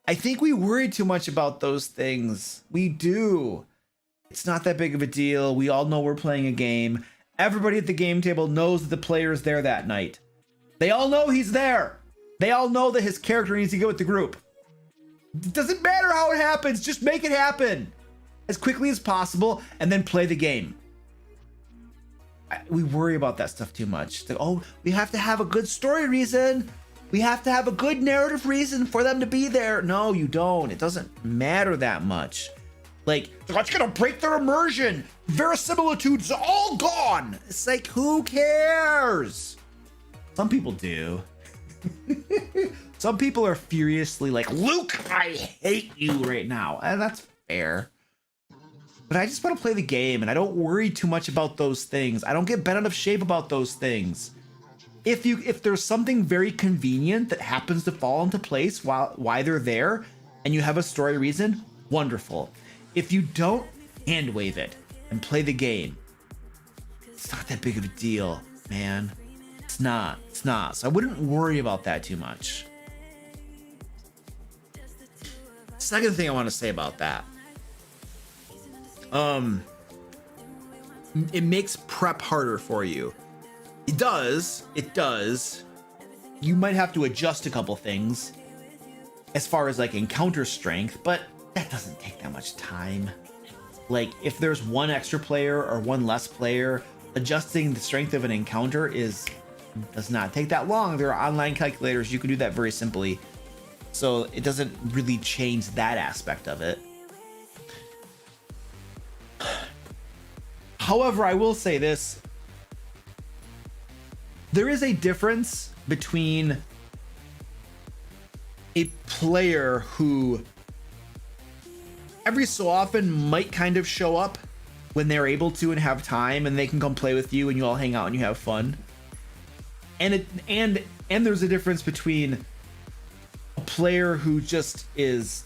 I think we worry too much about those things. We do. It's not that big of a deal. We all know we're playing a game. Everybody at the game table knows that the player is there that night. They all know he's there. They all know that his character needs to go with the group. It doesn't matter how it happens. Just make it happen as quickly as possible and then play the game. We worry about that stuff too much. Like, oh, we have to have a good story reason. We have to have a good narrative reason for them to be there. No, you don't. It doesn't matter that much. Like, that's gonna break their immersion. Verisimilitude's all gone. It's like, who cares? Some people do. Some people are furiously like, Luke, I hate you right now. And that's fair. But I just want to play the game, and I don't worry too much about those things. I don't get bent out of shape about those things. If there's something very convenient that happens to fall into place why they're there, and you have a story reason, wonderful. If you don't, hand wave it and play the game. It's not that big of a deal, man. It's not. So I wouldn't worry about that too much. Second thing I want to say about that. It makes prep harder for you. It does. You might have to adjust a couple things as far as like encounter strength, but that doesn't take that much time. Like if there's one extra player or one less player, adjusting the strength of an encounter does not take that long. There are online calculators. You can do that very simply. So it doesn't really change that aspect of it. However, I will say this. There is a difference between a player who every so often might kind of show up when they're able to and have time, and they can come play with you and you all hang out and you have fun. And there's a difference between a player who just is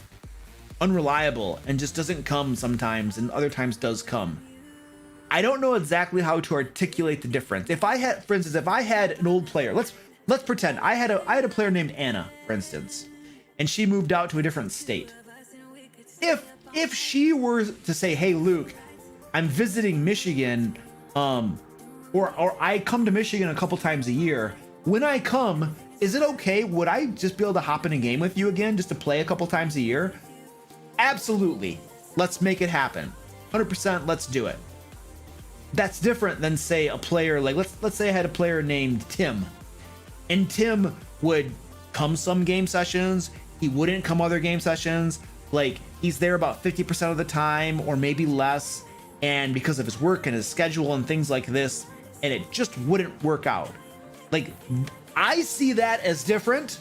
unreliable and just doesn't come sometimes and other times does come. I don't know exactly how to articulate the difference. If I had, for instance, an old player, let's pretend I had a player named Anna, for instance, and she moved out to a different state. If she were to say, "Hey Luke, I'm visiting Michigan, or I come to Michigan a couple times a year. When I come, is it okay? Would I just be able to hop in a game with you again just to play a couple times a year?" Absolutely. Let's make it happen. 100%, let's do it. That's different than, say, a player like, let's say I had a player named Tim, and Tim would come some game sessions, he wouldn't come other game sessions, like he's there about 50% of the time or maybe less, and because of his work and his schedule and things like this, and it just wouldn't work out. Like, I see that as different,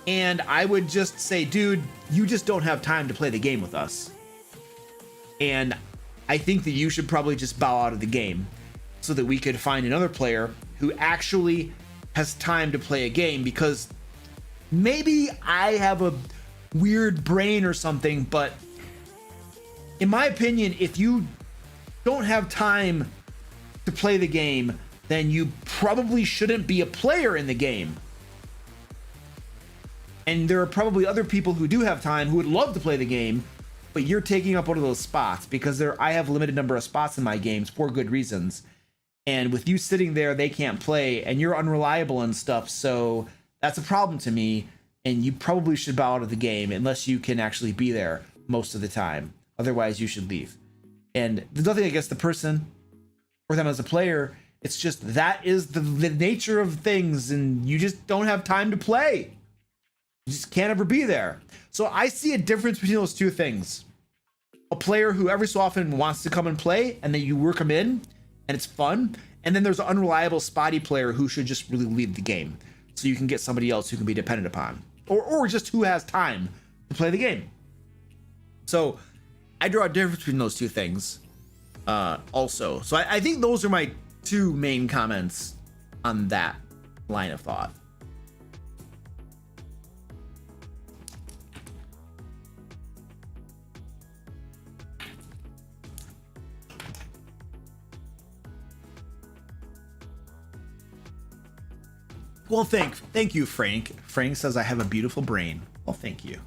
and I would just say, dude, you just don't have time to play the game with us. And I think that you should probably just bow out of the game so that we could find another player who actually has time to play a game, because maybe I have a weird brain or something, but in my opinion, if you don't have time to play the game, then you probably shouldn't be a player in the game. And there are probably other people who do have time who would love to play the game, but you're taking up one of those spots, because I have a limited number of spots in my games for good reasons. And with you sitting there, they can't play, and you're unreliable and stuff. So that's a problem to me. And you probably should bow out of the game unless you can actually be there most of the time. Otherwise, you should leave. And there's nothing against the person or them as a player. It's just that is the nature of things, and you just don't have time to play. You just can't ever be there. So I see a difference between those two things. A player who every so often wants to come and play, and then you work them in, and it's fun. And then there's an unreliable, spotty player who should just really leave the game, so you can get somebody else who can be dependent upon, or just who has time to play the game. So I draw a difference between those two things also. So I think those are my two main comments on that line of thought. Well, thank you, Frank. Frank says I have a beautiful brain. Well, thank you.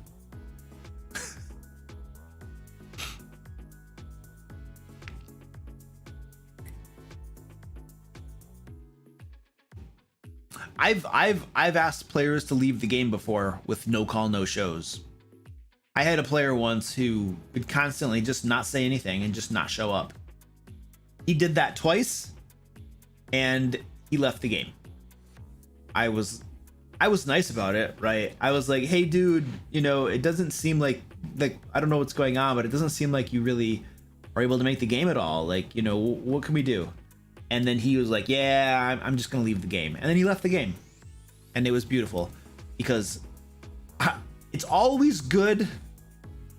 I've asked players to leave the game before with no call, no shows. I had a player once who would constantly just not say anything and just not show up. He did that twice, and he left the game. I was nice about it, right? I was like, hey dude, it doesn't seem like I don't know what's going on, but it doesn't seem like you really are able to make the game at all. Like, what can we do? And then he was like, yeah, I'm just gonna leave the game. And then he left the game. And it was beautiful, because It's always good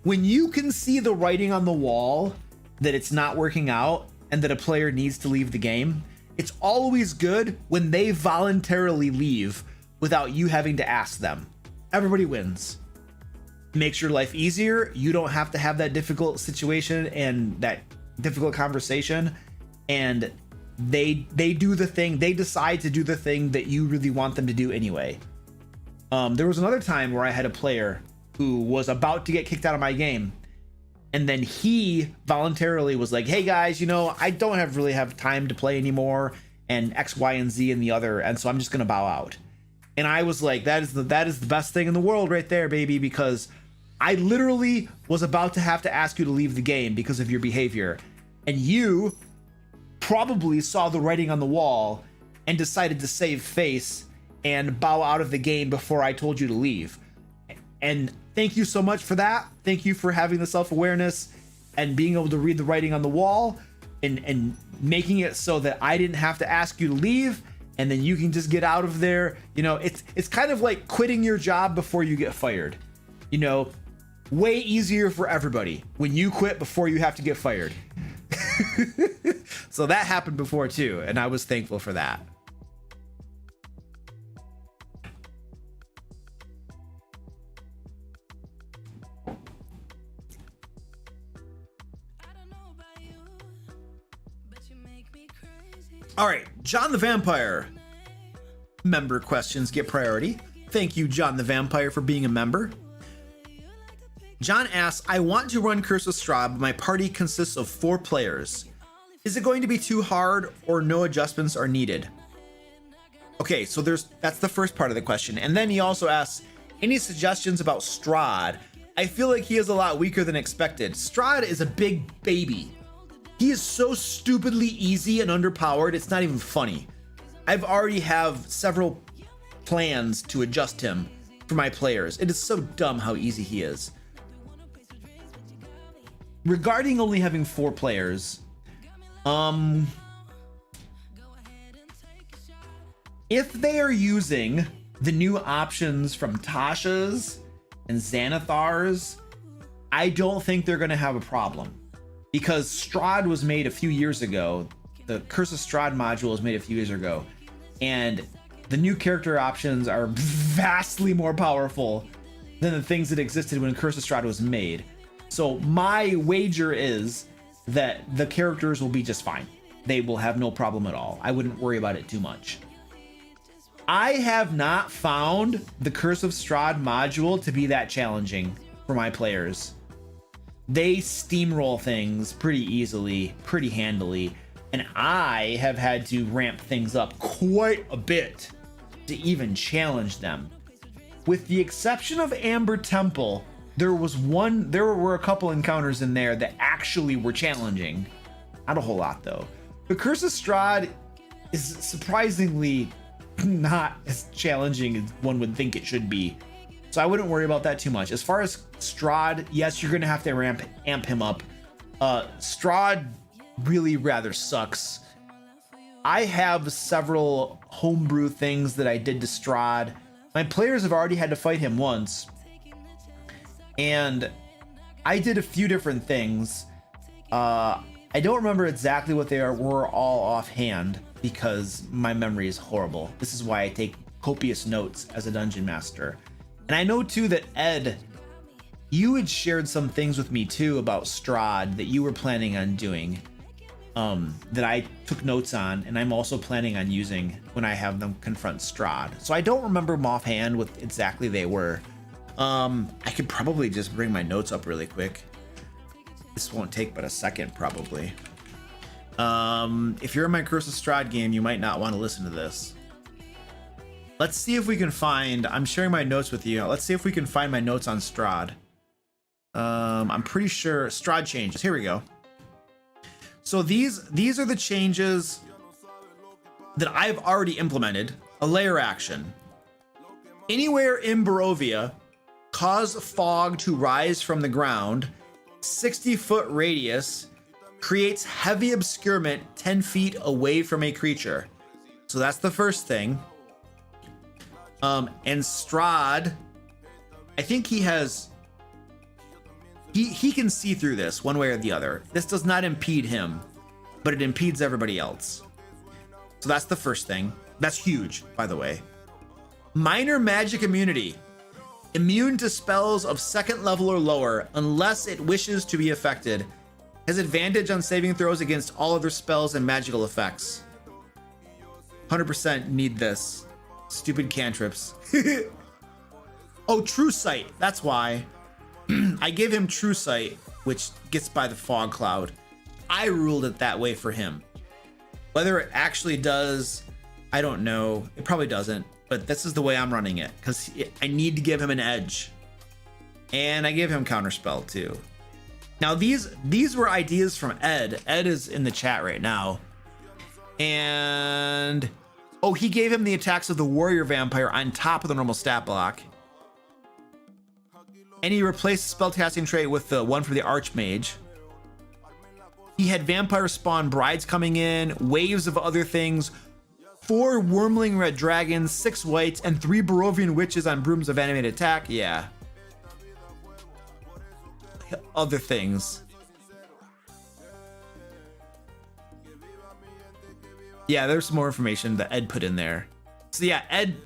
when you can see the writing on the wall that it's not working out and that a player needs to leave the game. It's always good when they voluntarily leave without you having to ask them. Everybody wins. It makes your life easier. You don't have to have that difficult situation and that difficult conversation. And they do the thing, they decide to do the thing that you really want them to do anyway. There was another time where I had a player who was about to get kicked out of my game, and then he voluntarily was like, hey guys, you know, I don't really have time to play anymore, and X, Y, and Z and the other, and so I'm just gonna bow out. And I was like, that is the best thing in the world right there, baby, because I literally was about to have to ask you to leave the game because of your behavior, and you probably saw the writing on the wall and decided to save face and bow out of the game before I told you to leave. And thank you so much for that. Thank you for having the self-awareness and being able to read the writing on the wall and making it so that I didn't have to ask you to leave, and then you can just get out of there. You know, it's kind of like quitting your job before you get fired. You know, way easier for everybody when you quit before you have to get fired. So that happened before too, and I was thankful for that. All right, John the Vampire. Member questions get priority. Thank you, John the Vampire, for being a member. John asks, I want to run Curse of Strahd, but my party consists of 4 players. Is it going to be too hard or no adjustments are needed? Okay, so that's the first part of the question. And then he also asks, any suggestions about Strahd? I feel like he is a lot weaker than expected. Strahd is a big baby. He is so stupidly easy and underpowered, it's not even funny. I've already have several plans to adjust him for my players. It is so dumb how easy he is. Regarding only having 4 players, if they are using the new options from Tasha's and Xanathar's, I don't think they're going to have a problem, because Strahd was made a few years ago. The Curse of Strahd module was made a few years ago, and the new character options are vastly more powerful than the things that existed when Curse of Strahd was made. So my wager is that the characters will be just fine. They will have no problem at all. I wouldn't worry about it too much. I have not found the Curse of Strahd module to be that challenging for my players. They steamroll things pretty easily, pretty handily, and I have had to ramp things up quite a bit to even challenge them. With the exception of Amber Temple, there were a couple encounters in there that actually were challenging. Not a whole lot though. The Curse of Strahd is surprisingly not as challenging as one would think it should be. So I wouldn't worry about that too much. As far as Strahd, yes, you're gonna have to amp him up. Strahd really rather sucks. I have several homebrew things that I did to Strahd. My players have already had to fight him once, and I did a few different things. I don't remember exactly what they were all offhand because my memory is horrible. This is why I take copious notes as a dungeon master. And I know too that Ed, you had shared some things with me too about Strahd that you were planning on doing, that I took notes on, and I'm also planning on using when I have them confront Strahd. So I don't remember them offhand what exactly they were. I could probably just bring my notes up really quick. This won't take but a second probably. If you're in my Curse of Strahd game, you might not want to listen to this. Let's see if we can find, I'm sharing my notes with you. Let's see if we can find my notes on Strahd. I'm pretty sure Strahd changes. Here we go. So these are the changes that I've already implemented. A layer action. Anywhere in Barovia, cause fog to rise from the ground, 60-foot radius, creates heavy obscurement 10 feet away from a creature. So that's the first thing. And Strahd I think he has, he can see through this one way or the other. This does not impede him, but it impedes everybody else. So that's the first thing. That's huge, by the way. Minor magic immunity. Immune to spells of 2nd level or lower unless it wishes to be affected. Has advantage on saving throws against all other spells and magical effects. 100% need this. Stupid cantrips. Oh, True Sight. That's why. I gave him True Sight, which gets by the fog cloud. I ruled it that way for him. Whether it actually does, I don't know. It probably doesn't, but this is the way I'm running it because I need to give him an edge. And I give him Counterspell too. Now these were ideas from Ed. Ed is in the chat right now. And oh, he gave him the attacks of the Warrior Vampire on top of the normal stat block. And he replaced the spellcasting trait with the one for the Archmage. He had Vampire Spawn Brides coming in, waves of other things, 4 Wormling Red Dragons, 6 Whites, and 3 Barovian Witches on Brooms of Animated Attack. Yeah. Other things. Yeah, there's some more information that Ed put in there. So yeah, Ed,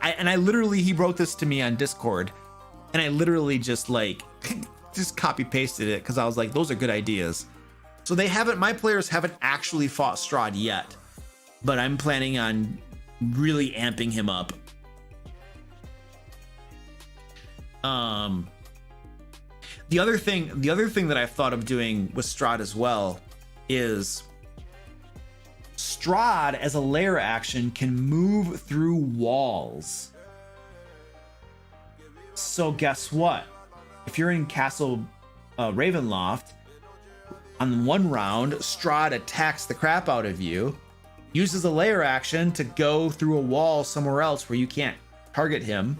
I literally, he wrote this to me on Discord, and I literally just like, just copy pasted it because I was like, those are good ideas. So they haven't, my players haven't actually fought Strahd yet, but I'm planning on really amping him up. The other thing that I've thought of doing with Strahd as well is Strahd as a Lair action can move through walls. So guess what? If you're in Castle Ravenloft, on one round, Strahd attacks the crap out of you, uses a Lair action to go through a wall somewhere else where you can't target him.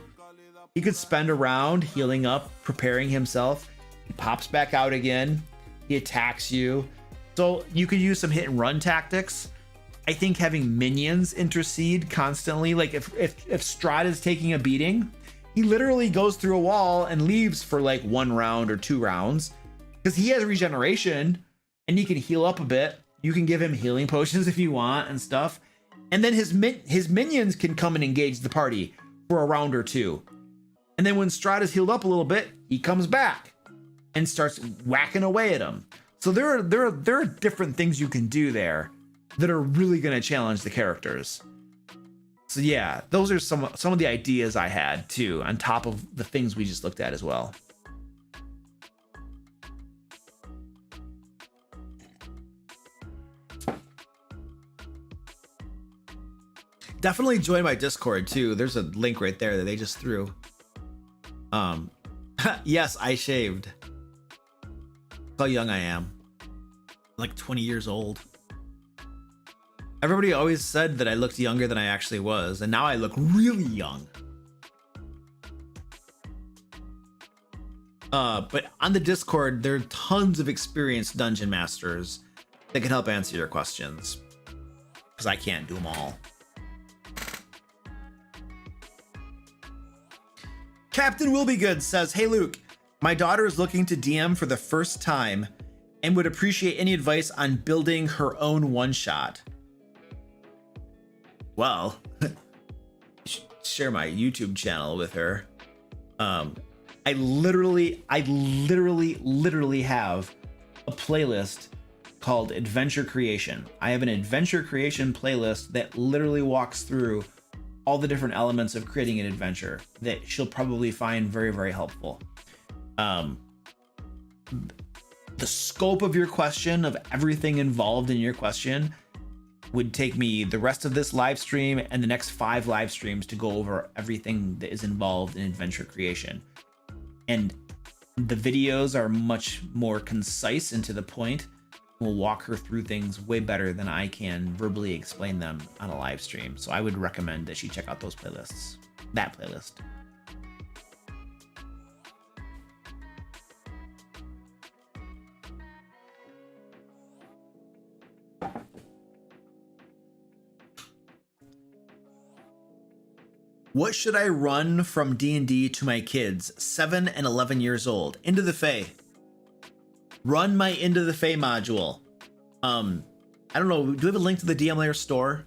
He could spend a round healing up, preparing himself. He pops back out again. He attacks you. So you could use some hit and run tactics. I think having minions intercede constantly, like if Strahd is taking a beating, he literally goes through a wall and leaves for like 1 round or 2 rounds because he has regeneration and he can heal up a bit. You can give him healing potions if you want and stuff. And then his minions can come and engage the party for a round or 2. And then when Strahd is healed up a little bit, he comes back and starts whacking away at him. So there are different things you can do there that are really going to challenge the characters. So yeah, those are some of the ideas I had too, on top of the things we just looked at as well. Definitely join my Discord too. There's a link right there that they just threw. Yes, I shaved. How young I am. Like 20 years old. Everybody always said that I looked younger than I actually was, and now I look really young. But on the Discord, there are tons of experienced dungeon masters that can help answer your questions, because I can't do them all. Captain Will Be Good says, "Hey Luke, my daughter is looking to DM for the first time and would appreciate any advice on building her own one-shot." Well, share my YouTube channel with her. I literally have a playlist called Adventure Creation. I have an Adventure Creation playlist that literally walks through all the different elements of creating an adventure that she'll probably find very, very helpful. The scope of your question, of everything involved in your question, would take me the rest of this live stream and the next 5 live streams to go over everything that is involved in adventure creation. And the videos are much more concise and to the point. We'll walk her through things way better than I can verbally explain them on a live stream. So I would recommend that she check out those playlists, that playlist. What should I run from D&D to my kids, 7 and 11 years old? Into the Fae. Run my Into the Fae module. I don't know, do we have a link to the DM Lair store?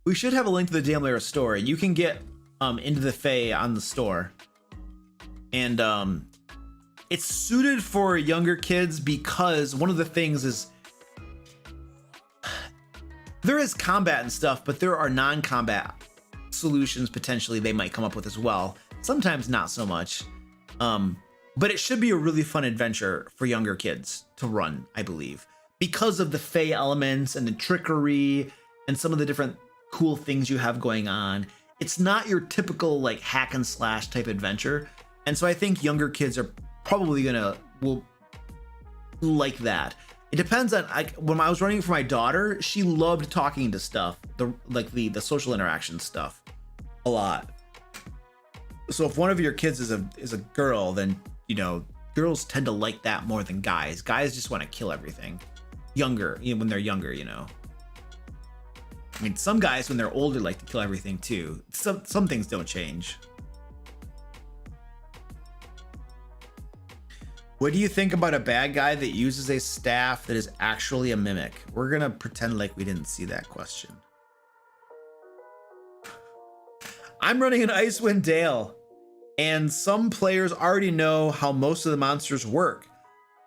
We should have a link to the DM Lair store. You can get Into the Fae on the store. And it's suited for younger kids because one of the things is there is combat and stuff, but there are non-combat solutions potentially they might come up with as well. Sometimes not so much. But it should be a really fun adventure for younger kids to run, I believe, because of the Fae elements and the trickery and some of the different cool things you have going on. It's not your typical like hack and slash type adventure. And so I think younger kids are probably will like that. It depends on, when I was running for my daughter, she loved talking to stuff, the social interaction stuff a lot. So if one of your kids is a girl, then, you know, girls tend to like that more than guys. Guys just want to kill everything. Younger, you know, when they're younger, you know. I mean, some guys when they're older like to kill everything too. Some things don't change. What do you think about a bad guy that uses a staff that is actually a mimic? We're gonna pretend like we didn't see that question. I'm running an Icewind Dale, and some players already know how most of the monsters work,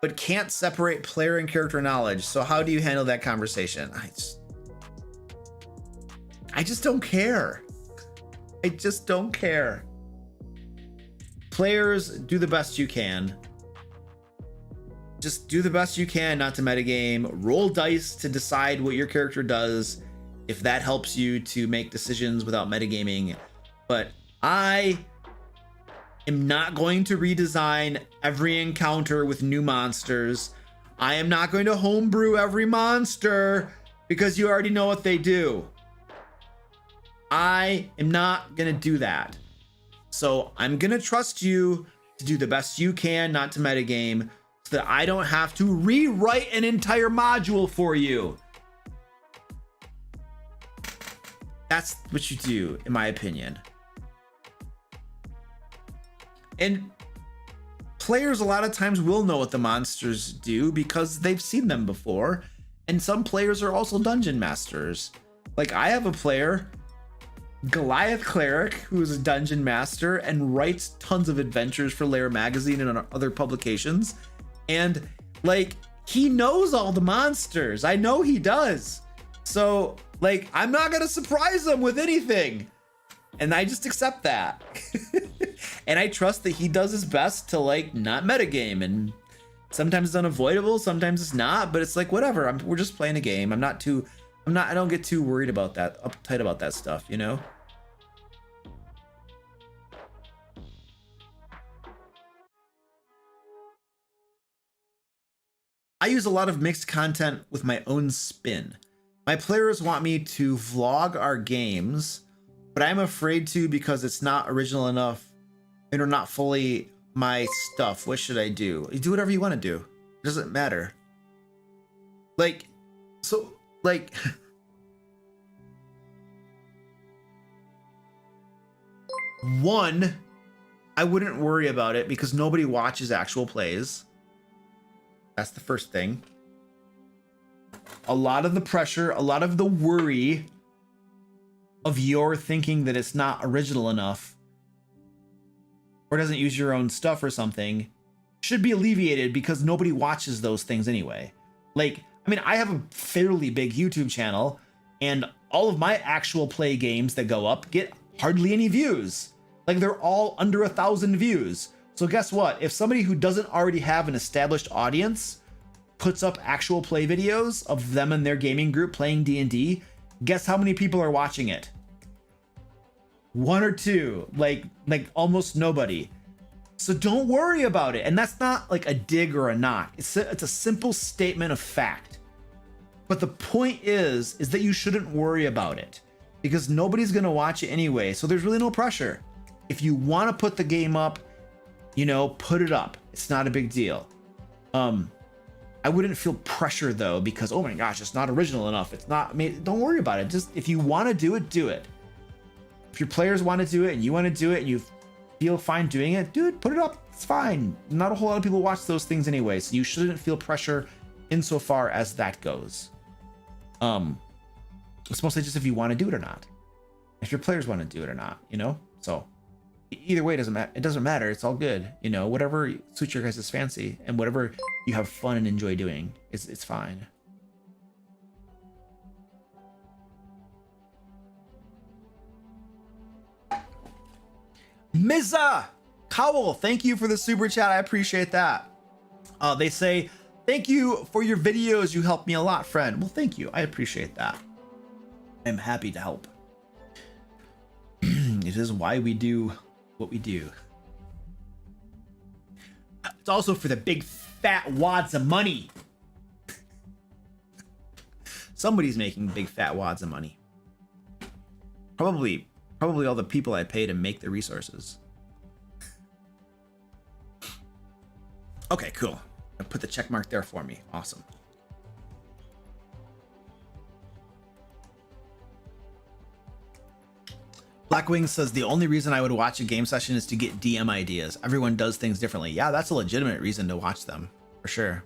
but can't separate player and character knowledge. So how do you handle that conversation? I just don't care. I just don't care. Players, do the best you can. Just do the best you can not to metagame. Roll dice to decide what your character does, if that helps you to make decisions without metagaming. But I am not going to redesign every encounter with new monsters. I am not going to homebrew every monster because you already know what they do. I am not going to do that. So I'm going to trust you to do the best you can not to metagame, so that I don't have to rewrite an entire module for you. That's what you do, in my opinion. And players a lot of times will know what the monsters do because they've seen them before. And some players are also dungeon masters. Like I have a player, Goliath Cleric, who is a dungeon master and writes tons of adventures for Lair magazine and other publications. And like, he knows all the monsters. I know he does. So like, I'm not gonna surprise him with anything. And I just accept that. And I trust that he does his best to like not metagame. And sometimes it's unavoidable, sometimes it's not, but it's like, whatever, we're just playing a game. I don't get too worried about that, uptight about that stuff, you know? I use a lot of mixed content with my own spin. My players want me to vlog our games, but I'm afraid to because it's not original enough and are not fully my stuff. What should I do? You do whatever you want to do. It doesn't matter. Like, so, like... One, I wouldn't worry about it because nobody watches actual plays. That's the first thing. A lot of the pressure, a lot of the worry of your thinking that it's not original enough or doesn't use your own stuff or something should be alleviated because nobody watches those things anyway. Like, I mean, I have a fairly big YouTube channel and all of my actual play games that go up get hardly any views. Like, they're all under 1,000 views. So guess what? If somebody who doesn't already have an established audience puts up actual play videos of them and their gaming group playing D&D, guess how many people are watching it? 1 or 2, like almost nobody. So don't worry about it. And that's not like a dig or a knock. It's a simple statement of fact. But the point is that you shouldn't worry about it because nobody's gonna watch it anyway. So there's really no pressure. If you want to put the game up, you know, put it up. It's not a big deal. I wouldn't feel pressure though, because, oh my gosh, it's not original enough. It's not, I mean, don't worry about it. Just, if you want to do it, do it. If your players want to do it and you want to do it and you feel fine doing it, dude, put it up. It's fine. Not a whole lot of people watch those things anyway, so you shouldn't feel pressure insofar as that goes. It's mostly just if you want to do it or not. If your players want to do it or not, you know? So either way, it doesn't matter. It doesn't matter. It's all good. You know, whatever suits your guys' fancy and whatever you have fun and enjoy doing, it's fine. Mizza Cowell, thank you for the super chat. I appreciate that. They say, thank you for your videos. You helped me a lot, friend. Well, thank you. I appreciate that. I'm happy to help. It is why we do what we do. It's also for the big fat wads of money. Somebody's making big fat wads of money. Probably all the people I pay to make the resources. Okay, cool. I put the check mark there for me. Awesome. Blackwing says the only reason I would watch a game session is to get DM ideas. Everyone does things differently. Yeah, that's a legitimate reason to watch them, for sure.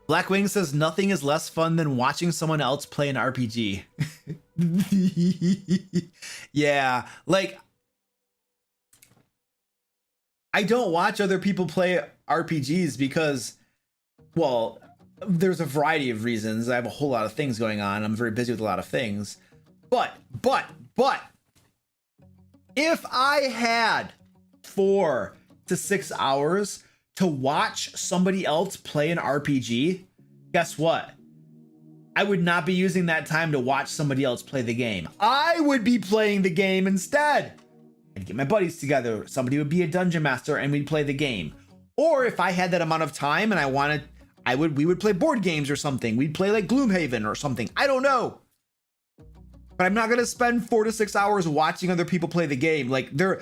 Blackwing says nothing is less fun than watching someone else play an RPG. Yeah, like I don't watch other people play RPGs because, well, there's a variety of reasons. I have a whole lot of things going on. I'm very busy with a lot of things. But if I had 4 to 6 hours to watch somebody else play an RPG, guess what? I would not be using that time to watch somebody else play the game. I would be playing the game instead. I'd get my buddies together. Somebody would be a dungeon master and we'd play the game. Or if I had that amount of time and we would play board games or something. We'd play like Gloomhaven or something. I don't know. But I'm not going to spend 4 to 6 hours watching other people play the game. Like there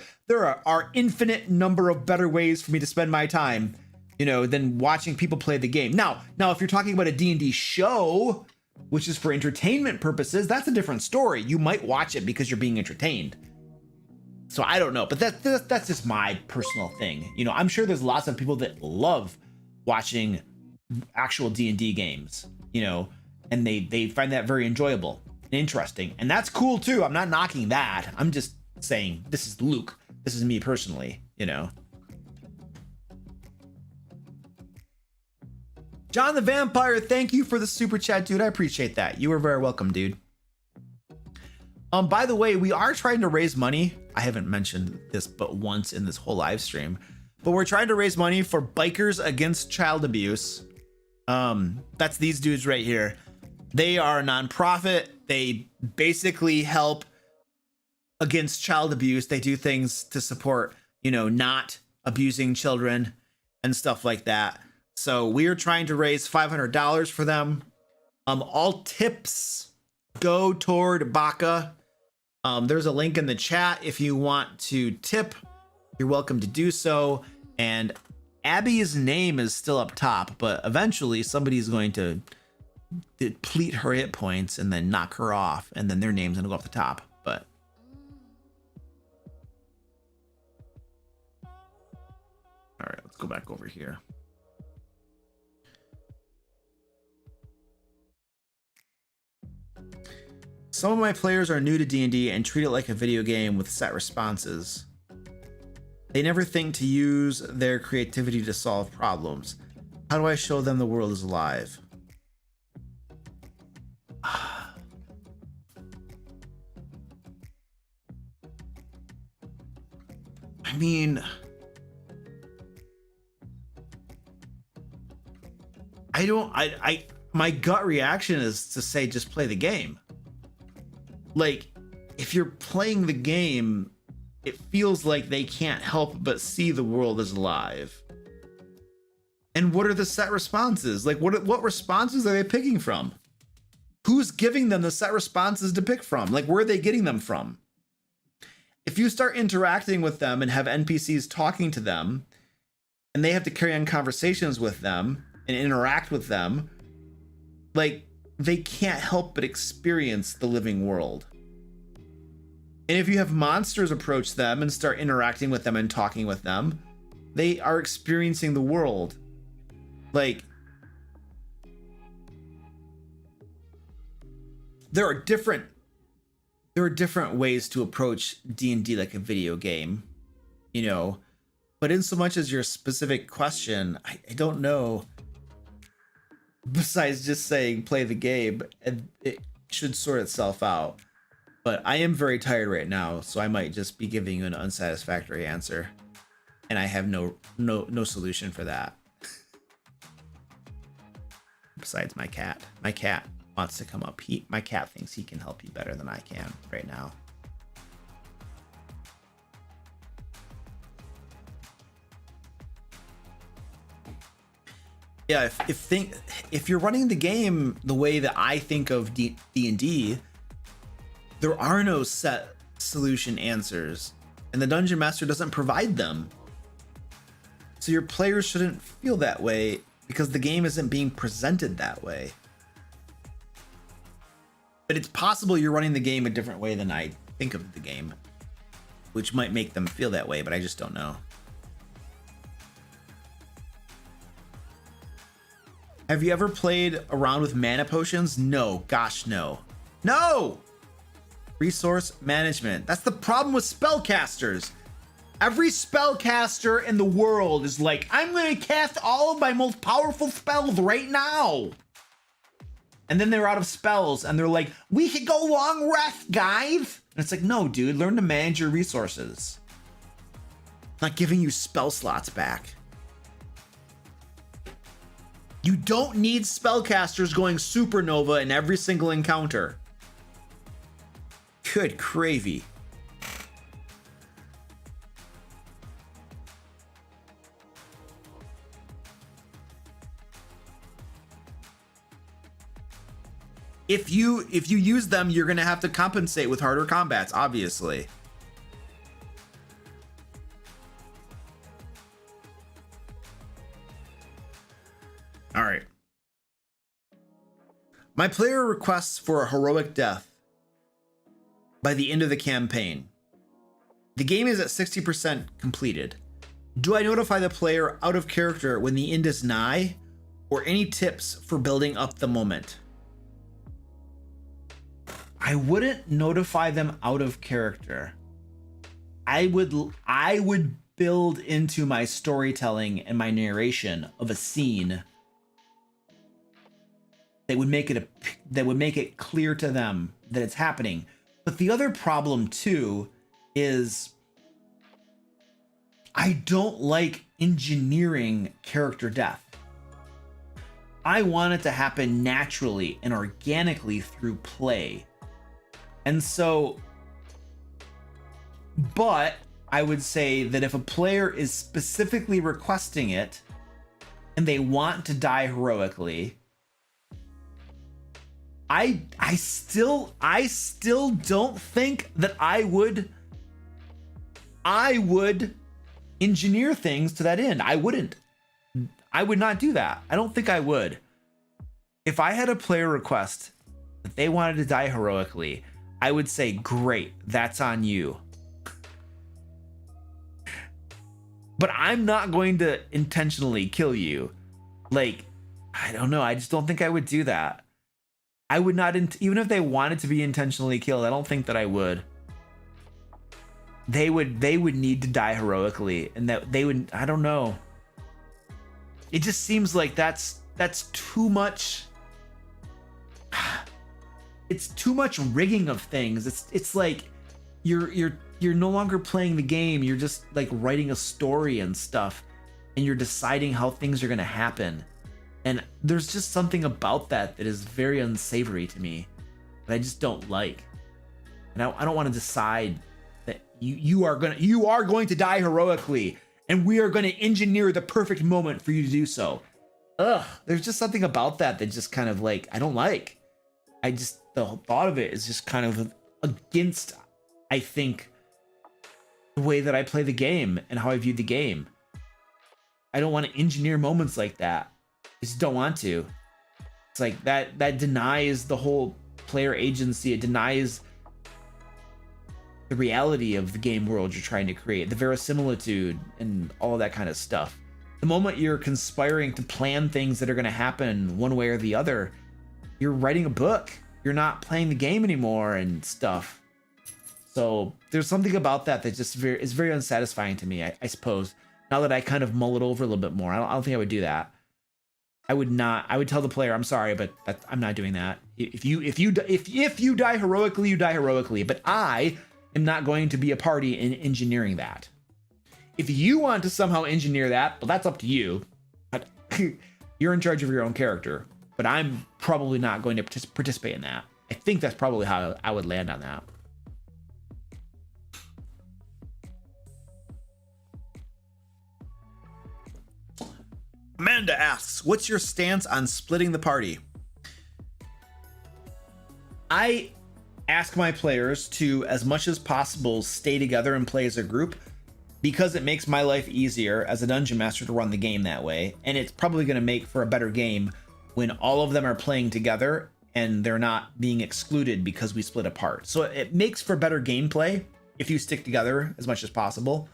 are infinite number of better ways for me to spend my time, you know, than watching people play the game. Now, if you're talking about a D&D show, which is for entertainment purposes, that's a different story. You might watch it because you're being entertained. So I don't know, but that's just my personal thing. You know, I'm sure there's lots of people that love watching actual D&D games, you know, and they find that very enjoyable. Interesting, and that's cool too. I'm not knocking that. I'm just saying this is Luke. This is me personally, you know. John the Vampire, thank you for the super chat, dude. I appreciate that. You are very welcome, dude. By the way, we are trying to raise money. I haven't mentioned this but once in this whole live stream, but we're trying to raise money for Bikers Against Child Abuse. That's these dudes right here. They are a nonprofit. They basically help against child abuse. They do things to support, you know, not abusing children and stuff like that. So we are trying to raise $500 for them. All tips go toward BACA. There's a link in the chat if you want to tip. You're welcome to do so. And Abby's name is still up top, but eventually somebody's going to deplete her hit points and then knock her off, and then their name's gonna go off the top. But all right, let's go back over here. Some of my players are new to D&D and treat it like a video game with set responses. They never think to use their creativity to solve problems. How do I show them the world is alive? I mean, my gut reaction is to say just play the game. Like, if you're playing the game, it feels like they can't help but see the world as alive. And what are the set responses? Like, what responses are they picking from? Who's giving them the set responses to pick from? Like, where are they getting them from? If you start interacting with them and have NPCs talking to them, and they have to carry on conversations with them and interact with them, like, they can't help but experience the living world. And if you have monsters approach them and start interacting with them and talking with them, they are experiencing the world. Like, there are different ways to approach D&D like a video game, you know, but in so much as your specific question, I don't know, besides just saying play the game, and it should sort itself out. But I am very tired right now, so I might just be giving you an unsatisfactory answer, and I have no solution for that. Besides my cat wants to come up. My cat thinks he can help you better than I can right now. Yeah, if you're running the game the way that I think of D&D, there are no set solution answers, and the Dungeon Master doesn't provide them. So your players shouldn't feel that way because the game isn't being presented that way. But it's possible you're running the game a different way than I think of the game, which might make them feel that way, but I just don't know. Have you ever played around with mana potions? No, gosh, no. No! Resource management. That's the problem with spellcasters. Every spellcaster in the world is like, I'm going to cast all of my most powerful spells right now. And then they're out of spells and they're like, we could go long rest, guys. And it's like, no, dude, learn to manage your resources. I'm not giving you spell slots back. You don't need spellcasters going supernova in every single encounter. Good gravy. If you use them, you're gonna have to compensate with harder combats, obviously. All right. My player requests for a heroic death by the end of the campaign. The game is at 60% completed. Do I notify the player out of character when the end is nigh, or any tips for building up the moment? I wouldn't notify them out of character. I would build into my storytelling and my narration of a scene that would make it clear to them that it's happening. But the other problem too is I don't like engineering character death. I want it to happen naturally and organically through play. And so, but I would say that if a player is specifically requesting it and they want to die heroically, I still don't think that I would engineer things to that end. I would not do that. I don't think I would. If I had a player request that they wanted to die heroically, I would say, great, that's on you. But I'm not going to intentionally kill you. Like, I don't know. I just don't think I would do that. I would not, even if they wanted to be intentionally killed, I don't think that I would. They would need to die heroically, and that they would, I don't know. It just seems like that's too much. It's too much rigging of things. It's like you're no longer playing the game. You're just like writing a story and stuff, and you're deciding how things are going to happen. And there's just something about that is very unsavory to me that I just don't like. And I don't want to decide that you are going to die heroically, and we are going to engineer the perfect moment for you to do so. Ugh, there's just something about that just kind of like I don't like. The thought of it is just kind of against, I think, the way that I play the game and how I view the game. I don't want to engineer moments like that. I just don't want to. It's like that denies the whole player agency. It denies the reality of the game world you're trying to create, the verisimilitude and all of that kind of stuff. The moment you're conspiring to plan things that are going to happen one way or the other, you're writing a book. You're not playing the game anymore and stuff. So there's something about that that just is very unsatisfying to me, I suppose. Now that I kind of mull it over a little bit more, I don't think I would do that. I would not. I would tell the player, I'm sorry, but I'm not doing that. If you die heroically, you die heroically. But I am not going to be a party in engineering that. If you want to somehow engineer that, well, that's up to you. But you're in charge of your own character. But I'm probably not going to participate in that. I think that's probably how I would land on that. Amanda asks, what's your stance on splitting the party? I ask my players to, as much as possible, stay together and play as a group because it makes my life easier as a dungeon master to run the game that way. And it's probably going to make for a better game when all of them are playing together and they're not being excluded because we split apart. So it makes for better gameplay if you stick together as much as possible.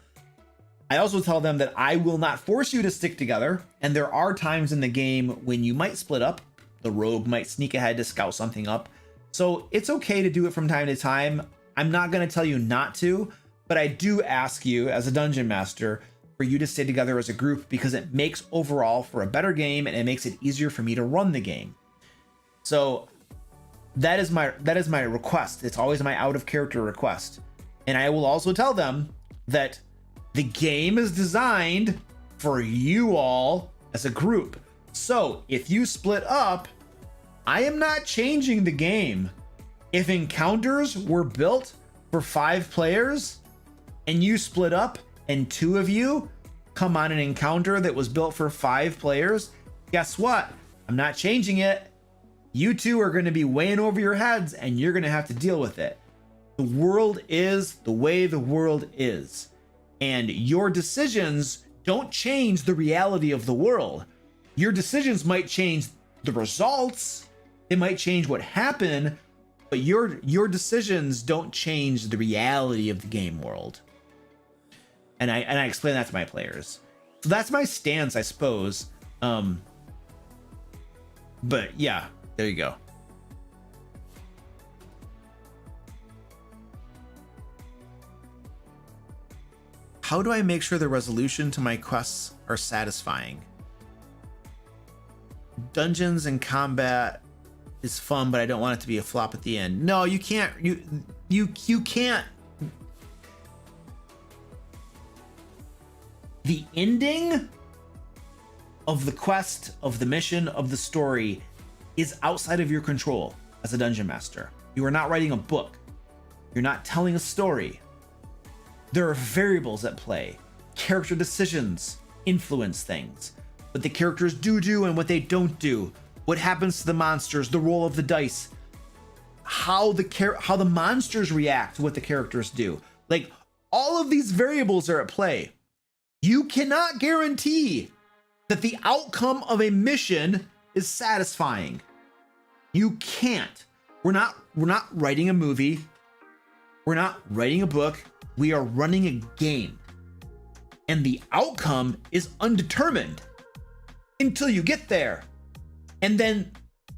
I also tell them that I will not force you to stick together, and there are times in the game when you might split up. The rogue might sneak ahead to scout something up. So it's okay to do it from time to time. I'm not going to tell you not to, but I do ask you as a dungeon master for you to stay together as a group because it makes overall for a better game and it makes it easier for me to run the game. So that is my request. It's always my out of character request. And I will also tell them that the game is designed for you all as a group. So if you split up, I am not changing the game. If encounters were built for 5 players and you split up and 2 of you come on an encounter that was built for 5 players, guess what? I'm not changing it. You 2 are going to be weighing over your heads and you're going to have to deal with it. The world is the way the world is. And your decisions don't change the reality of the world. Your decisions might change the results. It might change what happened, but your decisions don't change the reality of the game world. And I explain that to my players. So that's my stance, I suppose. But yeah, there you go. How do I make sure the resolution to my quests are satisfying? Dungeons and combat is fun, but I don't want it to be a flop at the end. No, you can't. You can't. The ending of the quest, of the mission, of the story is outside of your control as a dungeon master. You are not writing a book. You're not telling a story. There are variables at play. Character decisions influence things. What the characters do and what they don't do. What happens to the monsters, the roll of the dice. How the monsters react to what the characters do. Like, all of these variables are at play. You cannot guarantee that the outcome of a mission is satisfying. You can't. We're not writing a movie. We're not writing a book. We are running a game. And the outcome is undetermined until you get there. And then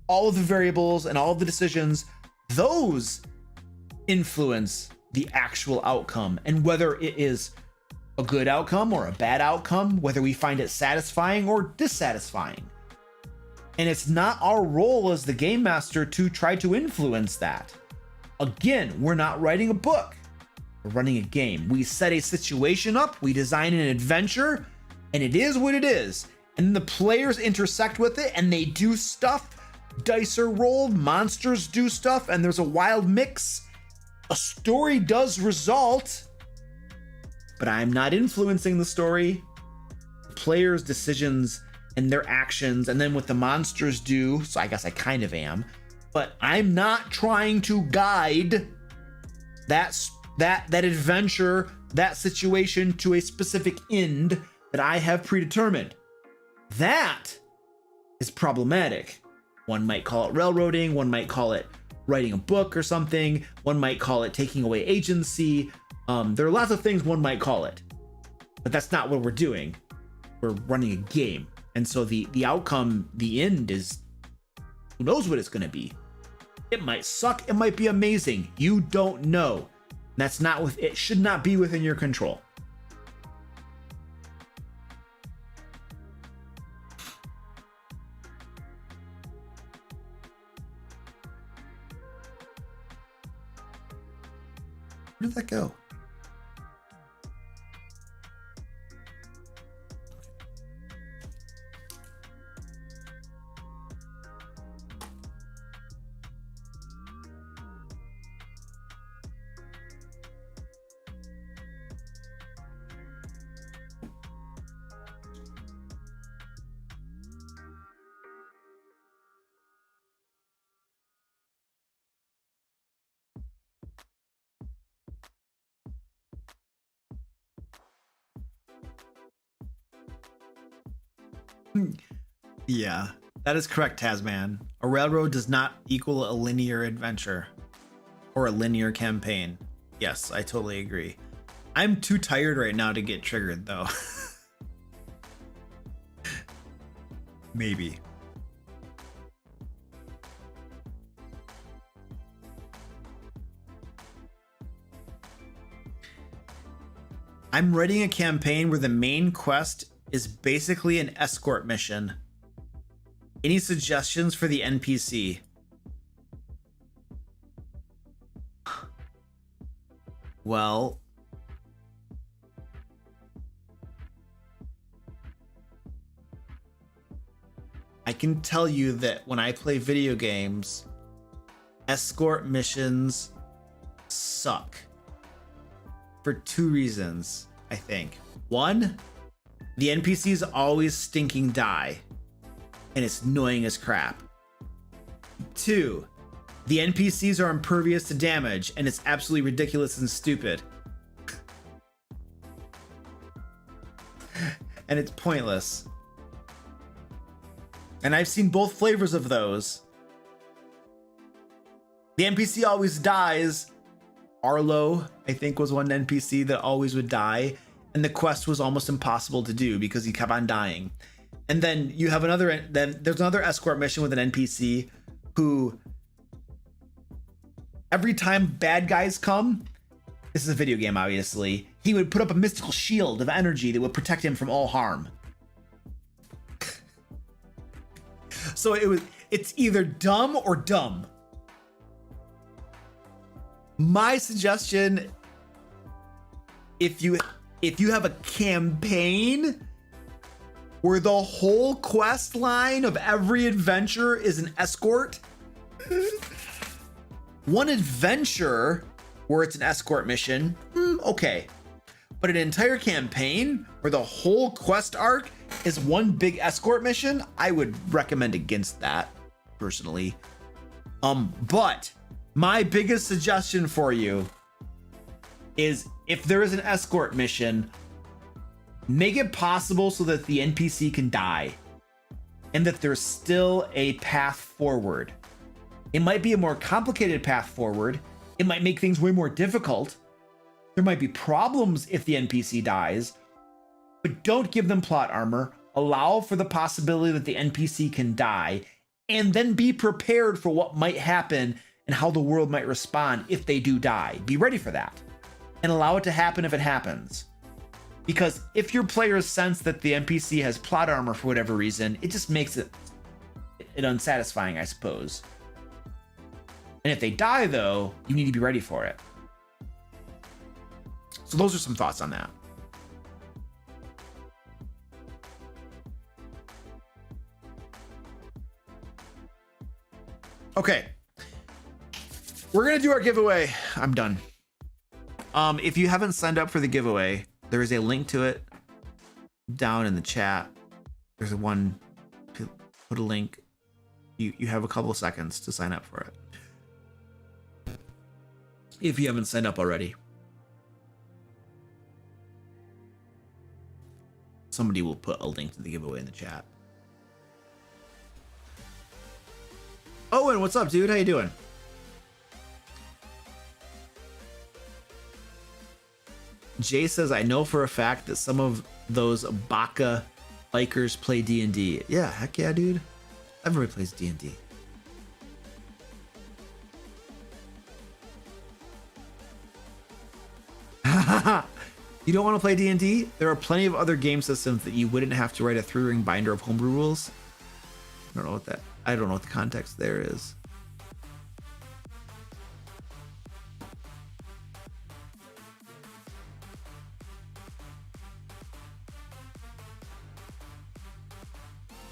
all of the variables and all of the decisions, those influence the actual outcome and whether it is a good outcome or a bad outcome, whether we find it satisfying or dissatisfying. And it's not our role as the game master to try to influence that. Again, we're not writing a book. We're running a game. We set a situation up, we design an adventure, and it is what it is. And the players intersect with it and they do stuff. Dice are rolled, monsters do stuff, and there's a wild mix. A story does result, but I'm not influencing the story. Players' decisions and their actions, and then what the monsters do, so I guess I kind of am, but I'm not trying to guide that adventure, that situation to a specific end that I have predetermined. That is problematic. One might call it railroading, one might call it writing a book or something. One might call it taking away agency. There are lots of things one might call it, but that's not what we're doing. We're running a game. And so the outcome, the end is, who knows what it's going to be. It might suck. It might be amazing. You don't know. That's not with, it should not be within your control. Where did that go? Yeah, that is correct, Tasman. A railroad does not equal a linear adventure or a linear campaign. Yes, I totally agree. I'm too tired right now to get triggered, though. Maybe. I'm writing a campaign where the main quest is basically an escort mission. Any suggestions for the NPC? Well, I can tell you that when I play video games, escort missions suck for two reasons, I think. One, the NPCs always stinking die, and it's annoying as crap. Two, the NPCs are impervious to damage, and it's absolutely ridiculous and stupid. And it's pointless. And I've seen both flavors of those. The NPC always dies. Arlo, I think, was one NPC that always would die, and the quest was almost impossible to do because he kept on dying. And then you have there's another escort mission with an NPC who, every time bad guys come, this is a video game obviously, he would put up a mystical shield of energy that would protect him from all harm. So it's either dumb or dumb. My suggestion, if you have a campaign where the whole quest line of every adventure is an escort, one adventure where it's an escort mission, okay. But an entire campaign where the whole quest arc is one big escort mission, I would recommend against that, personally. But my biggest suggestion for you is, if there is an escort mission, make it possible so that the NPC can die and that there's still a path forward. It might be a more complicated path forward. It might make things way more difficult. There might be problems if the NPC dies, but don't give them plot armor. Allow for the possibility that the NPC can die, and then be prepared for what might happen and how the world might respond if they do die. Be ready for that, and allow it to happen if it happens. Because if your players sense that the NPC has plot armor for whatever reason, it just makes it unsatisfying, I suppose. And if they die, though, you need to be ready for it. So those are some thoughts on that. Okay. We're going to do our giveaway. I'm done. If you haven't signed up for the giveaway, there is a link to it down in the chat. There's one, put a link. You have a couple of seconds to sign up for it, if you haven't signed up already. Somebody will put a link to the giveaway in the chat. Owen, what's up, dude? How you doing? Jay says, I know for a fact that some of those BACA bikers play D&D. Yeah, heck yeah, dude. Everybody plays D&D. You don't want to play D&D? There are plenty of other game systems that you wouldn't have to write a 3-ring binder of homebrew rules. I don't know what the context there is.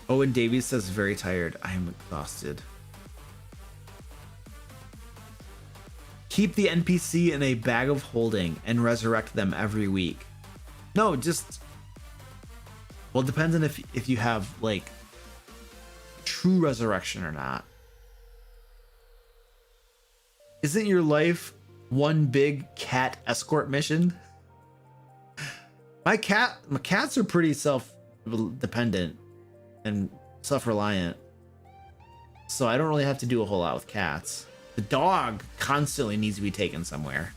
Owen Davies says, very tired. I am exhausted. Keep the NPC in a bag of holding and resurrect them every week. No, just... Well, it depends on if you have, like, true resurrection or not. Isn't your life one big cat escort mission? My cats are pretty self-dependent and self-reliant, so I don't really have to do a whole lot with cats. The dog constantly needs to be taken somewhere.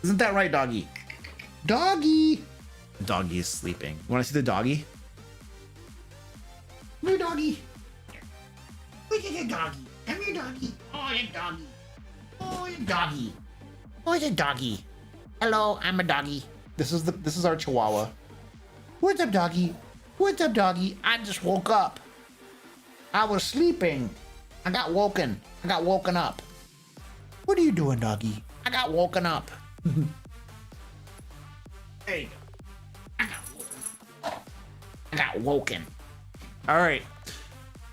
Isn't that right, doggy? Doggy! The doggy is sleeping. You want to see the doggy? Come here, doggy. Look at the doggy. Come here, doggy. Oh, the doggy. Oh, the doggy. Oh, the doggy. Hello, I'm a doggy. This is our chihuahua. What's up, doggy? What's up, doggy? I just woke up. I was sleeping. I got woken up. What are you doing, doggy? I got woken up. There you go. I got woken. All right.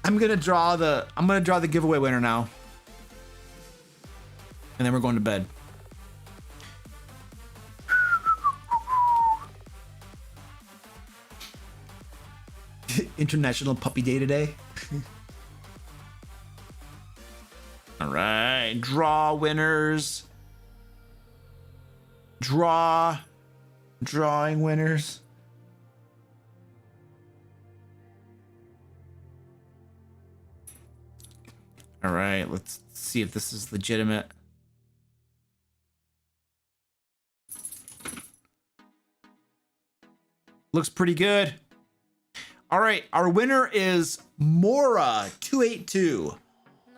I'm gonna draw the giveaway winner now. And then we're going to bed. International Puppy Day today. All right, draw winners. Drawing winners. All right, let's see if this is legitimate. Looks pretty good. All right, our winner is Mora282.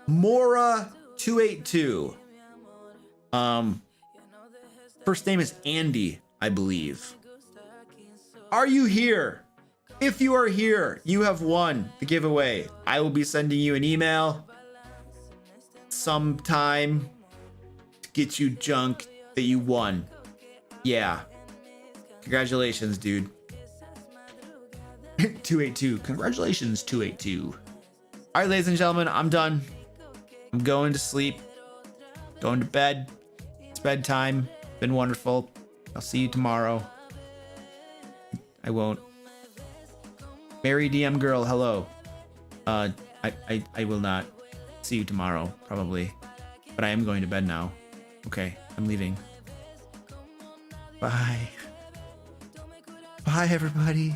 Mora282. First name is Andy, I believe. Are you here? If you are here, you have won the giveaway. I will be sending you an email sometime to get you junk that you won. Yeah. Congratulations, dude. 282. Congratulations, 282. All right, ladies and gentlemen, I'm done. I'm going to sleep. Going to bed. It's bedtime. Been wonderful. I'll see you tomorrow. I won't. Mary DM girl, hello. I will not see you tomorrow, probably. But I am going to bed now. Okay, I'm leaving. Bye. Bye, everybody.